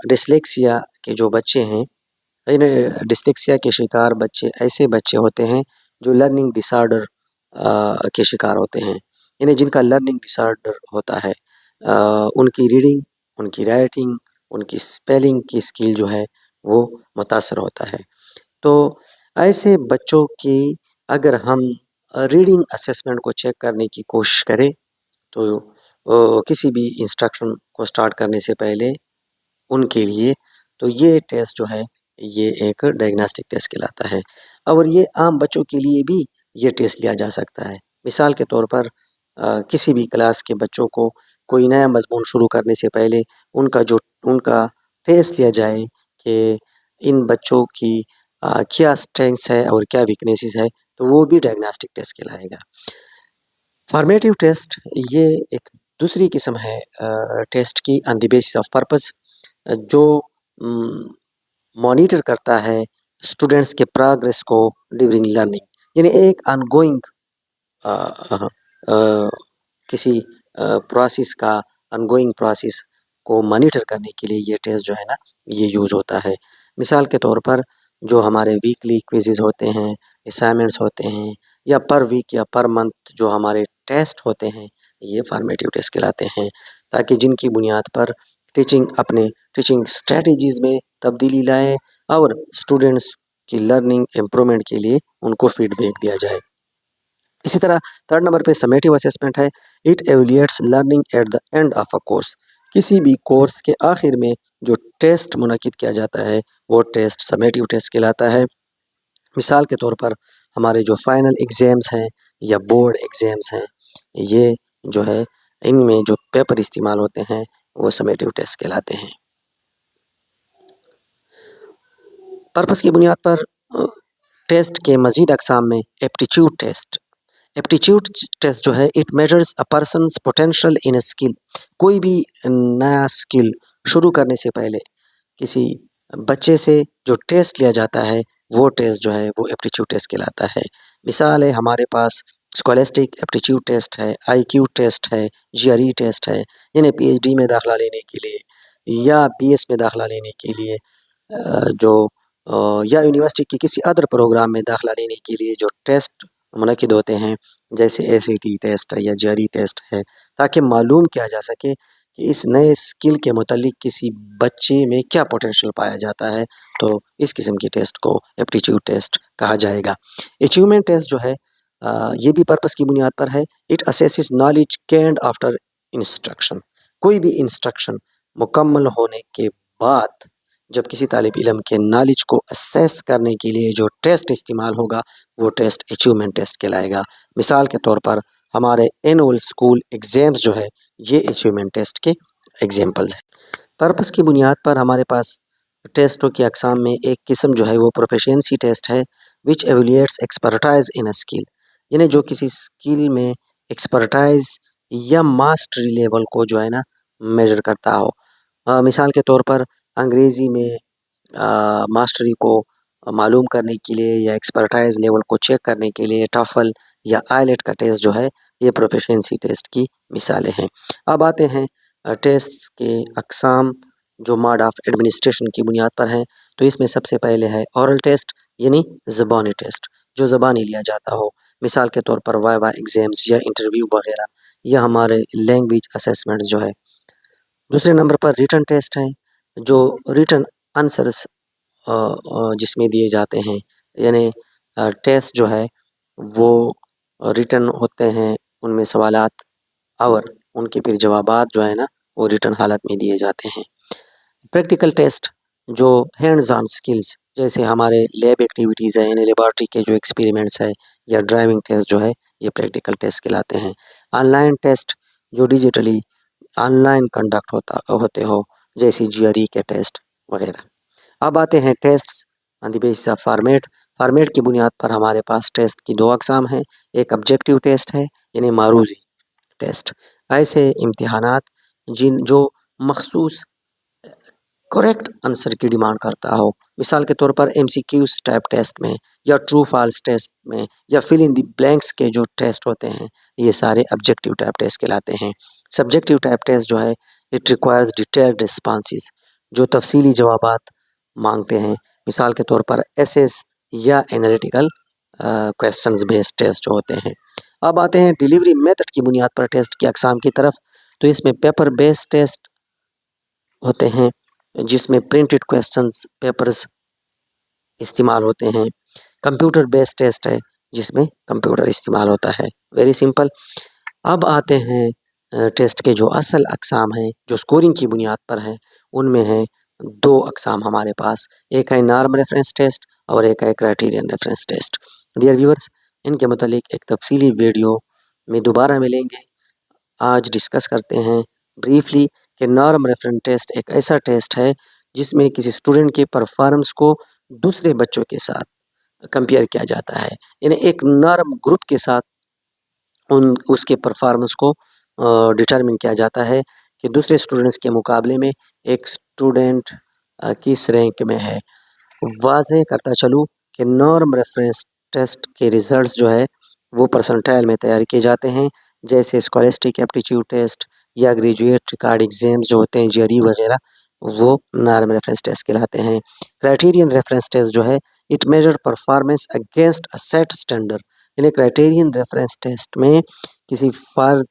डिस्लेक्सिया के जो बच्चे हैं, डिस्लेक्सिया के शिकार बच्चे ऐसे बच्चे होते हैं जो लर्निंग डिसऑर्डर के शिकार होते हैं। इन्हें जिनका लर्निंग डिसऑर्डर होता है उनकी रीडिंग, उनकी राइटिंग, उनकी स्पेलिंग की स्किल जो है वो मुतासर होता है। तो ऐसे बच्चों की अगर हम रीडिंग असेसमेंट को चेक करने की कोशिश करें तो किसी भी इंस्ट्रक्शन को स्टार्ट करने से पहले उनके लिए तो ये टेस्ट जो है ये एक डायग्नोस्टिक टेस्ट कहलाता है। और ये आम बच्चों के लिए भी ये टेस्ट लिया जा सकता है। मिसाल के तौर पर किसी भी क्लास के बच्चों को कोई नया मज़मून शुरू करने से पहले उनका टेस्ट लिया जाए कि इन बच्चों की क्या स्ट्रेंथ्स है और क्या वीकनेसेस है, तो वो भी डायग्नोस्टिक टेस्ट कहलाएगा। फॉर्मेटिव टेस्ट ये एक दूसरी किस्म है टेस्ट की on the basis of purpose, जो मॉनिटर करता है स्टूडेंट्स के प्रोग्रेस को ड्यूरिंग लर्निंग। यानी एक ऑनगोइंग किसी प्रोसेस का ऑनगोइंग प्रोसेस को मॉनिटर करने के लिए ये टेस्ट जो है ना ये यूज़ होता है। मिसाल के तौर पर जो हमारे वीकली क्विज़ेज़ होते हैं, असाइनमेंट्स होते हैं, या पर वीक या पर मंथ जो हमारे टेस्ट होते हैं ये फॉर्मेटिव टेस्ट कहलाते हैं, ताकि जिनकी बुनियाद पर अपने टीचिंग स्ट्रेटजीज़ में तब्दीली लाए और स्टूडेंट्स की लर्निंग इम्प्रूवमेंट के लिए उनको फीडबैक दिया जाए। इसी तरह थर्ड नंबर पे समेटिव असेसमेंट है। It evaluates learning at the end of a course. किसी भी कोर्स के आखिर में जो टेस्ट मुनक्किद किया जाता है वो टेस्ट समेटिव टेस्ट कहलाता है। मिसाल के तौर पर हमारे जो फाइनल एग्ज़ाम्स हैं या बोर्ड एग्ज़ाम्स हैं, ये जो है इनमें जो पेपर इस्तेमाल होते हैं वो समेटिव टेस्ट कहलाते हैं। पर्पस की बुनियाद पर टेस्ट के मज़ीद अक़साम में एप्टीट्यूड टेस्ट। एप्टीट्यूड टेस्ट जो है it measures a person's potential in a skill. कोई भी नया स्किल शुरू करने से पहले किसी बच्चे से जो टेस्ट लिया जाता है वो टेस्ट जो है वो एप्टीट्यूड टेस्ट कहलाता है। मिसाल है हमारे पास स्कॉलस्टिक एप्टीट्यूड टेस्ट है, आईक्यू टेस्ट है, जीआरई टेस्ट है। यानी पीएचडी में दाखिला लेने के लिए या बीएस में दाखिला लेने के लिए जो या यूनिवर्सिटी की किसी अदर प्रोग्राम में दाखिला लेने के लिए जो टेस्ट मुनक़िद होते हैं, जैसे ACT टेस्ट है या GRE टेस्ट है, ताकि मालूम किया जा सके कि इस नए स्किल के मुतालिक किसी बच्चे में क्या पोटेंशियल पाया जाता है, तो इस किस्म के टेस्ट को एप्टीट्यूड टेस्ट कहा जाएगा। अचीवमेंट टेस्ट जो है ये भी पर्पस की बुनियाद पर है। It assesses knowledge gained after instruction. कोई भी इंस्ट्रक्शन मुकम्मल होने के बाद जब किसी तालिब इल्म के नॉलेज को असेस करने के लिए जो टेस्ट इस्तेमाल होगा, वो टेस्ट अचीवमेंट टेस्ट कहलाएगा। मिसाल के तौर पर हमारे एनुअल स्कूल एग्ज़ाम्स जो है, ये अचीवमेंट टेस्ट के एग्जाम्पल्स हैं। पर्पस की बुनियाद पर हमारे पास टेस्टों की अक़साम में एक किस्म जो है वो प्रोफिशिएंसी टेस्ट है, विच एवेलुएट्स एक्सपर्टाइज इन अ स्किल, यानी जो किसी स्किल में एक्सपर्टाइज या मास्टरी लेवल को जो है ना मेजर करता हो। मिसाल के तौर पर अंग्रेज़ी में मास्टरी को मालूम करने के लिए या एक्सपर्टाइज लेवल को चेक करने के लिए टॉफल या आइलेट का टेस्ट जो है, ये प्रोफिशिएंसी टेस्ट की मिसालें हैं। अब आते हैं टेस्ट्स के अक़साम जो मोड ऑफ एडमिनिस्ट्रेशन की बुनियाद पर हैं। तो इसमें सबसे पहले है ओरल टेस्ट, यानी ज़बानी टेस्ट, जो ज़बानी लिया जाता हो। मिसाल के तौर पर वाइवा एग्ज़ाम्स या इंटरव्यू वगैरह, या हमारे लैंग्वेज असेसमेंट जो है। दूसरे नंबर पर रिटन टेस्ट है, जो रिटन आंसर्स जिसमें दिए जाते हैं, यानी टेस्ट जो है वो रिटन होते हैं, उनमें सवालात और उनके फिर जवाबात जो है ना वो रिटन हालत में दिए जाते हैं। प्रैक्टिकल टेस्ट जो हैंड्स ऑन स्किल्स, जैसे हमारे लैब एक्टिविटीज़ है, यानी लेबॉरेटरी के जो एक्सपेरिमेंट्स है, या ड्राइविंग टेस्ट जो है, ये प्रैक्टिकल टेस्ट कहलाते हैं। ऑनलाइन टेस्ट जो डिजिटली ऑनलाइन कंडक्ट होते हो, जैसे GRE के टेस्ट वगैरह। अब आते हैं tests on the basis of format. Format की बुनियाद पर हमारे पास टेस्ट की दो अक़साम हैं। एक ऑब्जेक्टिव टेस्ट है, यानी मारूज़ी टेस्ट, ऐसे इम्तिहानात जो मखसूस करेक्ट आंसर की डिमांड करता हो। मिसाल के तौर पर MCQs टाइप टेस्ट में, या ट्रू फॉल्स टेस्ट में, या फिल इन द ब्लैंक्स के जो टेस्ट होते हैं, ये सारे ऑब्जेक्टिव टाइप टेस्ट कहलाते हैं। सब्जेक्टिव टाइप टेस्ट जो है, इट रिक्वायर्स डिटेल्ड रिस्पॉन्सेस, जो तफसीली जवाबात मांगते हैं। मिसाल के तौर पर एसेस या एनालिटिकल क्वेश्चंस बेस्ड टेस्ट जो होते हैं। अब आते हैं डिलीवरी मेथड की बुनियाद पर टेस्ट की अक़साम की तरफ। तो इसमें पेपर बेस्ड टेस्ट होते हैं, जिसमें प्रिंटेड क्वेश्चंस पेपर्स इस्तेमाल होते हैं। कंप्यूटर बेस्ड टेस्ट है, जिसमें कंप्यूटर इस्तेमाल होता है। Very simple. अब आते हैं टेस्ट के जो असल अक़साम हैं, जो स्कोरिंग की बुनियाद पर हैं, उनमें है दो अक़साम हमारे पास। एक है नॉर्म रेफरेंस टेस्ट और एक है criterion reference test. Dear viewers, इनके मुतालिक एक तफसीली वीडियो में दोबारा मिलेंगे। आज डिस्कस करते हैं ब्रीफली कि नॉर्म रेफरेंस टेस्ट एक ऐसा टेस्ट है जिसमें किसी स्टूडेंट के परफॉर्मेंस को दूसरे बच्चों के साथ कंपेयर किया जाता है, यानी एक नॉर्म ग्रुप के साथ उसके परफॉर्मेंस को डिटरमिन किया जाता है कि दूसरे स्टूडेंट्स के मुकाबले में एक स्टूडेंट किस रैंक में है। वाज़ेह करता चलूँ कि नॉर्म रेफरेंस टेस्ट के रिज़ल्ट्स जो है वो परसेंटाइल में तैयार किए जाते हैं, जैसे स्कॉलस्टिक एप्टीट्यूड टेस्ट या ग्रेजुएट रिकॉर्ड एग्ज़ाम्स जो होते हैं GRE वगैरह, वो नॉर्म रेफरेंस टेस्ट कहलाते हैं। क्राइटेरियन रेफरेंस टेस्ट जो है, it measure performance against a set standard, यानी क्राइटेरियन रेफरेंस टेस्ट में किसी फ़र्द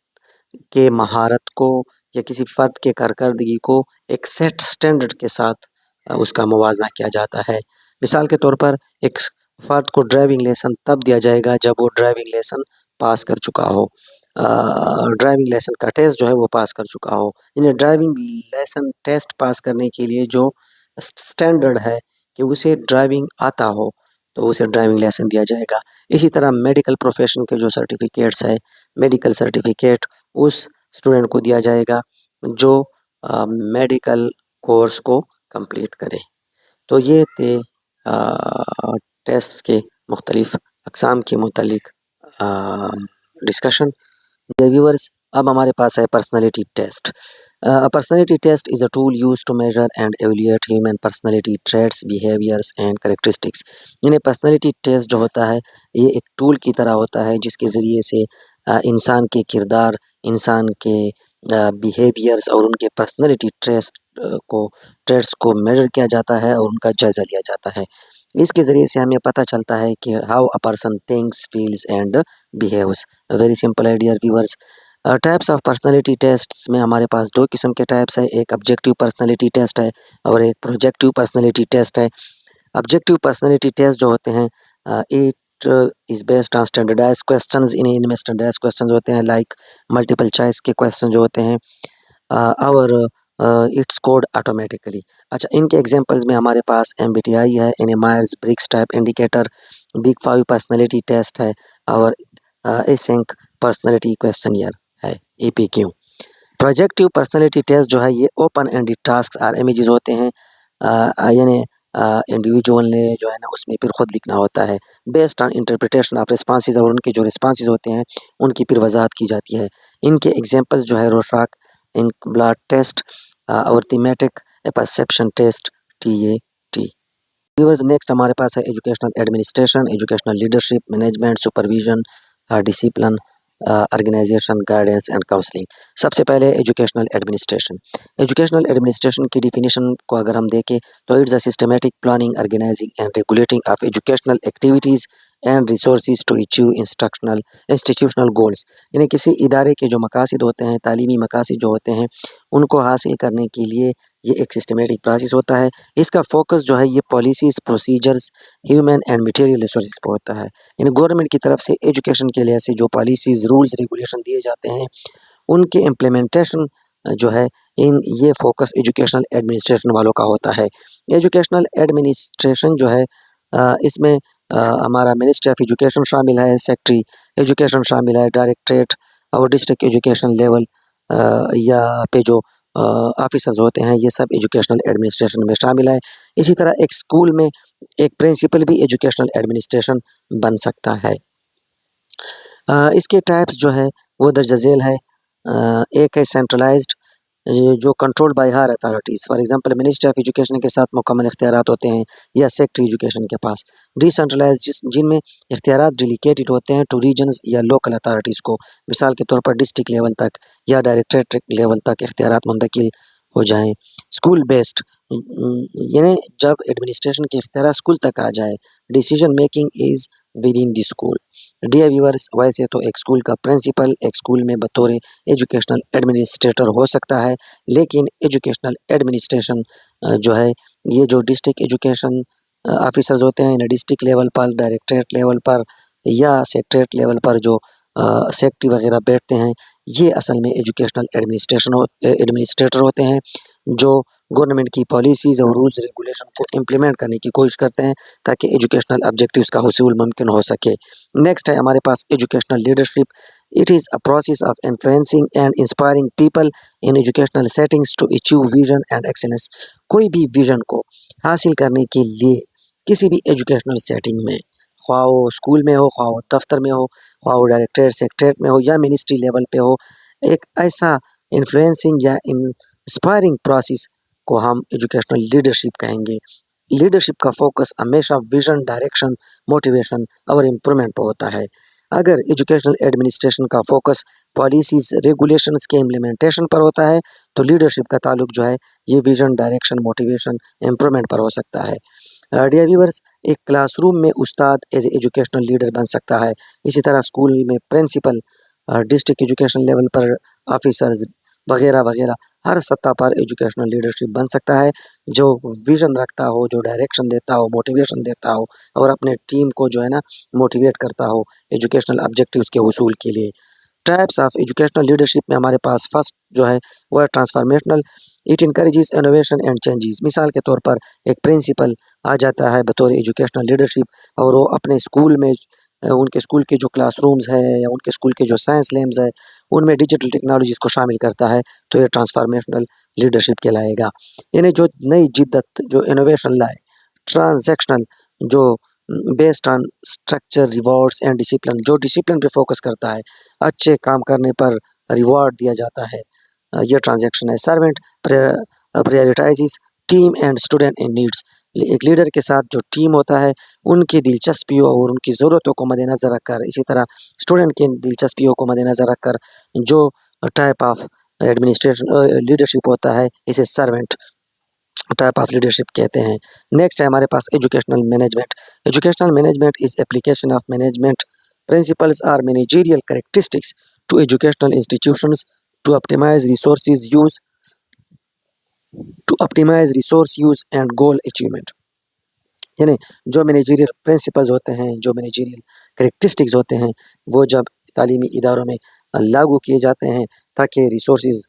के महारत को या किसी फ़र्द के कारकर्दगी को एक सेट स्टैंडर्ड के साथ उसका मुवाज़ना किया जाता है। मिसाल के तौर पर एक फ़र्द को ड्राइविंग लाइसेंस तब दिया जाएगा जब वो ड्राइविंग लाइसेंस पास कर चुका हो, ड्राइविंग लाइसेंस का टेस्ट जो है वो पास कर चुका हो। यानी ड्राइविंग लाइसेंस टेस्ट पास करने के लिए जो स्टैंडर्ड है कि उसे ड्राइविंग आता हो, तो उसे ड्राइविंग लाइसेंस दिया जाएगा। इसी तरह मेडिकल प्रोफेशन के जो सर्टिफिकेट्स है, मेडिकल सर्टिफिकेट उस स्टूडेंट को दिया जाएगा जो मेडिकल कोर्स को कंप्लीट करे। तो ये थे टेस्ट के मुख्तलिफ अक़साम के मुतालिक डिस्कशन। डियर व्यूअर्स, अब हमारे पास है personality test. Personality test is a tool use to measure and evaluate human personality traits, behaviours and characteristics. यानी पर्सनैलिटी टेस्ट जो होता है, ये एक टूल की तरह होता है जिसके ज़रिए से इंसान के किरदार, इंसान के बिहेवियर्स और उनके पर्सनैलिटी को ट्रेड्स को मेजर किया जाता है और उनका जायज़ा लिया जाता है। इसके ज़रिए से हमें पता चलता है कि how a person thinks, feels and behaves. Very simple है dear viewers. Types of personality tests में हमारे पास 2 किस्म के टाइप्स हैं, एक ऑब्जेक्टिव पर्सनैलिटी टेस्ट है और एक प्रोजेक्टिव पर्सनैलिटी टेस्ट है। ऑब्जेक्टिव पर्सनैलिटी टेस्ट जो होते हैं it is based on standardised questions. इनमें स्टैंडर्डाइज्ड क्वेश्चंस होते हैं लाइक मल्टीपल चॉइस के क्वेश्चन जो होते हैं और इट्स कोड ऑटोमेटिकली। अच्छा, इनके एग्जांपल्स में हमारे पास एमबीटीआई है, Myers Briggs type indicator, big 5 personality test है और एसिंक पर्सनैलिटी क्वेश्चनियर है, ईपीक्यू। प्रोजेक्टिव पर्सनैलिटी टेस्ट जो है ये ओपन एंडेड टास्क और इमेजेस होते हैं, यानी इंडिविजुअल ने जो है ना उसमें फिर खुद लिखना होता है based on interpretation of responses और उनके जो रिस्पॉन्सेज होते हैं उनकी फिर वजाहत की जाती है। इनके एग्जांपल्स जो है रोशाक इन ब्लड टेस्ट और thematic perception test, TAT। Viewers, next हमारे पास है educational administration, educational leadership, management, supervision, discipline, organisation, guidance and counselling. सबसे पहले एजुकेशनल एडमिनिस्ट्रेशन। एजुकेशनल एडमिनिस्ट्रेशन की डिफिनीशन को अगर हम देखें तो it's a systematic planning, organising and regulating of educational activities and resources to achieve institutional goals. यानी किसी इदारे के जो मकासद होते हैं, तालीमी मकासद जो होते हैं, उनको हासिल करने के लिए ये एक सिस्टमेटिक प्रोसेस होता है। इसका फोकस जो है ये policies, procedures, human and material resources पर होता है। यानी गवर्नमेंट की तरफ से एजुकेशन के लिए से जो पॉलिसीज़, रूल्स, रेगुलेशन दिए जाते हैं उनके इम्प्लीमेंटेशन जो है इन ये फोकस एजुकेशनल एडमिनिस्ट्रेशन वालों का होता है। एजुकेशनल एडमिनिस्ट्रेशन जो है इसमें हमारा मिनिस्ट्री ऑफ एजुकेशन शामिल है, सेक्रेटरी एजुकेशन शामिल है, डायरेक्टरेट और डिस्ट्रिक्ट एजुकेशन लेवल या पे जो ऑफिसर्स होते हैं ये सब एजुकेशनल एडमिनिस्ट्रेशन में शामिल है। इसी तरह एक स्कूल में एक प्रिंसिपल भी एजुकेशनल एडमिनिस्ट्रेशन बन सकता है। इसके टाइप्स जो है वो दर्ज झेल है। एक है सेंट्रलाइज्ड जो controlled by higher authorities, for example ministry of education के साथ मुकम्मल इख्तियारात होते हैं या सेक्रेटरी एजुकेशन के पास। डिसेंट्रलाइज्ड जिनमें इख्तियारात डेलीकेटेड होते हैं टू रीजन्स या लोकल अथॉरिटीज़ को, मिसाल के तौर पर डिस्ट्रिक्ट लेवल तक या डायरेक्टरेट लेवल तक इख्तियारात मुंतकिल हो जाएँ। स्कूल बेस्ड यानी जब एडमिनिस्ट्रेशन के इख्तियार स्कूल तक आ जाए, decision making is within the school. Dear viewers, वैसे तो एक स्कूल का प्रिंसिपल एक स्कूल में बतौर एजुकेशनल एडमिनिस्ट्रेटर हो सकता है, लेकिन एजुकेशनल एडमिनिस्ट्रेशन जो है ये जो डिस्ट्रिक्ट एजुकेशन ऑफिसर्स होते हैं इन्हें डिस्ट्रिक्ट लेवल पर, डायरेक्टरेट लेवल पर या सेक्रेटरेट लेवल पर जो सेक्रेटरी वगैरह बैठते हैं ये असल में एजुकेशनल एडमिनिस्ट्रेटर होते हैं जो गवर्नमेंट की पॉलिसीज़ और रूल्स रेगुलेशन को इम्प्लीमेंट करने की कोशिश करते हैं ताकि एजुकेशनल ऑब्जेक्टिव्स का हुसूल मुमकिन हो सके। नेक्स्ट है हमारे पास educational leadership. It is a process of influencing and inspiring people in educational settings to achieve vision and excellence. कोई भी विजन को हासिल करने के लिए किसी भी एजुकेशनल सेटिंग में, ख्वाह वो स्कूल में हो, ख्वाह वो दफ्तर में हो, ख्वाह वो डायरेक्टरेट सेक्रेटरेट में हो या मिनिस्ट्री लेवल पे हो, एक ऐसा इन्फ्लुएंसिंग या इंस्पायरिंग प्रोसेस को हम एजुकेशनल लीडरशिप कहेंगे। लीडरशिप का फोकस हमेशा विजन, डायरेक्शन, मोटिवेशन और इम्प्रूवमेंट पर होता है। अगर एजुकेशनल एडमिनिस्ट्रेशन का फोकस पॉलिसीज़, रेगुलेशंस के इम्प्लीमेंटेशन पर होता है तो लीडरशिप का ताल्लुक जो है ये विजन, डायरेक्शन, मोटिवेशन, इम्प्रूवमेंट पर हो सकता है। डियर व्यूअर्स, एक क्लासरूम में उस्ताद एज एजुकेशनल लीडर बन सकता है। इसी तरह स्कूल में प्रिंसिपल, डिस्ट्रिक्ट एजुकेशन लेवल पर ऑफिसर्स वगैरह वगैरह हर सतह पर एजुकेशनल लीडरशिप बन सकता है जो विजन रखता हो, जो डायरेक्शन देता हो, मोटिवेशन देता हो और अपने टीम को जो है ना मोटिवेट करता हो एजुकेशनल ऑब्जेक्टिव्स के हुसूल के लिए। टाइप्स ऑफ एजुकेशनल लीडरशिप में हमारे पास फर्स्ट जो है वो है transformational. It encourages innovation and changes. मिसाल के तौर पर एक प्रिंसिपल आ जाता है बतौर एजुकेशनल लीडरशिप और वो अपने स्कूल में उनके स्कूल के जो क्लासरूम्स है या उनके स्कूल के जो साइंस लैब्स है उनमें डिजिटल टेक्नोलॉजीज़ को शामिल करता है तो ये ट्रांसफॉर्मेशनल लीडरशिप कहलाएगा। यानी जो नई जिद्दत, जो इनोवेशन लाए, ट्रांजैक्शनल जो based on structure, rewards and discipline, जो डिसिप्लिन पे फोकस करता है, अच्छे काम करने पर रिवॉर्ड दिया जाता है, ये ट्रांजैक्शन है। Servant prioritises team and student in needs. एक लीडर के साथ जो टीम होता है उनकी दिलचस्पियों और उनकी ज़रूरतों को मद्देनज़र रखकर, इसी तरह स्टूडेंट की दिलचस्पियों को मद्देनज़र रखकर जो टाइप ऑफ एडमिनिस्ट्रेशन लीडरशिप होता है, इसे सर्वेंट टाइप ऑफ लीडरशिप कहते हैं। नेक्स्ट है हमारे पास educational management. Educational management is application of management principles or managerial characteristics to educational institutions to optimise resource use and goal achievement. यानी जो मैनेजरियल प्रिंसिपल्स होते हैं, जो मैनेजरियल कैरेक्टरिस्टिक्स होते हैं, वो जब तालीमी इदारों में लागू किए जाते हैं ताकि रिसोर्सेज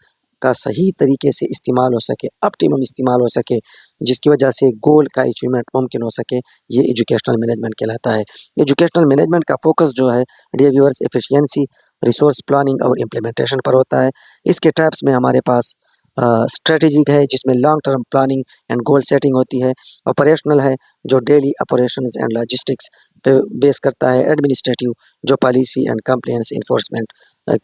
का सही तरीके से इस्तेमाल हो सके, ऑप्टिमम इस्तेमाल हो सके, जिसकी वजह से गोल का अचीवमेंट मुमकिन हो सके, ये एजुकेशनल मैनेजमेंट कहलाता है। एजुकेशनल मैनेजमेंट का फोकस जो है dear viewers efficiency, resource planning और इम्प्लीमेंटेशन पर होता है। इसके टाइप्स में हमारे पास स्ट्रेटेजिक है जिसमें long term planning and goal setting होती है। ऑपरेशनल है जो डेली ऑपरेशंस एंड लॉजिस्टिक्स पे बेस करता है। एडमिनिस्ट्रेटिव जो पॉलिसी एंड कंप्लायंस इन्फोर्समेंट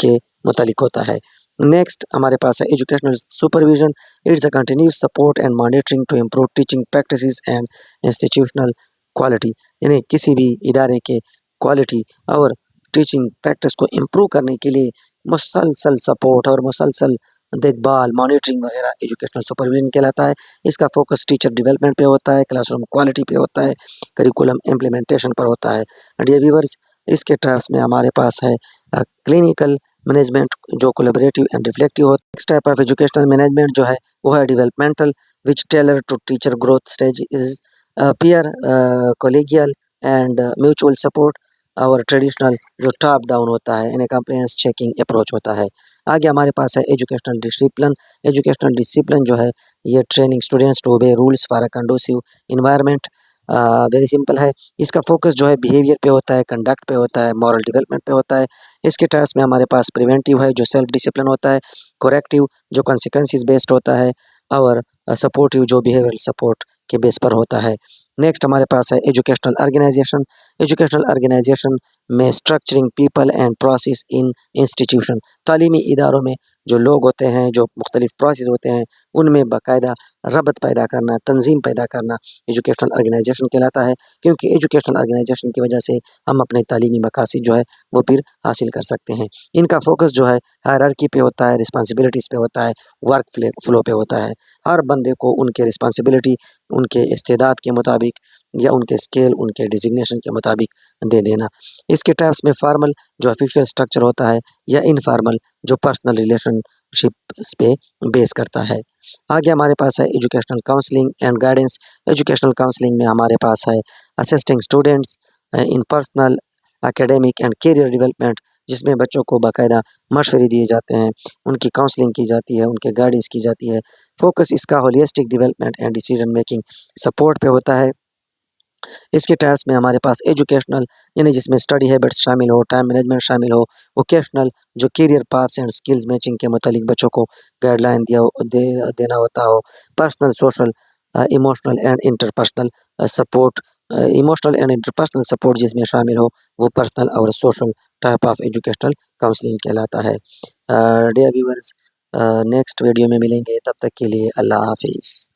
के मुतालिक होता है। नेक्स्ट हमारे पास है educational supervision. It's a continuous support and monitoring to improve teaching practices and institutional quality. यानी किसी भी इदारे के क्वालिटी और टीचिंग प्रैक्टिस को इम्प्रूव करने के लिए मुसलसल सपोर्ट और मुसलसल देखभाल, मॉनिटरिंग वगैरह एजुकेशनल सुपरविजन कहलाता है। इसका फोकस टीचर डेवलपमेंट पे होता है, क्लासरूम क्वालिटी पे होता है, करिकुलम इम्प्लीमेंटेशन पर होता है। डियर व्यूअर्स, इसके टर्म्स में हमारे पास है क्लिनिकल मैनेजमेंट जो कोलैबोरेटिव एंड रिफ्लेक्टिव होता है। Next type of educational management जो है वो है developmental which tailor to teacher growth stage is peer collegial and mutual support. और ट्रेडिशनल जो टॉप डाउन होता है, इन्हें कंप्लायंस चेकिंग अप्रोच होता है। आगे हमारे पास है एजुकेशनल डिसिप्लिन। एजुकेशनल डिसिप्लिन जो है ये training students to obey rules for a conducive environment. Very simple है। इसका फोकस जो है बिहेवियर पे होता है, कंडक्ट पे होता है, मॉरल डेवलपमेंट पे होता है। इसके टर्म्स में हमारे पास प्रिवेंटिव है जो सेल्फ डिसिप्लिन होता है, कोरेक्टिव जो कॉन्सिक्वेंसेस बेस्ड होता है, और सपोर्टिव जो बिहेवियरल सपोर्ट के बेस पर होता है। नेक्स्ट हमारे पास है एजुकेशनल ऑर्गेनाइजेशन। एजुकेशनल ऑर्गेनाइजेशन में structuring people and process in institution. तालीमी इदारों में जो लोग होते हैं, जो मुख्तलिफ प्रोसेस होते हैं, उनमें बाकायदा रबत पैदा करना, तंजीम पैदा करना एजुकेशनल ऑर्गेनाइजेशन कहलाता है। क्योंकि एजुकेशनल ऑर्गेनाइजेशन की वजह से हम अपने तालीमी मकासद जो है वो फिर हासिल कर सकते हैं। इनका फोकस जो है हायरार्की पे होता है, रिस्पॉन्सिबिलिटीज़ पे होता है, वर्क फ्लो पे होता है। हर बंदे को उनके रिस्पॉन्सिबिलिटी उनके इस्तेदाद के मुताबिक या उनके स्केल, उनके डिजिग्नेशन के मुताबिक दे देना। इसके टाइप्स में फॉर्मल जो ऑफिशियल स्ट्रक्चर होता है या इनफॉर्मल जो पर्सनल रिलेशनशिप्स पे बेस करता है। आगे हमारे पास है educational counselling and guidance. Educational counselling में हमारे पास है assisting students in personal academic and career development, जिसमें बच्चों को बाकायदा मशवरे दिए जाते हैं, उनकी काउंसलिंग की जाती है, उनके गाइडेंस की जाती है। फोकस इसका holistic development and decision making support पे होता है। इसके टाइप्स में हमारे पास एजुकेशनल यानी जिसमें स्टडी हैबिट्स शामिल हो, टाइम मैनेजमेंट शामिल हो। वोकेशनल जो career paths and skills matching के मुतालिक बच्चों को गाइडलाइन देना होता हो। Personal, social, emotional and interpersonal support. Emotional and interpersonal support जिसमें शामिल हो वो पर्सनल और social type of educational counselling कहलाता है। डियर व्यूअर्स, नेक्स्ट वीडियो में मिलेंगे, तब तक के लिए अल्लाह हाफिज़।